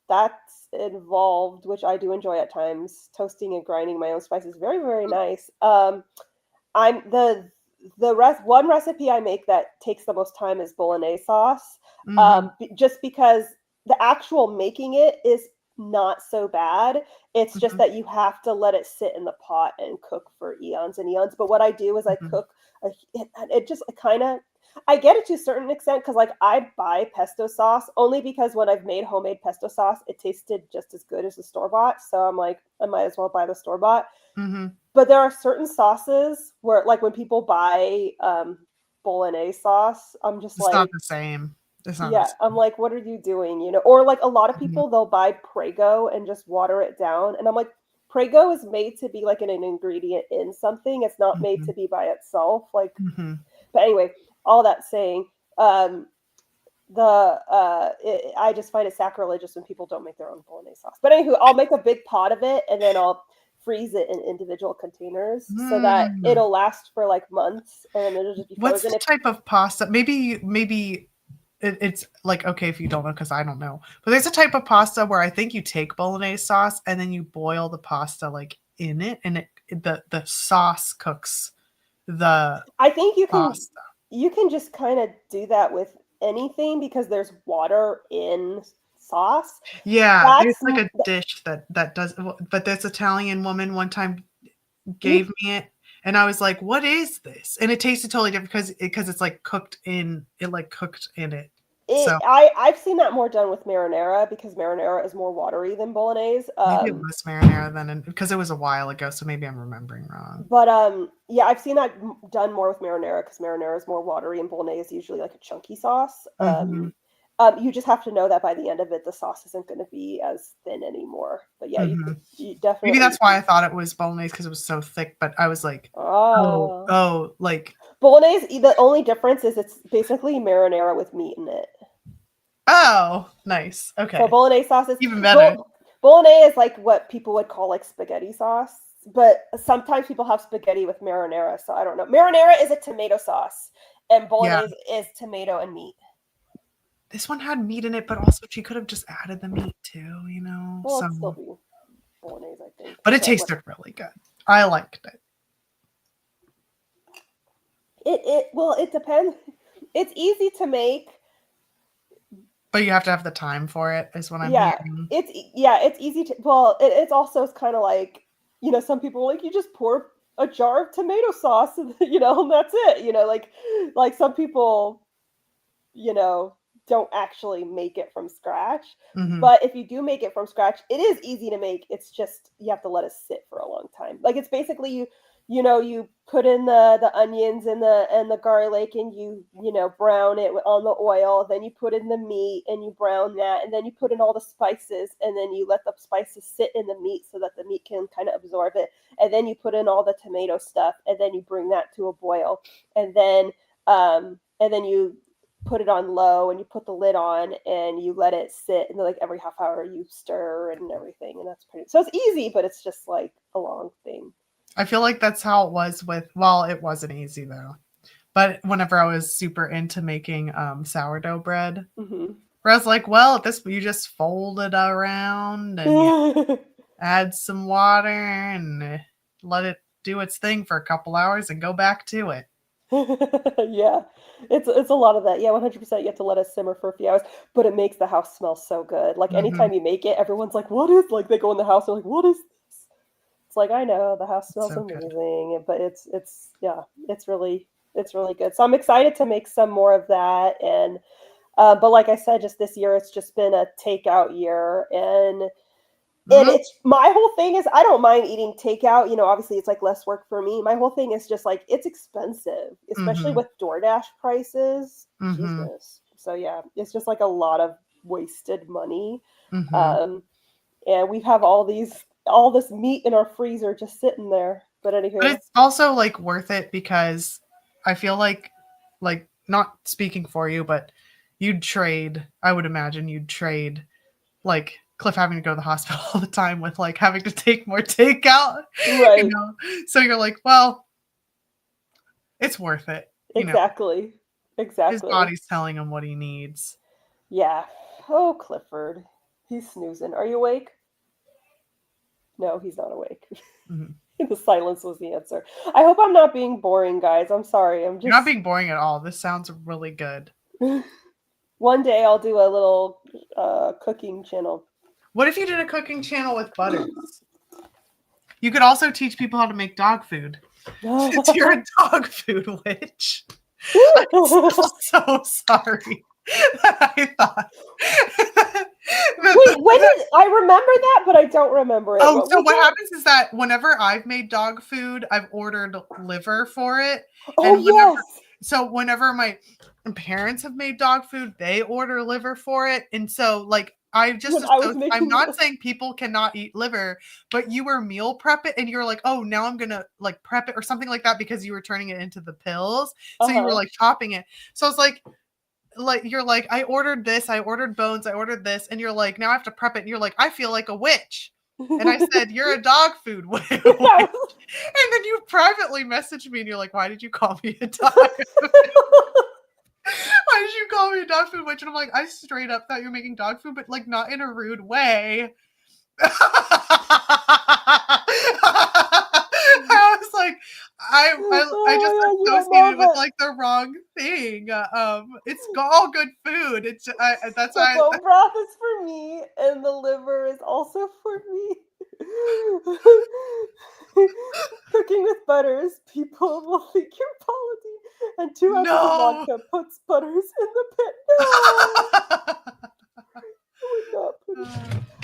That's involved, which I do enjoy at times, toasting and grinding my own spices. Very, very nice. One recipe I make that takes the most time is bolognese sauce. Just because the actual making it is not so bad. It's just that you have to let it sit in the pot and cook for eons and eons. But what I do is I cook it just kind of, I get it to a certain extent because like I buy pesto sauce only because when I've made homemade pesto sauce, it tasted just as good as the store-bought. So I'm like, I might as well buy the store-bought. But there are certain sauces where like when people buy bolognese sauce, I'm just it's not the same. I'm like, what are you doing? You know, or like a lot of people, they'll buy Prego and just water it down. And I'm like, Prego is made to be like an ingredient in something. It's not made to be by itself. Like, but anyway, all that saying, I just find it sacrilegious when people don't make their own bolognese sauce. But anywho, I'll make a big pot of it and then I'll freeze it in individual containers so that it'll last for like months and it'll just be frozen. What's the type of pasta? Maybe it's like, okay, if you don't know, because I don't know, but there's a type of pasta where I think you take bolognese sauce and then you boil the pasta like in it, and the sauce cooks the I think pasta. You can just kind of do that with anything because there's water in sauce. Yeah, there's like a dish that does, but this Italian woman one time gave me it. And I was like, what is this? And it tasted totally different because it's like cooked in it. I've seen that more done with marinara because marinara is more watery than bolognese. Maybe it was marinara because it was a while ago, so maybe I'm remembering wrong. But yeah, I've seen that done more with marinara because marinara is more watery and bolognese is usually like a chunky sauce. You just have to know that by the end of it, the sauce isn't going to be as thin anymore. But yeah, you definitely. Maybe that's why I thought it was bolognese because it was so thick. But I was like, like bolognese. The only difference is it's basically marinara with meat in it. Oh, nice. Okay. So bolognese sauce is even better. Bolognese is like what people would call like spaghetti sauce, but sometimes people have spaghetti with marinara. So I don't know. Marinara is a tomato sauce, and bolognese is tomato and meat. This one had meat in it, but also she could have just added the meat too, you know. Well, it'd still be bolognese, I think. But it tasted really good. I liked it. It depends. It's easy to make. But you have to have the time for it, is what I'm hearing. It's easy to. Well, it's also kind of like, some people are like, you just pour a jar of tomato sauce, and and that's it. Like some people, don't actually make it from scratch. Mhm. But if you do make it from scratch, it is easy to make. It's just you have to let it sit for a long time. Like it's basically you put in the onions and the garlic, and you brown it on the oil. Then you put in the meat and you brown that, and then you put in all the spices, and then you let the spices sit in the meat so that the meat can kind of absorb it. And then you put in all the tomato stuff, and then you bring that to a boil, and then you put it on low, and you put the lid on, and you let it sit, and then like every half hour you stir and everything, and that's pretty. So it's easy, but it's just like a long thing. I feel like that's how it was with, well, it wasn't easy though. But whenever I was super into making sourdough bread, where I was like, well, you just fold it around and you add some water and let it do its thing for a couple hours and go back to it. Yeah, it's a lot of that. Yeah, 100%. You have to let it simmer for a few hours, but it makes the house smell so good. Like anytime you make it, everyone's like, "What is?" Like they go in the house, they're like, "What is this?" It's like, I know the house smells so amazing, but it's really good. So I'm excited to make some more of that. And but like I said, just this year, it's just been a takeout year, and it's my whole thing is I don't mind eating takeout. Obviously it's like less work for me. My whole thing is just like it's expensive, especially with DoorDash prices. Jesus. So yeah, it's just like a lot of wasted money. And we have all this meat in our freezer just sitting there. But anywho, but it's also like worth it because I feel like not speaking for you, but I would imagine you'd trade like Cliff having to go to the hospital all the time with like having to take more takeout, right? So you're like, well, it's worth it. Exactly. His body's telling him what he needs. Yeah. Oh, Clifford, he's snoozing. Are you awake? No, he's not awake. The silence was the answer. I hope I'm not being boring, guys. I'm sorry. You're not being boring at all. This sounds really good. One day I'll do a little cooking channel. What if you did a cooking channel with Butters? You could also teach people how to make dog food. Since you're a dog food witch. I'm so sorry. I thought. Wait, I remember that, but I don't remember it. So what happens is that whenever I've made dog food, I've ordered liver for it. Whenever my parents have made dog food, they order liver for it. And so like I'm not saying people cannot eat liver, but you were meal prep it and you're like, oh, now I'm gonna like prep it or something like that because you were turning it into the pills. So you were like chopping it. So I was like you're like, I ordered this, I ordered bones, I ordered this, and you're like, now I have to prep it. And you're like, I feel like a witch. And I said, you're a dog food witch. And then you privately messaged me and you're like, why did you call me a dog food? Why did you call me a dog food witch? And I'm like, I straight up thought you were making dog food, but like not in a rude way. I was like, I just associated with like the wrong thing. It's all good food. It's that's the bone broth is for me, and the liver is also for me. Cooking with Butters, people will think you're polity, and 2 ounces of vodka puts Butters in the pit.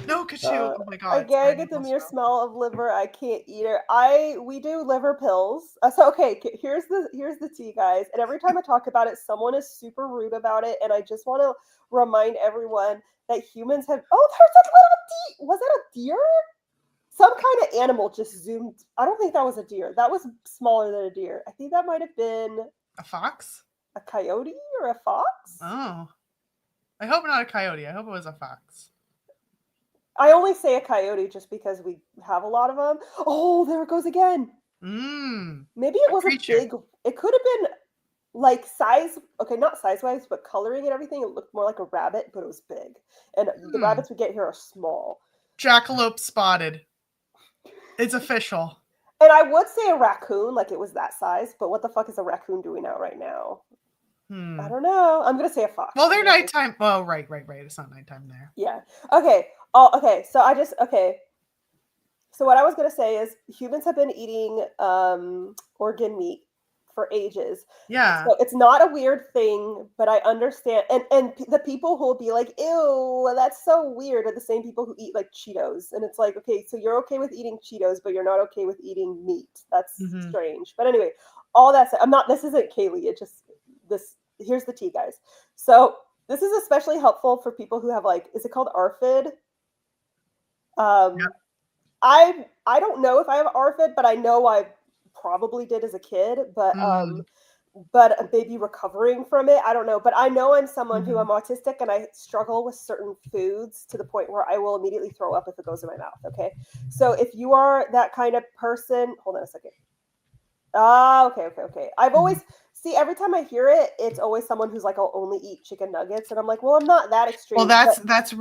No, could you? Oh my god! I gag at the mere smell of liver. I can't eat it. We do liver pills. So okay, here's the tea, guys. And every time I talk about it, someone is super rude about it. And I just want to remind everyone that humans have. Oh, there's a little deer. Was that a deer? Some kind of animal just zoomed. I don't think that was a deer. That was smaller than a deer. I think that might have been a fox, a coyote, or a fox. Oh, I hope not a coyote. I hope it was a fox. I only say a coyote just because we have a lot of them. Oh, there it goes again. Maybe it wasn't big. It could have been like size. Okay, not size-wise, but coloring and everything. It looked more like a rabbit, but it was big. And the rabbits we get here are small. Jackalope spotted. It's official. And I would say a raccoon, like it was that size, but what the fuck is a raccoon doing out right now? I don't know. I'm gonna say a fox. Well, they're nighttime. Well, right. It's not nighttime there. Yeah. Okay. Okay. So So what I was gonna say is humans have been eating organ meat for ages. Yeah. So it's not a weird thing, but I understand. And the people who will be like, "Ew, that's so weird," are the same people who eat like Cheetos. And it's like, okay, so you're okay with eating Cheetos, but you're not okay with eating meat. That's strange. But anyway, all that said, this isn't Kaylee. It just this. Here's the tea, guys. So this is especially helpful for people who have like, is it called ARFID? Yeah. I don't know if I have ARFID, but I know I probably did as a kid, but maybe recovering from it, I don't know. But I know I'm someone who I'm autistic and I struggle with certain foods to the point where I will immediately throw up if it goes in my mouth. Okay. So if you are that kind of person, hold on a second. Okay. I've always every time I hear it, it's always someone who's like, I'll only eat chicken nuggets. And I'm like, well, I'm not that extreme. Well, that's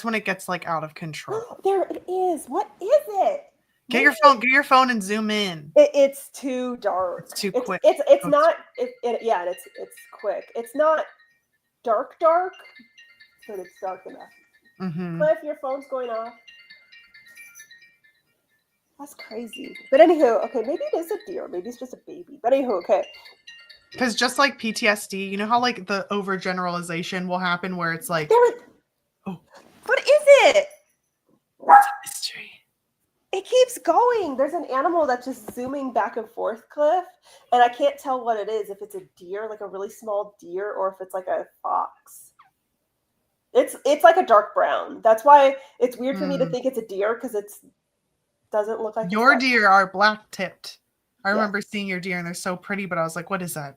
when it gets like out of control. There it is. What is it? Get your phone and zoom in. It's too dark. It's too quick. It's not, yeah, and it's quick. It's not dark, but it's dark enough. Cliff, your phone's going off. That's crazy. But anywho, okay, maybe it is a deer. Maybe it's just a baby. But anywho, okay. Because just like PTSD, you know how like the overgeneralization will happen where it's like, what is it? What's a mystery? It keeps going. There's an animal that's just zooming back and forth, Cliff, and I can't tell what it is. If it's a deer, like a really small deer, or if it's like a fox. It's like a dark brown. That's why it's weird for me to think it's a deer because it doesn't look like your deer are black tipped. I remember seeing your deer and they're so pretty, but I was like, what is that?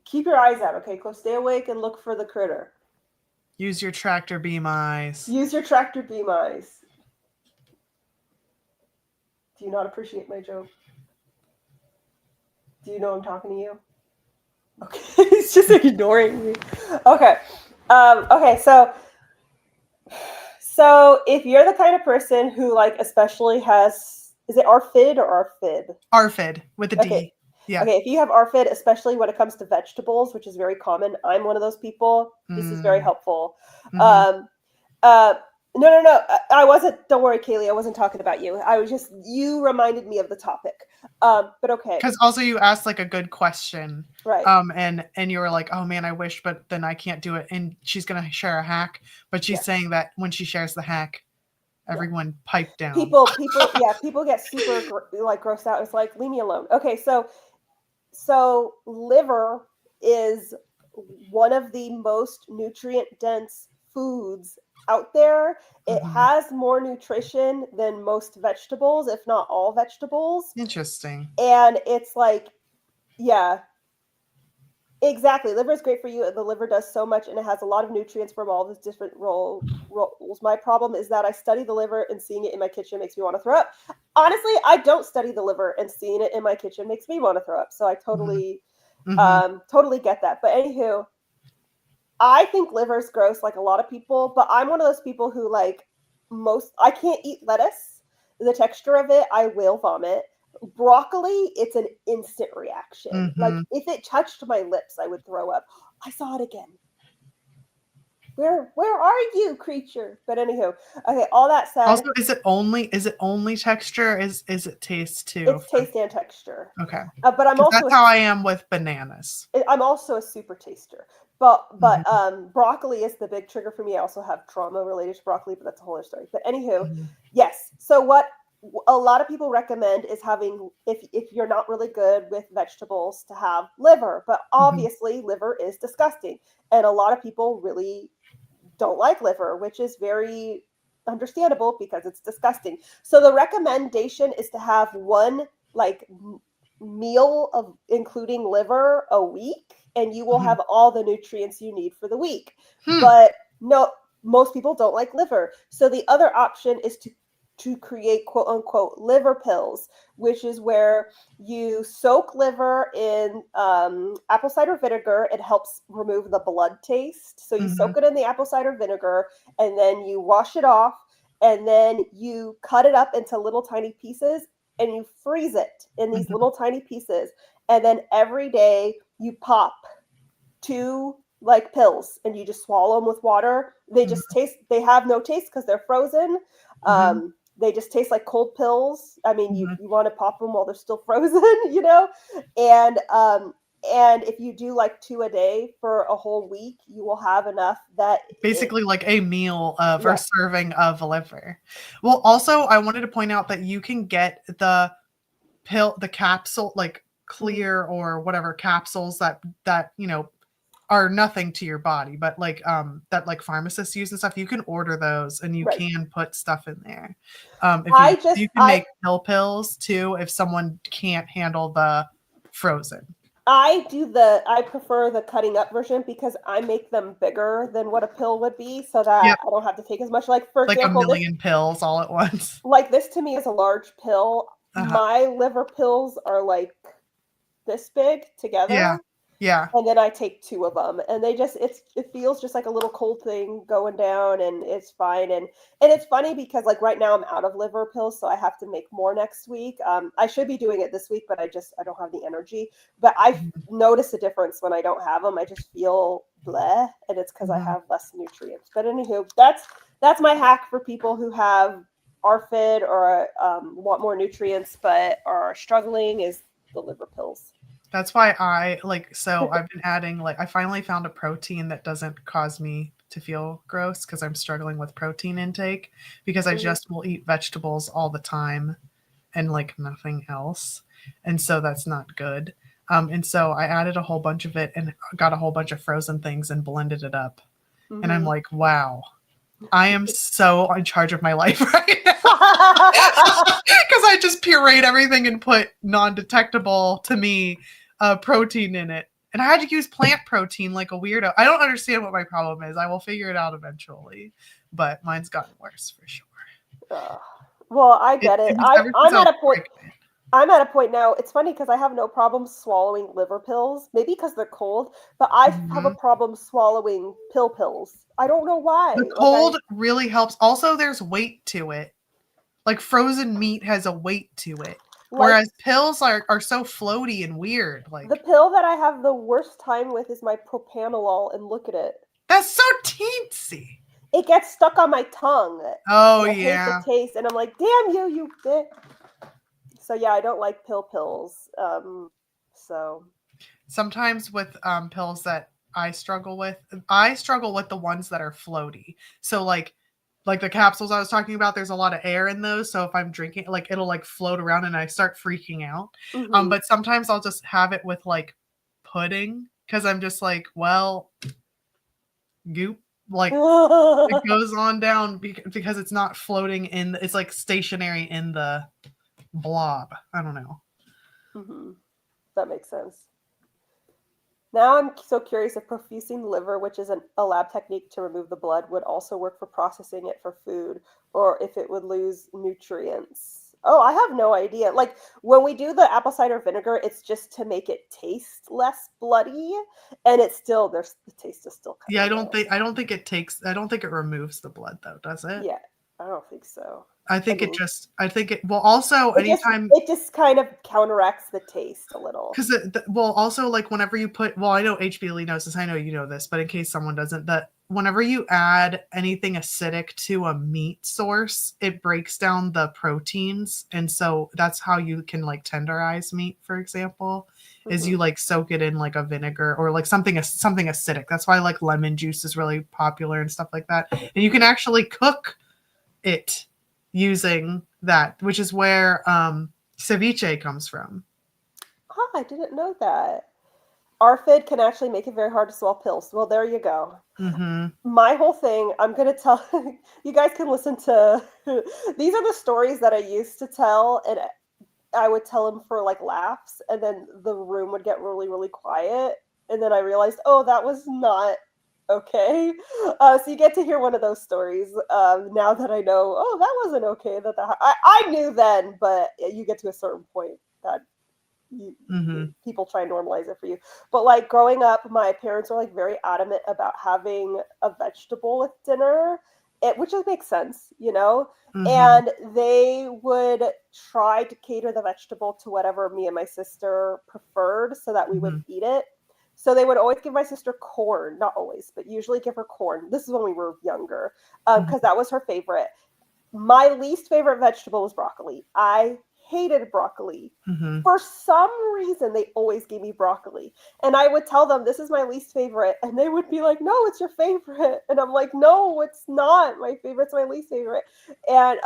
Keep your eyes out, okay, Cliff? Stay awake and look for the critter. Use your tractor beam eyes. Use your tractor beam eyes. Do you not appreciate my joke? Do you know I'm talking to you? Okay, he's just ignoring me. Okay. Okay, so if you're the kind of person who like especially has, is it ARFID or ARFID? ARFID with a D. Yeah. Okay, if you have ARFID, especially when it comes to vegetables, which is very common, I'm one of those people. This is very helpful. No. I wasn't. Don't worry, Kaylee. I wasn't talking about you. I was just. You reminded me of the topic. But okay. Because also you asked like a good question, right? And you were like, oh man, I wish, but then I can't do it. And she's gonna share a hack, but she's saying that when she shares the hack, everyone pipe down. People get super like grossed out. It's like, leave me alone. Okay, so liver is one of the most nutrient dense foods out there. It has more nutrition than most vegetables, if not all vegetables. Interesting. And it's like, yeah, exactly. Liver is great for you. The liver does so much, and it has a lot of nutrients from all the different roles. My problem is that I study the liver, and seeing it in my kitchen makes me want to throw up. Honestly, I don't study the liver, and seeing it in my kitchen makes me want to throw up. So I totally, totally get that. But anywho, I think liver's gross, like a lot of people, but I'm one of those people who like I can't eat lettuce. The texture of it, I will vomit. Broccoli, it's an instant reaction. Like if it touched my lips, I would throw up. I saw it again. Where are you, creature? But anywho, okay, all that said. Also, is it only texture? Is it taste too? It's taste and texture. Okay. But I'm also that's how I am with bananas. I'm also a super taster. But broccoli is the big trigger for me. I also have trauma related to broccoli, but that's a whole other story. But anywho, yes. So what a lot of people recommend is having, if you're not really good with vegetables, to have liver. But obviously liver is disgusting. And a lot of people really don't like liver, which is very understandable because it's disgusting. So the recommendation is to have one like meal of including liver a week, and you will have all the nutrients you need for the week. But no, most people don't like liver. So the other option is to create quote unquote liver pills, which is where you soak liver in apple cider vinegar. It helps remove the blood taste. So you soak it in the apple cider vinegar, and then you wash it off, and then you cut it up into little tiny pieces and you freeze it in these little tiny pieces. And then every day you pop 2 like pills and you just swallow them with water. They just they have no taste because they're frozen. They just taste like cold pills. I mean, you want to pop them while they're still frozen, you know? And if you do like 2 a day for a whole week, you will have enough that basically like a meal of or serving of liver. Well, also I wanted to point out that you can get the capsule, like clear or whatever capsules that you know are nothing to your body, but like that like pharmacists use and stuff. You can order those and you can put stuff in there. You can make pills too if someone can't handle the frozen. I prefer the cutting up version because I make them bigger than what a pill would be so that I don't have to take as much. Like, for example, a million pills all at once. Like, this to me is a large pill. My liver pills are like this big together. Yeah. And then I take 2 of them, and they just it feels just like a little cold thing going down, and it's fine. And it's funny because like right now I'm out of liver pills, so I have to make more next week. I should be doing it this week, but I don't have the energy. But I notice a difference when I don't have them. I just feel bleh, and it's because I have less nutrients. But anywho, that's my hack for people who have ARFID or want more nutrients but are struggling, is the liver pills. That's why I've been adding, like, I finally found a protein that doesn't cause me to feel gross because I'm struggling with protein intake, because I just will eat vegetables all the time and like nothing else. And so that's not good. And so I added a whole bunch of it and got a whole bunch of frozen things and blended it up. And I'm like, wow, I am so in charge of my life right now. Because I just pureed everything and put non-detectable to me protein in it. And I had to use plant protein like a weirdo. I don't understand what my problem is. I will figure it out eventually. But mine's gotten worse for sure. Well, I get it. I'm at a point. I'm at a point now. It's funny because I have no problem swallowing liver pills, maybe because they're cold, but I have a problem swallowing pills. I don't know why. The cold really helps. Also, there's weight to it. Like, frozen meat has a weight to it. Whereas pills are so floaty and weird. Like, the pill that I have the worst time with is my propanolol, and look at it. That's so teensy. It gets stuck on my tongue. Oh, I hate the taste, and I'm like, damn you bitch. So yeah, I don't like pills. So sometimes with pills that I struggle with the ones that are floaty. So like the capsules I was talking about, there's a lot of air in those. So if I'm drinking, like, it'll like float around and I start freaking out. But sometimes I'll just have it with like pudding because I'm just like, well, goop. Like, it goes on down because it's not floating it's like stationary in the blob. I don't know. That makes sense. Now I'm so curious if perfusing liver, which is a lab technique to remove the blood, would also work for processing it for food, or if it would lose nutrients. Oh, I have no idea. Like, when we do the apple cider vinegar, it's just to make it taste less bloody, and it's still the taste is still kind of I don't think it removes the blood though, does it? Yeah, I don't think so. It just kind of counteracts the taste a little. Because also, like, whenever you put, I know HB Lee knows this, I know you know this, but in case someone doesn't, that whenever you add anything acidic to a meat source, it breaks down the proteins, and so that's how you can like tenderize meat, for example, is you like soak it in like a vinegar or like something acidic. That's why like lemon juice is really popular and stuff like that, and you can actually cook it using that, which is where ceviche comes from. Oh, I didn't know that. ARFID can actually make it very hard to swallow pills. Well, there you go. My whole thing, I'm going to tell, you guys can listen to, these are the stories that I used to tell, and I would tell them for like laughs, and then the room would get really, really quiet. And then I realized, oh, that was not okay. So you get to hear one of those stories now that I know, oh, that wasn't okay. I knew then, but you get to a certain point that people try and normalize it for you. But like growing up, my parents were like very adamant about having a vegetable with dinner, which makes sense, you know? Mhm. And they would try to cater the vegetable to whatever me and my sister preferred so that we would eat it. So they would always give my sister corn, not always, but usually give her corn. This is when we were younger, because that was her favorite. My least favorite vegetable was broccoli. I hated broccoli. For some reason, they always gave me broccoli. And I would tell them, this is my least favorite. And they would be like, no, it's your favorite. And I'm like, no, it's not. My favorite's my least favorite. And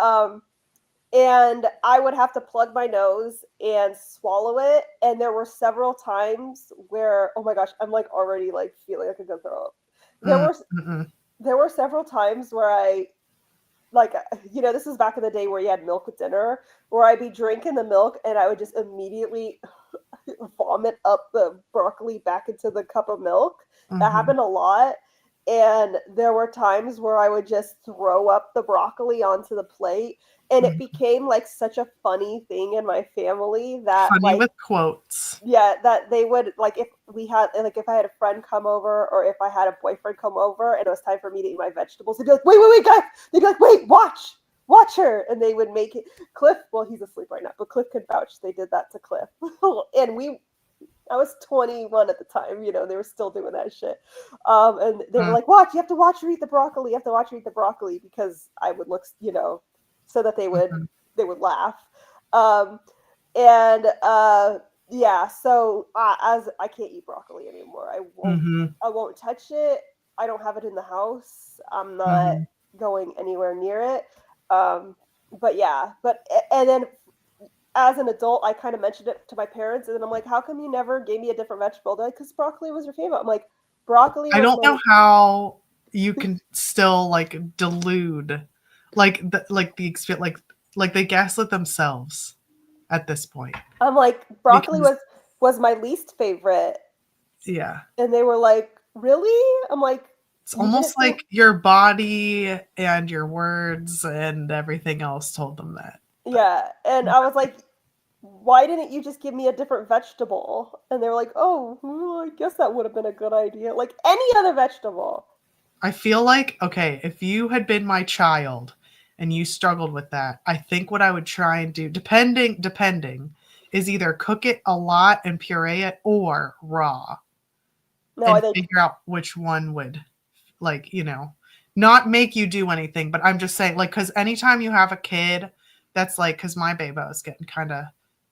I would have to plug my nose and swallow it. And there were several times where, oh my gosh, I'm like already like feeling like I could throw up. There were several times where I, like, you know, this is back in the day where you had milk with dinner, where I'd be drinking the milk and I would just immediately vomit up the broccoli back into the cup of milk. That happened a lot. And there were times where I would just throw up the broccoli onto the plate. And it became like such a funny thing in my family that funny like with quotes. Yeah, that they would like if I had a friend come over or if I had a boyfriend come over and it was time for me to eat my vegetables, they'd be like, wait, guys. They'd be like, wait, watch her. And they would make it Cliff, well, he's asleep right now, but Cliff could vouch they did that to Cliff. And I was 21 at the time, you know, they were still doing that shit. And they were like, you have to watch her eat the broccoli. You have to watch her eat the broccoli because I would look, you know, so that they would laugh. Yeah, so as I can't eat broccoli anymore. I won't touch it. I don't have it in the house. I'm not going anywhere near it. But then as an adult, I kind of mentioned it to my parents, and then I'm like, how come you never gave me a different vegetable? They're like, because broccoli was your favorite. I'm like, broccoli was I don't know how you can still like delude like they gaslit themselves at this point. I'm like, broccoli was my least favorite. Yeah. And they were like, really? I'm like, it's almost like your body and your words and everything else told them that. Yeah. And I was like, why didn't you just give me a different vegetable? And they were like, oh, well, I guess that would have been a good idea. Like any other vegetable. I feel like, okay, if you had been my child and you struggled with that, I think what I would try and do, depending, is either cook it a lot and puree it or raw. Figure out which one would, like, you know, not make you do anything. But I'm just saying, like, because anytime you have a kid that's like, because my baby is getting kind of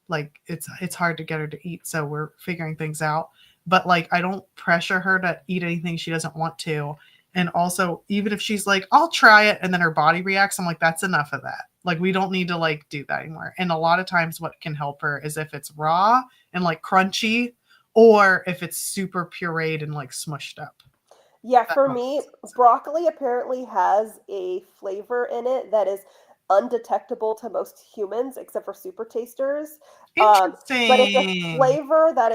like, it's hard to get her to eat. So we're figuring things out. But like, I don't pressure her to eat anything she doesn't want to. And also, even if she's like, I'll try it, and then her body reacts, I'm like, that's enough of that. Like, we don't need to like do that anymore. And a lot of times what can help her is if it's raw and like crunchy, or if it's super pureed and like smushed up. Yeah, for me, broccoli apparently has a flavor in it that is undetectable to most humans, except for super tasters. Interesting. But it's a flavor that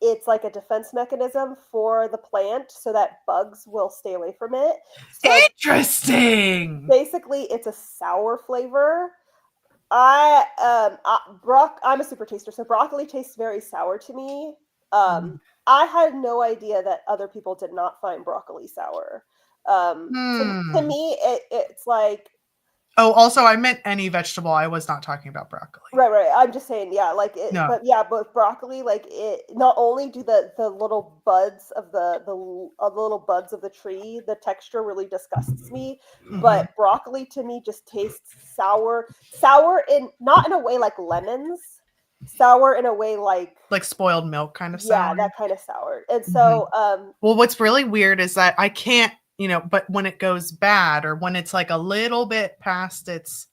it's like a defense mechanism for the plant so that bugs will stay away from it. So interesting. Basically, it's a sour flavor. I'm a super taster, so broccoli tastes very sour to me. I had no idea that other people did not find broccoli sour. To me, it's like. Oh, also, I meant any vegetable. I was not talking about broccoli. Right. I'm just saying, yeah, like it. No. But broccoli, like it. Not only do the little buds of the little buds of the tree, the texture really disgusts me. But broccoli to me just tastes sour in not in a way like lemons. Sour in a way like spoiled milk kind of sour. Yeah, that kind of sour. And so well, what's really weird is that I can't, you know, but when it goes bad or when it's like a little bit past its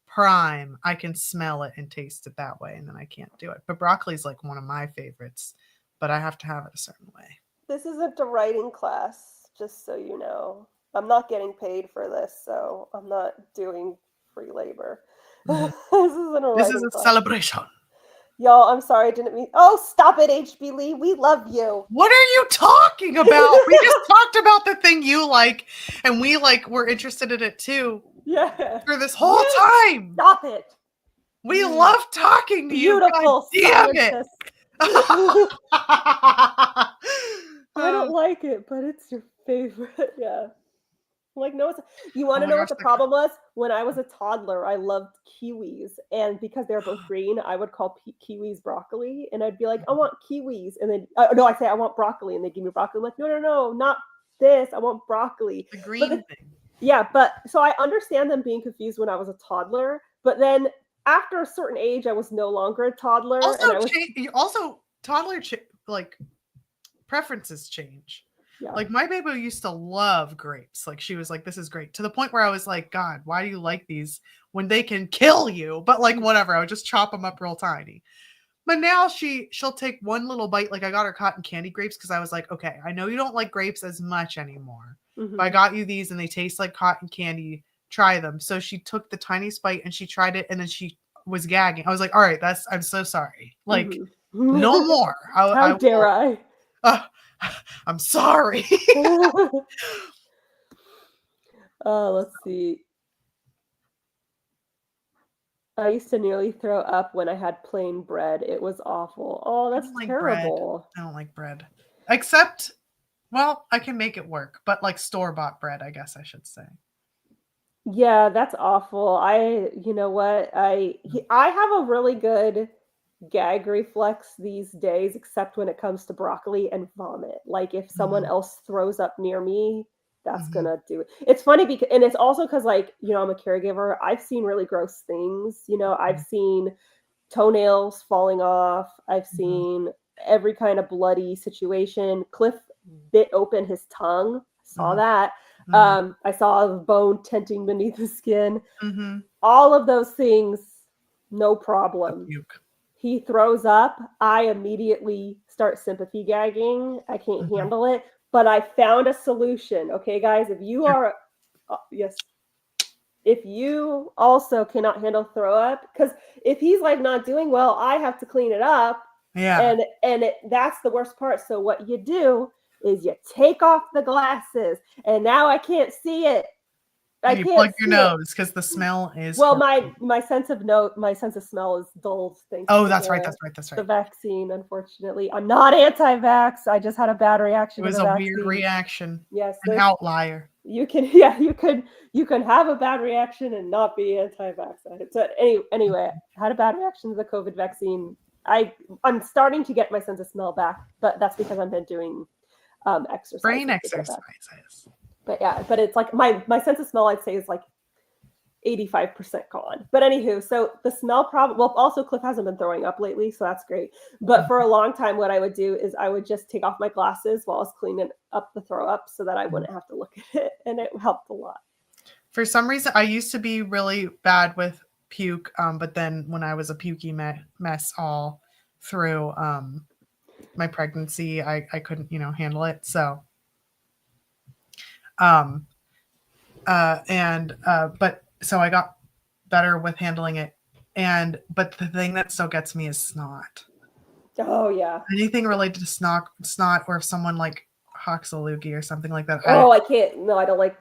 prime, I can smell it and taste it that way, and then I can't do it. But broccoli is like one of my favorites, but I have to have it a certain way. This isn't a writing class, just so you know. I'm not getting paid for this, so I'm not doing free labor. This isn't a writing class. Celebration. Y'all, I'm sorry, I didn't mean. Oh, stop it, HB Lee. We love you. What are you talking about? We just talked about the thing you like, and we were interested in it too. Yeah. For this whole time. Stop it. We love talking to you. Beautiful. Damn it. I don't like it, but it's your favorite. Yeah. I'm like, no, you want to know what the problem was? When I was a toddler, I loved kiwis. And because they're both green, I would call kiwis broccoli. And I'd be like, I want kiwis. And then, no, I'd say, I want broccoli. And they give me broccoli. I'm like, no, not this. I want broccoli. The green thing. Yeah, but so I understand them being confused when I was a toddler. But then after a certain age, I was no longer a toddler. Also, toddler like preferences change. Yeah. Like my baby used to love grapes. Like she was like, this is great. To the point where I was like, God, why do you like these when they can kill you? But like whatever, I would just chop them up real tiny. But now she'll take one little bite. Like I got her cotton candy grapes because I was like, okay, I know you don't like grapes as much anymore. But I got you these and they taste like cotton candy. Try them. So she took the tiniest bite and she tried it and then she was gagging. I was like, all right, I'm so sorry. Like no more. How dare I? I'm sorry. Let's see. I used to nearly throw up when I had plain bread. It was awful. Oh, that's terrible. I don't like bread. Except, well, I can make it work, but like store-bought bread, I guess I should say. Yeah, that's awful. You know what? I have a really good gag reflex these days, except when it comes to broccoli and vomit. Like if someone else throws up near me, that's gonna do it. It's funny because, and it's also because like, you know, I'm a caregiver. I've seen really gross things. You know, I've seen toenails falling off. I've seen every kind of bloody situation. Cliff bit open his tongue. Saw that. I saw the bone tenting beneath the skin. All of those things, no problem. He throws up. I immediately start sympathy gagging. I can't handle it. But I found a solution. Okay, guys, if you are, if you also cannot handle throw up, because if he's like not doing well, I have to clean it up. Yeah. And that's the worst part. So what you do is you take off the glasses, and now I can't see it. And you plug your nose because the smell is my sense of smell is dulled. That's right. The vaccine, unfortunately, I'm not anti-vax. I just had a bad reaction. It was a weird reaction. Yes, an outlier. You can have a bad reaction and not be anti-vax. So anyway, I had a bad reaction to the COVID vaccine. I'm starting to get my sense of smell back, but that's because I've been doing exercise. Brain exercises. But it's like my sense of smell, I'd say, is like 85% gone. But anywho, so the smell problem, well, also Cliff hasn't been throwing up lately, so that's great. But for a long time, what I would do is I would just take off my glasses while I was cleaning up the throw up so that I wouldn't have to look at it. And it helped a lot. For some reason, I used to be really bad with puke. But then when I was a pukey mess all through my pregnancy, I couldn't, handle it. So so I got better with handling it. But the thing that still gets me is snot. Oh yeah. Anything related to snot, or if someone like hawks a loogie or something like that. I can't. No, I don't like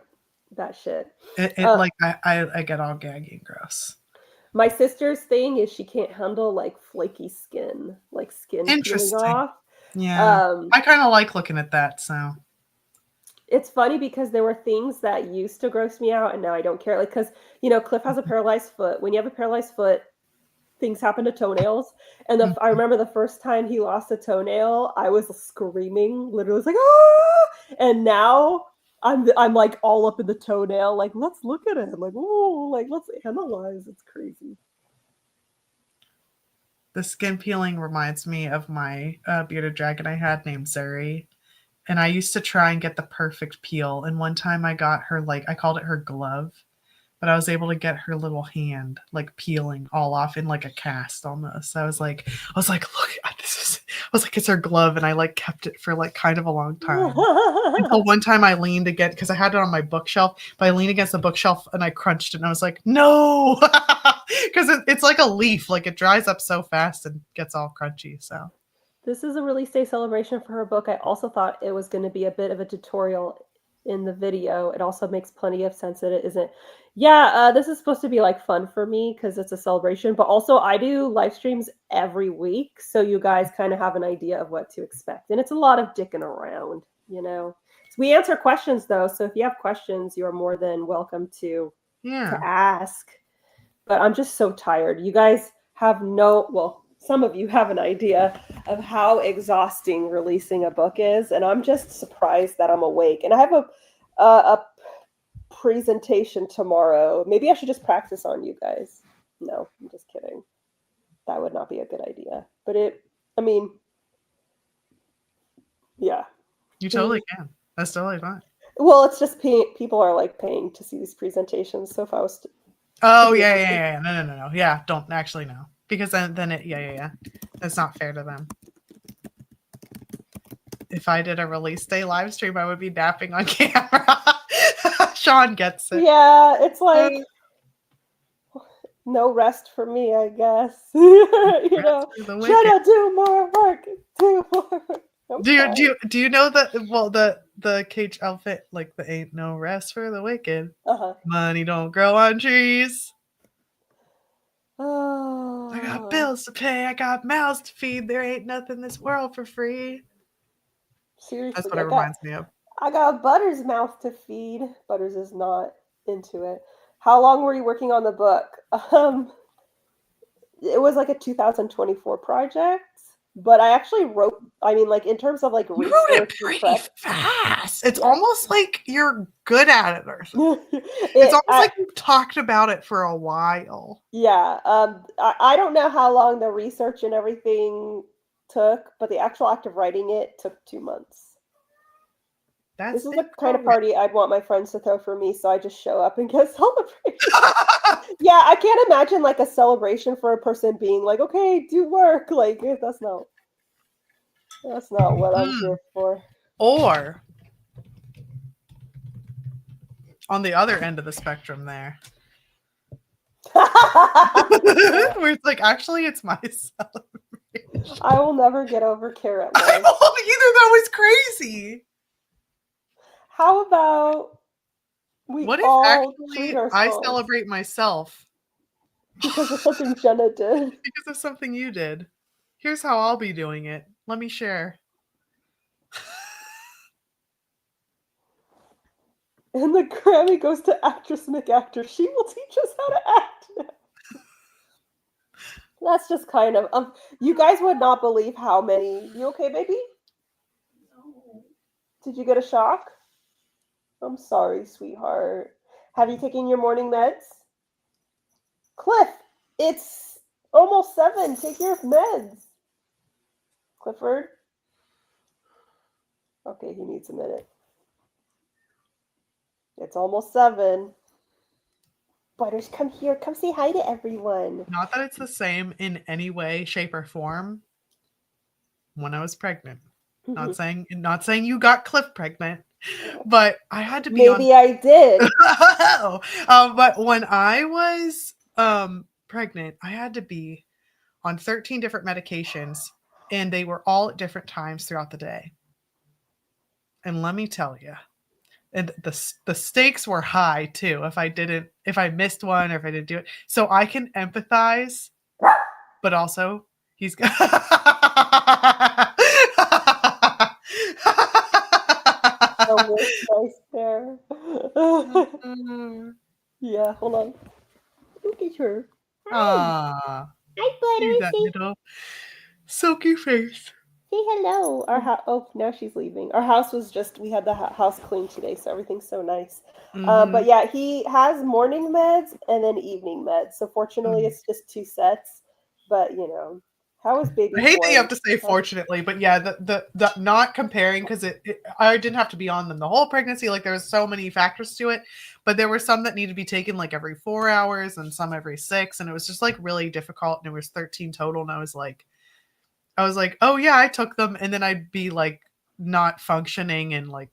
that shit. I get all gaggy and gross. My sister's thing is she can't handle like flaky skin, like skin peeling off. Yeah. I kind of like looking at that, so. It's funny because there were things that used to gross me out and now I don't care. Like, because, Cliff has a paralyzed foot. When you have a paralyzed foot, things happen to toenails. And I remember the first time he lost a toenail, I was screaming, literally was like, ah! And now I'm like all up in the toenail. Like, let's look at it. Like, oh, like, let's analyze. It's crazy. The skin peeling reminds me of my bearded dragon I had named Zuri. And I used to try and get the perfect peel. And one time I got her, I called it her glove, but I was able to get her little hand, peeling all off in a cast almost. I was like, look, it's her glove. And I kept it for kind of a long time. Until one time I leaned again, because I had it on my bookshelf, but I leaned against the bookshelf and I crunched it. And I was like, no, because it's like a leaf. It dries up so fast and gets all crunchy. So. This is a release day celebration for her book. I also thought it was going to be a bit of a tutorial in the video. It also makes plenty of sense that it isn't. Yeah, this is supposed to be fun for me because it's a celebration, but also I do live streams every week. So you guys kind of have an idea of what to expect. And it's a lot of dicking around, We answer questions though, so if you have questions, you are more than welcome to ask. But I'm just so tired. You guys have some of you have an idea of how exhausting releasing a book is, and I'm just surprised that I'm awake. And I have a presentation tomorrow. Maybe I should just practice on you guys. No, I'm just kidding. That would not be a good idea. But yeah. You totally can. That's totally fine. Well, it's just people are like paying to see these presentations. So if I was yeah. No. Yeah, don't actually know. Because then it, yeah. That's not fair to them. If I did a release day live stream, I would be napping on camera. Sean gets it. Yeah, it's like no rest for me, I guess. Jenna, do more work. Do more work. Do you know that the cage outfit, like the ain't no rest for the wicked. Money don't grow on trees. Oh. I got bills to pay. I got mouths to feed. There ain't nothing in this world for free. Seriously, that's what it reminds me of. I got Butters' mouth to feed. Butters is not into it. How long were you working on the book? It was like a 2024 project. But I actually wrote, in terms of like you wrote it pretty fast. It's almost like you're good at it or something. It's almost like you talked about it for a while. Yeah. I don't know how long the research and everything took, but the actual act of writing it took 2 months. This is the kind of party I'd want my friends to throw for me, so I just show up and get celebrated. Yeah, I can't imagine like a celebration for a person being like, okay, do work. Like, that's not what I'm here for. Or on the other end of the spectrum there. Where it's like, actually, it's my celebration. I will never get over Carrot Life. I won't either. That was crazy. How about what if actually I celebrate myself? Because of something Jenna did. Because of something you did. Here's how I'll be doing it. Let me share. And the Grammy goes to actress McActor. She will teach us how to act now. That's just kind of... you guys would not believe how many... You okay, baby? No. Did you get a shock? I'm sorry, sweetheart. Have you taken your morning meds? Cliff, it's almost 7. Take your meds. Clifford? Okay, he needs a minute. It's almost 7. Butters, come here. Come say hi to everyone. Not that it's the same in any way, shape, or form. When I was pregnant. Not saying you got Cliff pregnant, but I had to be Maybe I did. But when I was pregnant, I had to be on 13 different medications, and they were all at different times throughout the day. And let me tell you, and the stakes were high too. If I missed one or if I didn't do it, so I can empathize, but also he's got. Nice there. Yeah, hold on. Look at her. Hi, Butters. That little silky face. Say hello. Now she's leaving. Our house was we had the house cleaned today, so everything's so nice. But yeah, he has morning meds and then evening meds. So fortunately, it's just 2 sets. But how was baby? I hate that you have to say fortunately, but yeah, the not comparing because I didn't have to be on them the whole pregnancy. Like there was so many factors to it, but there were some that needed to be taken like every 4 hours and some every 6, and it was just like really difficult. And it was 13 total, and I was like, oh yeah, I took them, and then I'd be like not functioning and like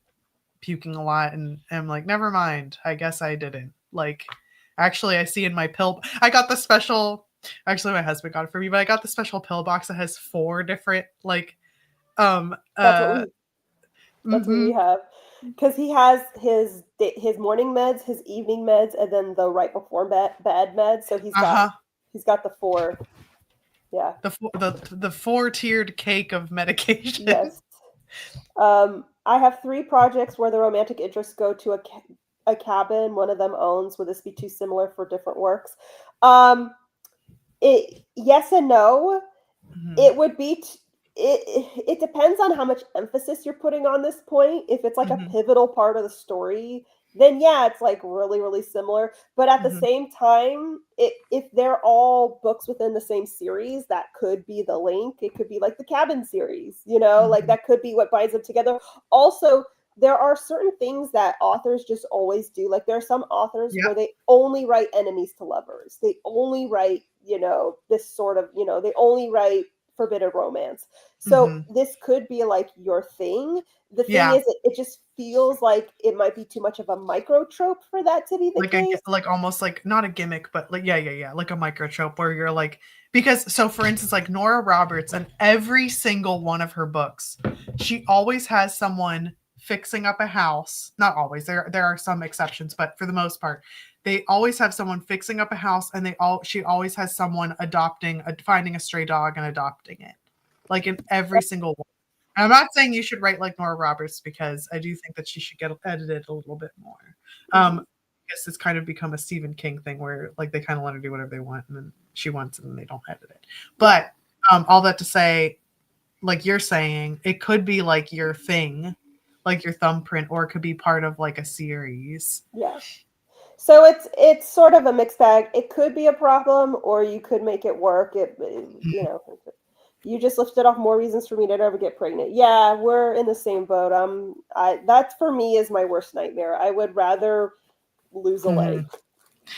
puking a lot, and I'm like, never mind, I guess I didn't. Like, actually, I see in my pill, I got the special. Actually, my husband got it for me, but I got the special pill box that has 4 different like. That's what we have, because he has his morning meds, his evening meds, and then the right before bed meds. So he's got the 4. Yeah. The 4-tiered cake of medication. Yes. I have 3 projects where the romantic interests go to a cabin one of them owns. Would this be too similar for different works? Yes and no. It would be it depends on how much emphasis you're putting on this point. If it's like a pivotal part of the story, then yeah, it's like really, really similar. But at the same time, if they're all books within the same series, that could be the link. It could be like the Cabin series, like that could be what binds them together. Also, there are certain things that authors just always do. Like there are some authors where they only write enemies to lovers. They only write, this sort of, they only write forbidden romance. So this could be like your thing. The thing is, it just feels like it might be too much of a micro trope for that to be the case. Like almost like not a gimmick, but like like a micro trope where you're like, because so for instance, like Nora Roberts in every single one of her books, she always has someone fixing up a house. Not always. There are some exceptions, but for the most part, they always have someone fixing up a house, and she always has someone finding a stray dog and adopting it. Like in every single one. I'm not saying you should write like Nora Roberts, because I do think that she should get edited a little bit more. I guess it's kind of become a Stephen King thing where like they kind of let her do whatever they want, and then she wants it and they don't edit it. But all that to say, like you're saying, it could be like your thing, like your thumbprint, or it could be part of like a series. Yeah. So it's sort of a mixed bag. It could be a problem, or you could make it work. You just listed off more reasons for me to never get pregnant. Yeah, we're in the same boat. That for me is my worst nightmare. I would rather lose a leg.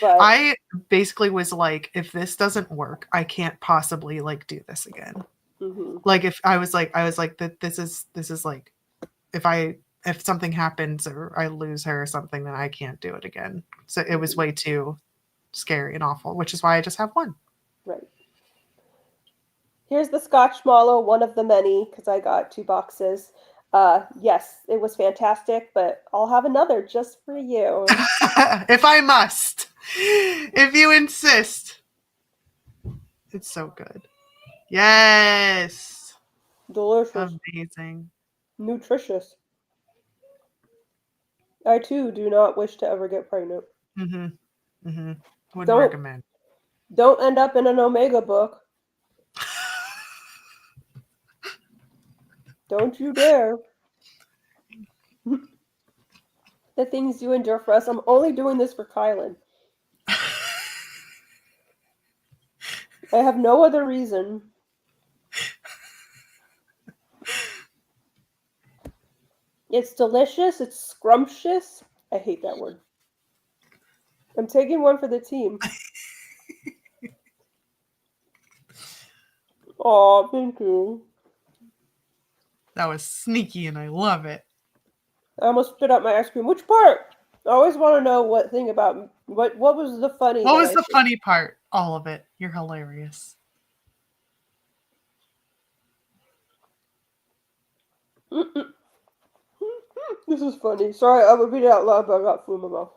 But I basically was like, if this doesn't work, I can't possibly like do this again. Like if I was like that this is like, if something happens or I lose her or something, then I can't do it again. So it was way too scary and awful, which is why I just have one. Right. Here's the Scotch Mallow, one of the many, because I got 2 boxes. Yes, it was fantastic, but I'll have another just for you. If I must. If you insist. It's so good. Yes. Delicious. Amazing. Nutritious. I too do not wish to ever get pregnant. Wouldn't recommend. Don't end up in an Omega book. Don't you dare. The things you endure for us. I'm only doing this for Kylan. I have no other reason. It's delicious. It's scrumptious. I hate that word. I'm taking one for the team. Aw, thank you. That was sneaky and I love it. I almost spit out my ice cream. Which part? I always want to know what was the funny. What was the funny part? All of it. You're hilarious. This is funny. Sorry, I would read it out loud, but I got food in my mouth.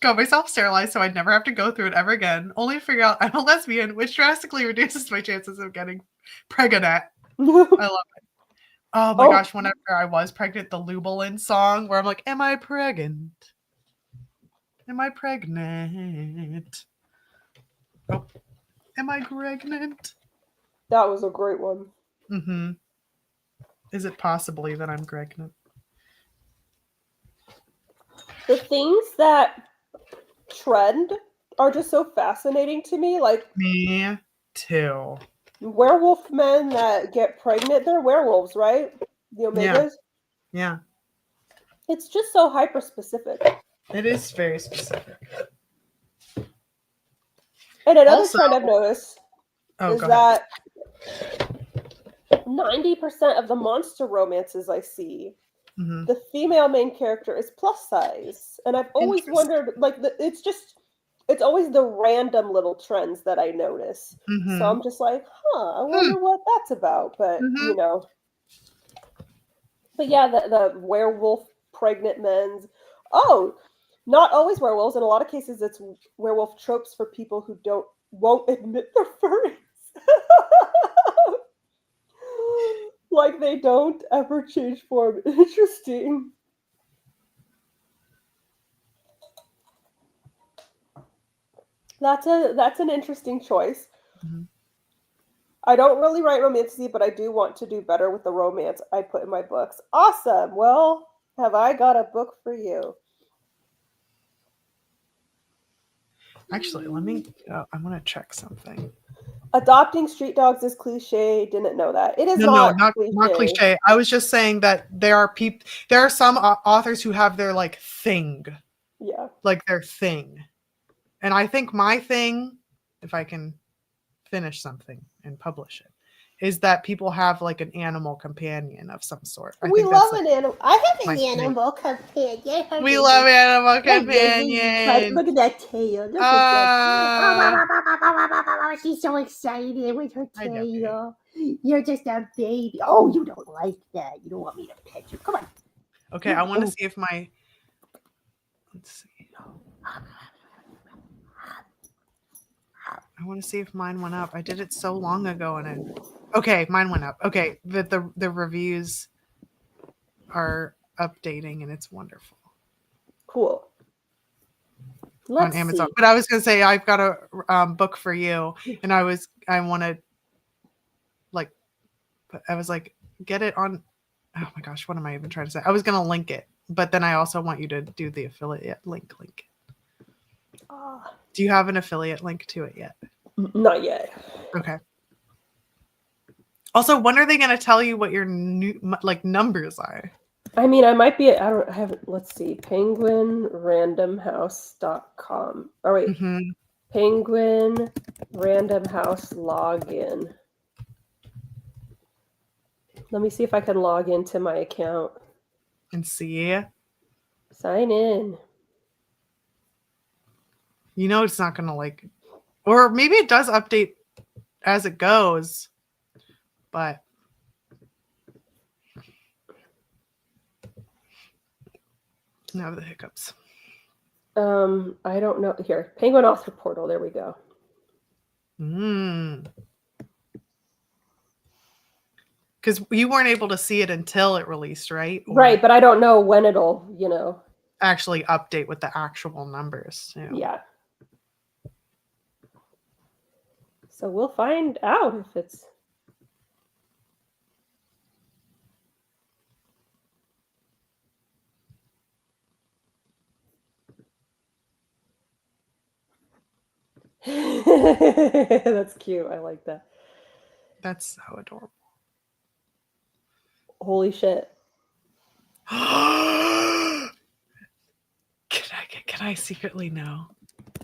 Got myself sterilized so I'd never have to go through it ever again. Only to figure out I'm a lesbian, which drastically reduces my chances of getting pregnant. I love it. Oh my gosh, whenever I was pregnant, the Lubalin song where I'm like, am I pregnant? Am I pregnant? Oh, am I pregnant? That was a great one. Is it possibly that I'm pregnant? The things that trend are just so fascinating to me. Like me too. Werewolf men that get pregnant, they're werewolves, right? The Omegas? Yeah. It's just so hyper specific. It is very specific. And another trend I've noticed is that 90% of the monster romances I see, the female main character is plus size. And I've always wondered, like, it's always the random little trends that I notice. So I'm just like, I wonder what that's about. But, But yeah, the werewolf pregnant men's. Oh, not always werewolves. In a lot of cases, it's werewolf tropes for people who won't admit they're furries. Like they don't ever change form. Interesting. That's an interesting choice. Mm-hmm. I don't really write romantasy, but I do want to do better with the romance I put in my books. Awesome. Well, have I got a book for you? Actually, let me. I want to check something. Adopting street dogs is cliche. Didn't know that. It is not cliche. cliche. I was just saying that there are some authors who have their like thing. Yeah. Like their thing. And I think my thing, if I can finish something and publish it, is that people have like an animal companion of some sort. We love an animal. I have an animal companion. We love animal companion. Look at that tail. Look at that. She's so excited with her tail. You're just a baby. Oh, you don't like that. You don't want me to pet you. Come on. Okay, I want to see if my... Let's see. I want to see if mine went up. I did it so long ago and okay, mine went up. Okay, the reviews are updating and it's wonderful. Cool. On Amazon. But I was going to say I've got a book for you and I want to like I was like get it on oh my gosh, what am I even trying to say? I was going to link it, but then I also want you to do the affiliate link. Do you have an affiliate link to it yet? Not yet. Okay. Also, when are they going to tell you what your new like numbers are? I mean, I might be. I haven't. Let's see. PenguinRandomHouse.com. Oh wait. Mm-hmm. Penguin Random House login. Let me see if I can log into my account and see. Sign in. You know it's not going to like, or maybe it does update as it goes, but now the hiccups. I don't know. Here, Penguin Author Portal. There we go. Because you weren't able to see it until it released, right? Right, but I don't know when it'll, actually update with the actual numbers. Yeah. So we'll find out if it's... That's cute. I like that. That's so adorable. Holy shit. Can I secretly know?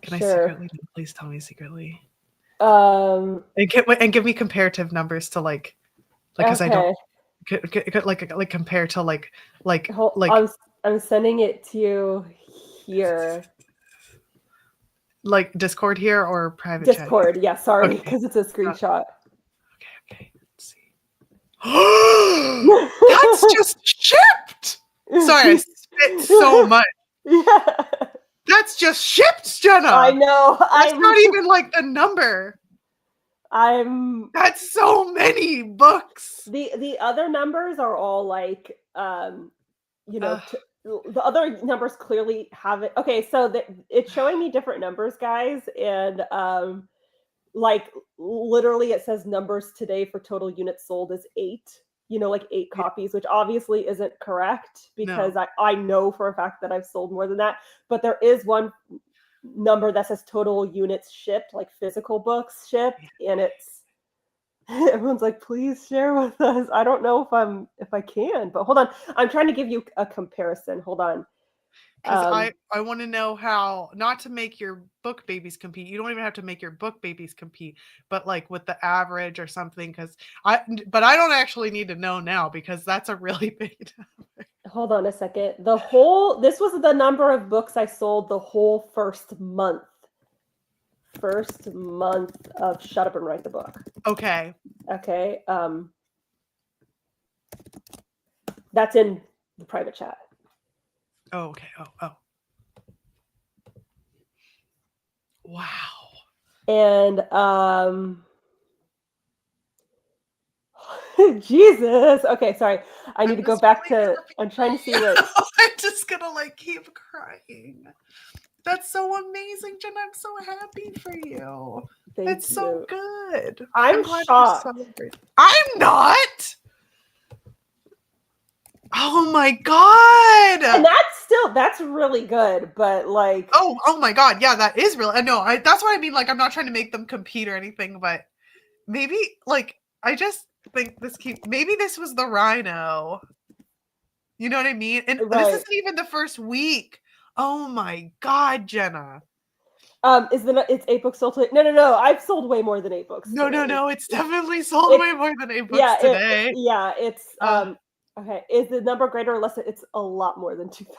Can sure. I secretly know? Please tell me secretly. And give me comparative numbers to like because okay. I don't like compare to like I'm sending it to you here. Like Discord here or private Discord, chat? Yeah, sorry, because it's a screenshot. Okay, let's see. That's just shipped. Sorry, I spit so much. Yeah. That's just shipped, Jenna. I know. That's not even like the number. That's so many books. The other numbers are all like the other numbers clearly have it. Okay, so it's showing me different numbers, guys, and like literally it says numbers today for total units sold is 8. Like 8 copies, which obviously isn't correct because I know for a fact that I've sold more than that. But there is one number that says total units shipped, like physical books shipped, and it's everyone's like, please share with us. I don't know if I can, but hold on. I'm trying to give you a comparison. Hold on. Because I want to know how not to make your book babies compete. You don't even have to make your book babies compete, but like with the average or something. But I don't actually need to know now because that's a really big number. Hold on a second. This was the number of books I sold the whole first month. First month of Shut Up and Write the Book. Okay. That's in the private chat. Oh, okay. Oh. Wow. And Jesus. Okay, sorry. I need to go just back really to. happy I'm trying to see for you. what. I'm just gonna like keep crying. That's so amazing, Jenna. I'm so happy for you. Thank It's you. so good. I'm glad shocked. you're celebrating. I'm not. Oh my god. And that's really good, but like. Oh my god. Yeah, that is really. No, that's what I mean. Like, I'm not trying to make them compete or anything, but maybe like I just think maybe this was the rhino. You know what I mean? And this isn't even the first week. Oh my god, Jenna. It's 8 books sold today? No. I've sold way more than 8 books. No. It's definitely sold way more than 8 books today. It's okay. Is the number greater or less? It's a lot more than 2,000.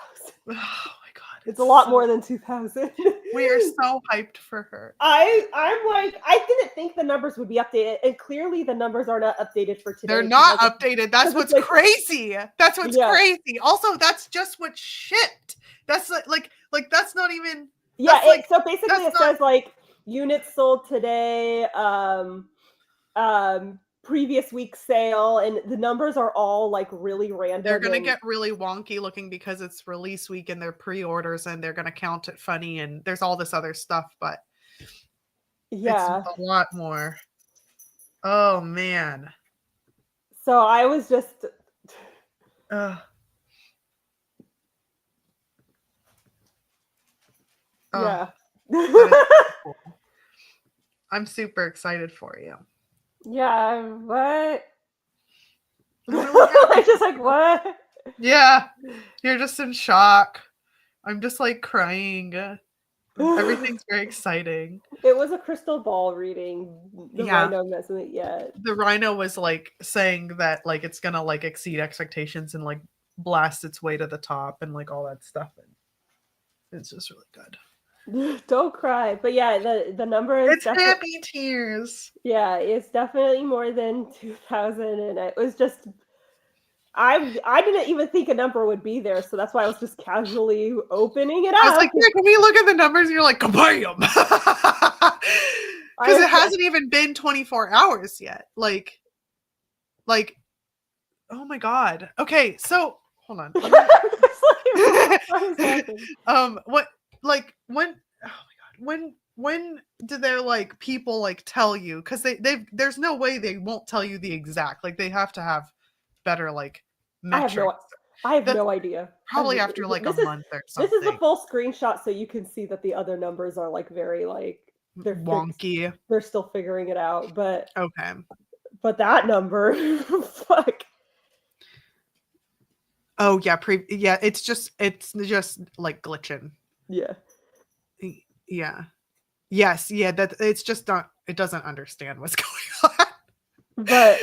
Oh my god. It's a lot more than 2,000. We are so hyped for her. I'm like, I didn't think the numbers would be updated, and clearly the numbers are not updated for today. They're not updated. That's what's crazy. That's what's crazy. Also, that's just what shipped. That's like that's not even. Yeah. So basically, it says like units sold today, previous week's sale, and the numbers are all like really random. They're gonna get really wonky looking because it's release week and they're pre-orders and they're gonna count it funny and there's all this other stuff, but yeah, it's a lot more. Oh man. So I was just yeah. Cool. I'm super excited for you. Yeah, what? I'm just like, what? Yeah, you're just in shock. I'm just like crying. Everything's very exciting. It was a crystal ball reading. The rhino hasn't it yet. The rhino was like saying that like it's gonna like exceed expectations and like blast its way to the top and like all that stuff. And it's just really good. Don't cry. But yeah, the number is happy tears. Yeah, it's definitely more than 2,000, and it was just I didn't even think a number would be there, so that's why I was just casually opening it up. I was like, yeah, can we look at the numbers? And you're like, kabam! Because it hasn't even been 24 hours yet. Like, oh my god. Okay, so hold on. What like when oh my god, when do their like people like tell you? Because there's no way they won't tell you the exact, like they have to have better like metrics. I have no idea. Probably after like a month or something. This is the full screenshot, so you can see that the other numbers are like very like they're wonky. They're still figuring it out, but okay. But that number, fuck. Oh yeah, it's just like glitching. Yeah. Yeah. Yes, yeah, that it's just not, it doesn't understand what's going on. But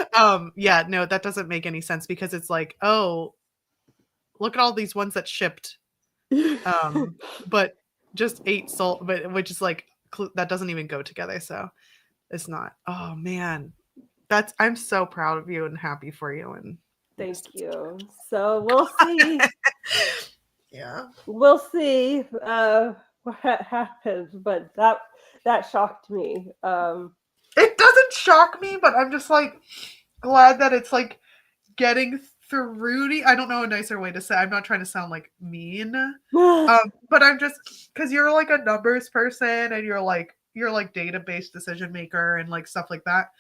yeah, no, that doesn't make any sense because it's like, oh, look at all these ones that shipped. But just 8 sold, but which is like that doesn't even go together, so it's not. Oh man. I'm so proud of you and happy for you, and thank you. So we'll see. Yeah. We'll see what happens, but that shocked me. It doesn't shock me, but I'm just like glad that it's like getting through. I don't know a nicer way to say. I'm not trying to sound like mean, but I'm just because you're like a numbers person and you're like database decision maker and like stuff like that,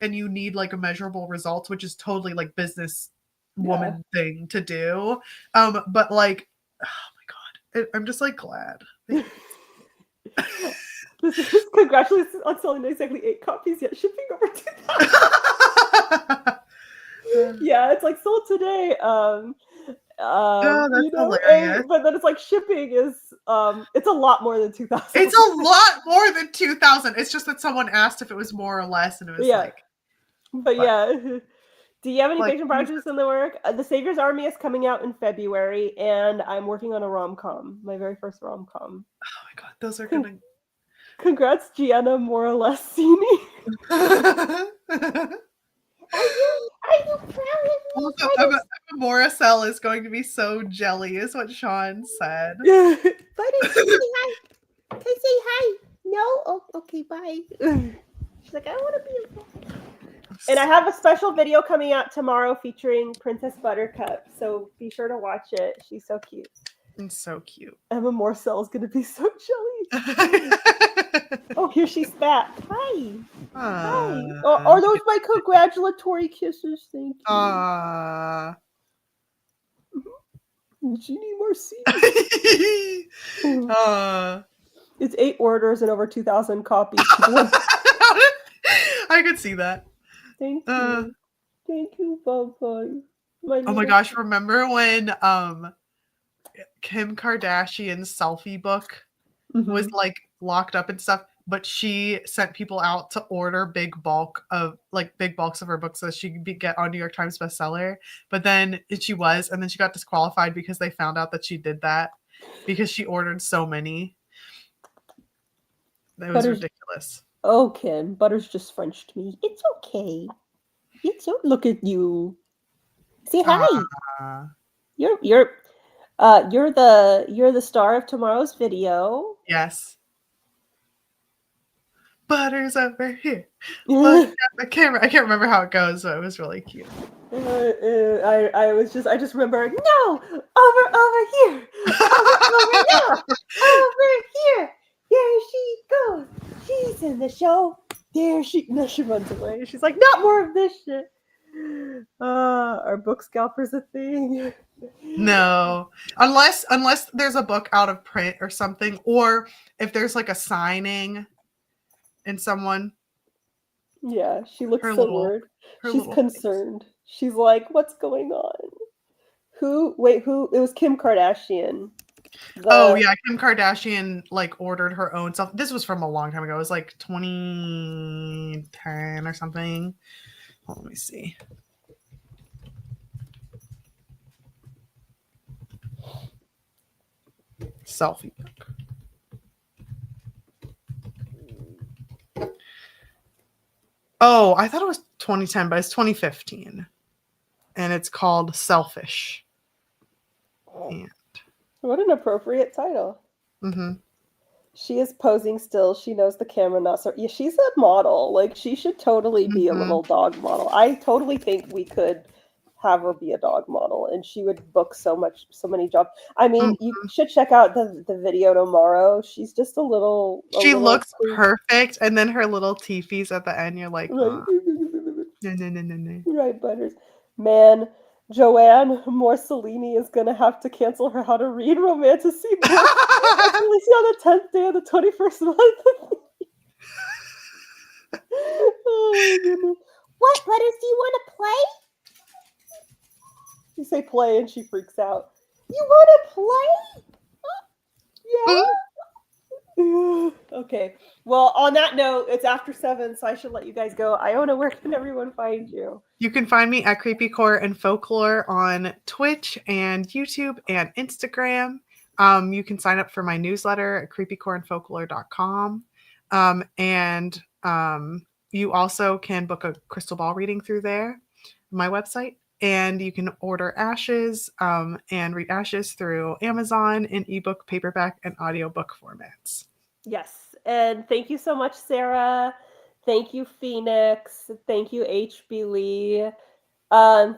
and you need like a measurable results, which is totally like business woman thing to do. But like, oh my god, I'm just like glad. Congratulations on selling exactly 8 copies, yet shipping over 2,000. Yeah, it's like sold today. Oh, that's hilarious. But then it's like shipping is it's a lot more than 2,000. It's a lot more than 2,000. It's just that someone asked if it was more or less, and it was like. But yeah. Do you have any fiction projects in the work? The Savior's Army is coming out in February, and I'm working on a rom-com, my very first rom-com. Oh my god, those are gonna. Congrats, Jenna, more or less, see me. Are you proud of me? Moreci is going to be so jelly, is what Sean said. But say hi. Can I say hi? No? Oh, okay, bye. She's like, I want to be involved. And I have a special video coming out tomorrow featuring Princess Buttercup. So be sure to watch it. She's so cute. It's so cute. Emma Morcell is going to be so jelly. Oh, here she spat. Hi. Hi. Oh, are those my congratulatory kisses? Thank you. Jeannie Marcy. It's 8 orders and over 2,000 copies. I could see that. Thank you. Thank you, Bubba. Oh my gosh, remember when Kim Kardashian's selfie book was like locked up and stuff, but she sent people out to order big bulks of her books so she could get on New York Times bestseller. But then she got disqualified because they found out that she did that because she ordered so many. That was ridiculous. Oh, Kim, Butters just Frenched me. It's okay. Look at you. Say hi. You're the star of tomorrow's video. Yes. Butters over here. Look at the camera. I can't remember how it goes, but it was really cute. I just remember, no, over here. Over here. There she goes. She's in the show. She runs away. She's like, not more of this shit. Are book scalpers a thing? No, unless there's a book out of print or something, or if there's like a signing and someone. Yeah, she looks so weird. She's concerned. Face. She's like, what's going on? Who? It was Kim Kardashian. Kim Kardashian like ordered her own stuff. This was from a long time ago. It was like 2010 or something. Let me see. Selfie book. Oh, I thought it was 2010, but it's 2015. And it's called Selfish. And what an appropriate title. Mm-hmm. She is posing still. She knows the camera not so. Yeah, she's a model. Like, she should totally be a little dog model. I totally think we could have her be a dog model, and she would book so many jobs. I mean, you should check out the video tomorrow. She's just a little. She looks perfect, and then her little teepees at the end. You're like, no. Right, Butters. Man, Joanne Morcellini is gonna have to cancel her How to Read Romantasy book. Releasing on the 10th day of the 21st month. Oh my goodness. What, Butters? Do you want to play? You say play and she freaks out. You want to play? Yeah. Okay. Well, on that note, it's after 7, so I should let you guys go. Iona, where can everyone find you? You can find me at Creepycore and Folklore on Twitch and YouTube and Instagram. You can sign up for my newsletter at creepycoreandfolklore.com. And you also can book a crystal ball reading through there, my website. And you can order ashes and read ashes through Amazon in ebook, paperback, and audiobook formats. Yes. And thank you so much, Sarah. Thank you, Phoenix. Thank you, HB Lee.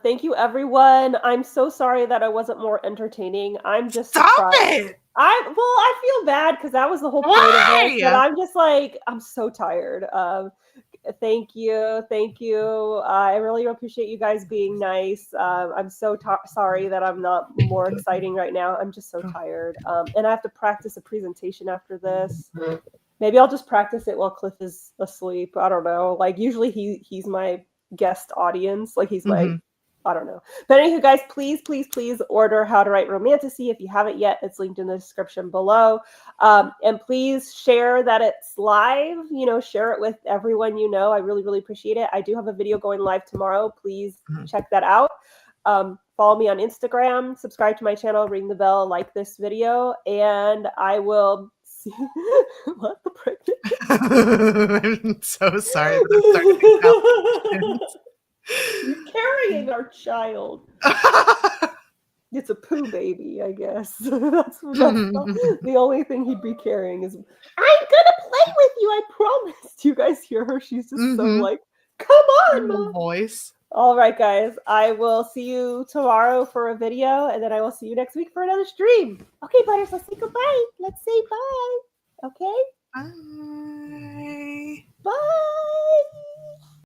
Thank you, everyone. I'm so sorry that I wasn't more entertaining. I'm just Stop it! I feel bad because that was the whole point of this. But I'm just like, I'm so tired. Thank you. I really appreciate you guys being nice. I'm so sorry that I'm not more exciting right now. I'm just so tired. And I have to practice a presentation after this. Maybe I'll just practice it while Cliff is asleep. I don't know. Like, usually he's my guest audience. Like, he's my, I don't know. But anywho, guys, please order How to Write Romantasy. If you haven't yet, it's linked in the description below. And please share that it's live. Share it with everyone you know. I really, really appreciate it. I do have a video going live tomorrow. Please check that out. Follow me on Instagram. Subscribe to my channel. Ring the bell. Like this video. And I will see. What the frick? I'm so sorry that I'm starting to You're carrying our child. It's a poo baby, I guess. That's the only thing he'd be carrying is, I'm gonna play with you, I promise. Do you guys hear her? She's just so like Come on, Little Mom. voice. All right, guys. I will see you tomorrow for a video, and then I will see you next week for another stream. Okay, Butters, let's say goodbye. Let's say bye. Okay? Bye. Bye.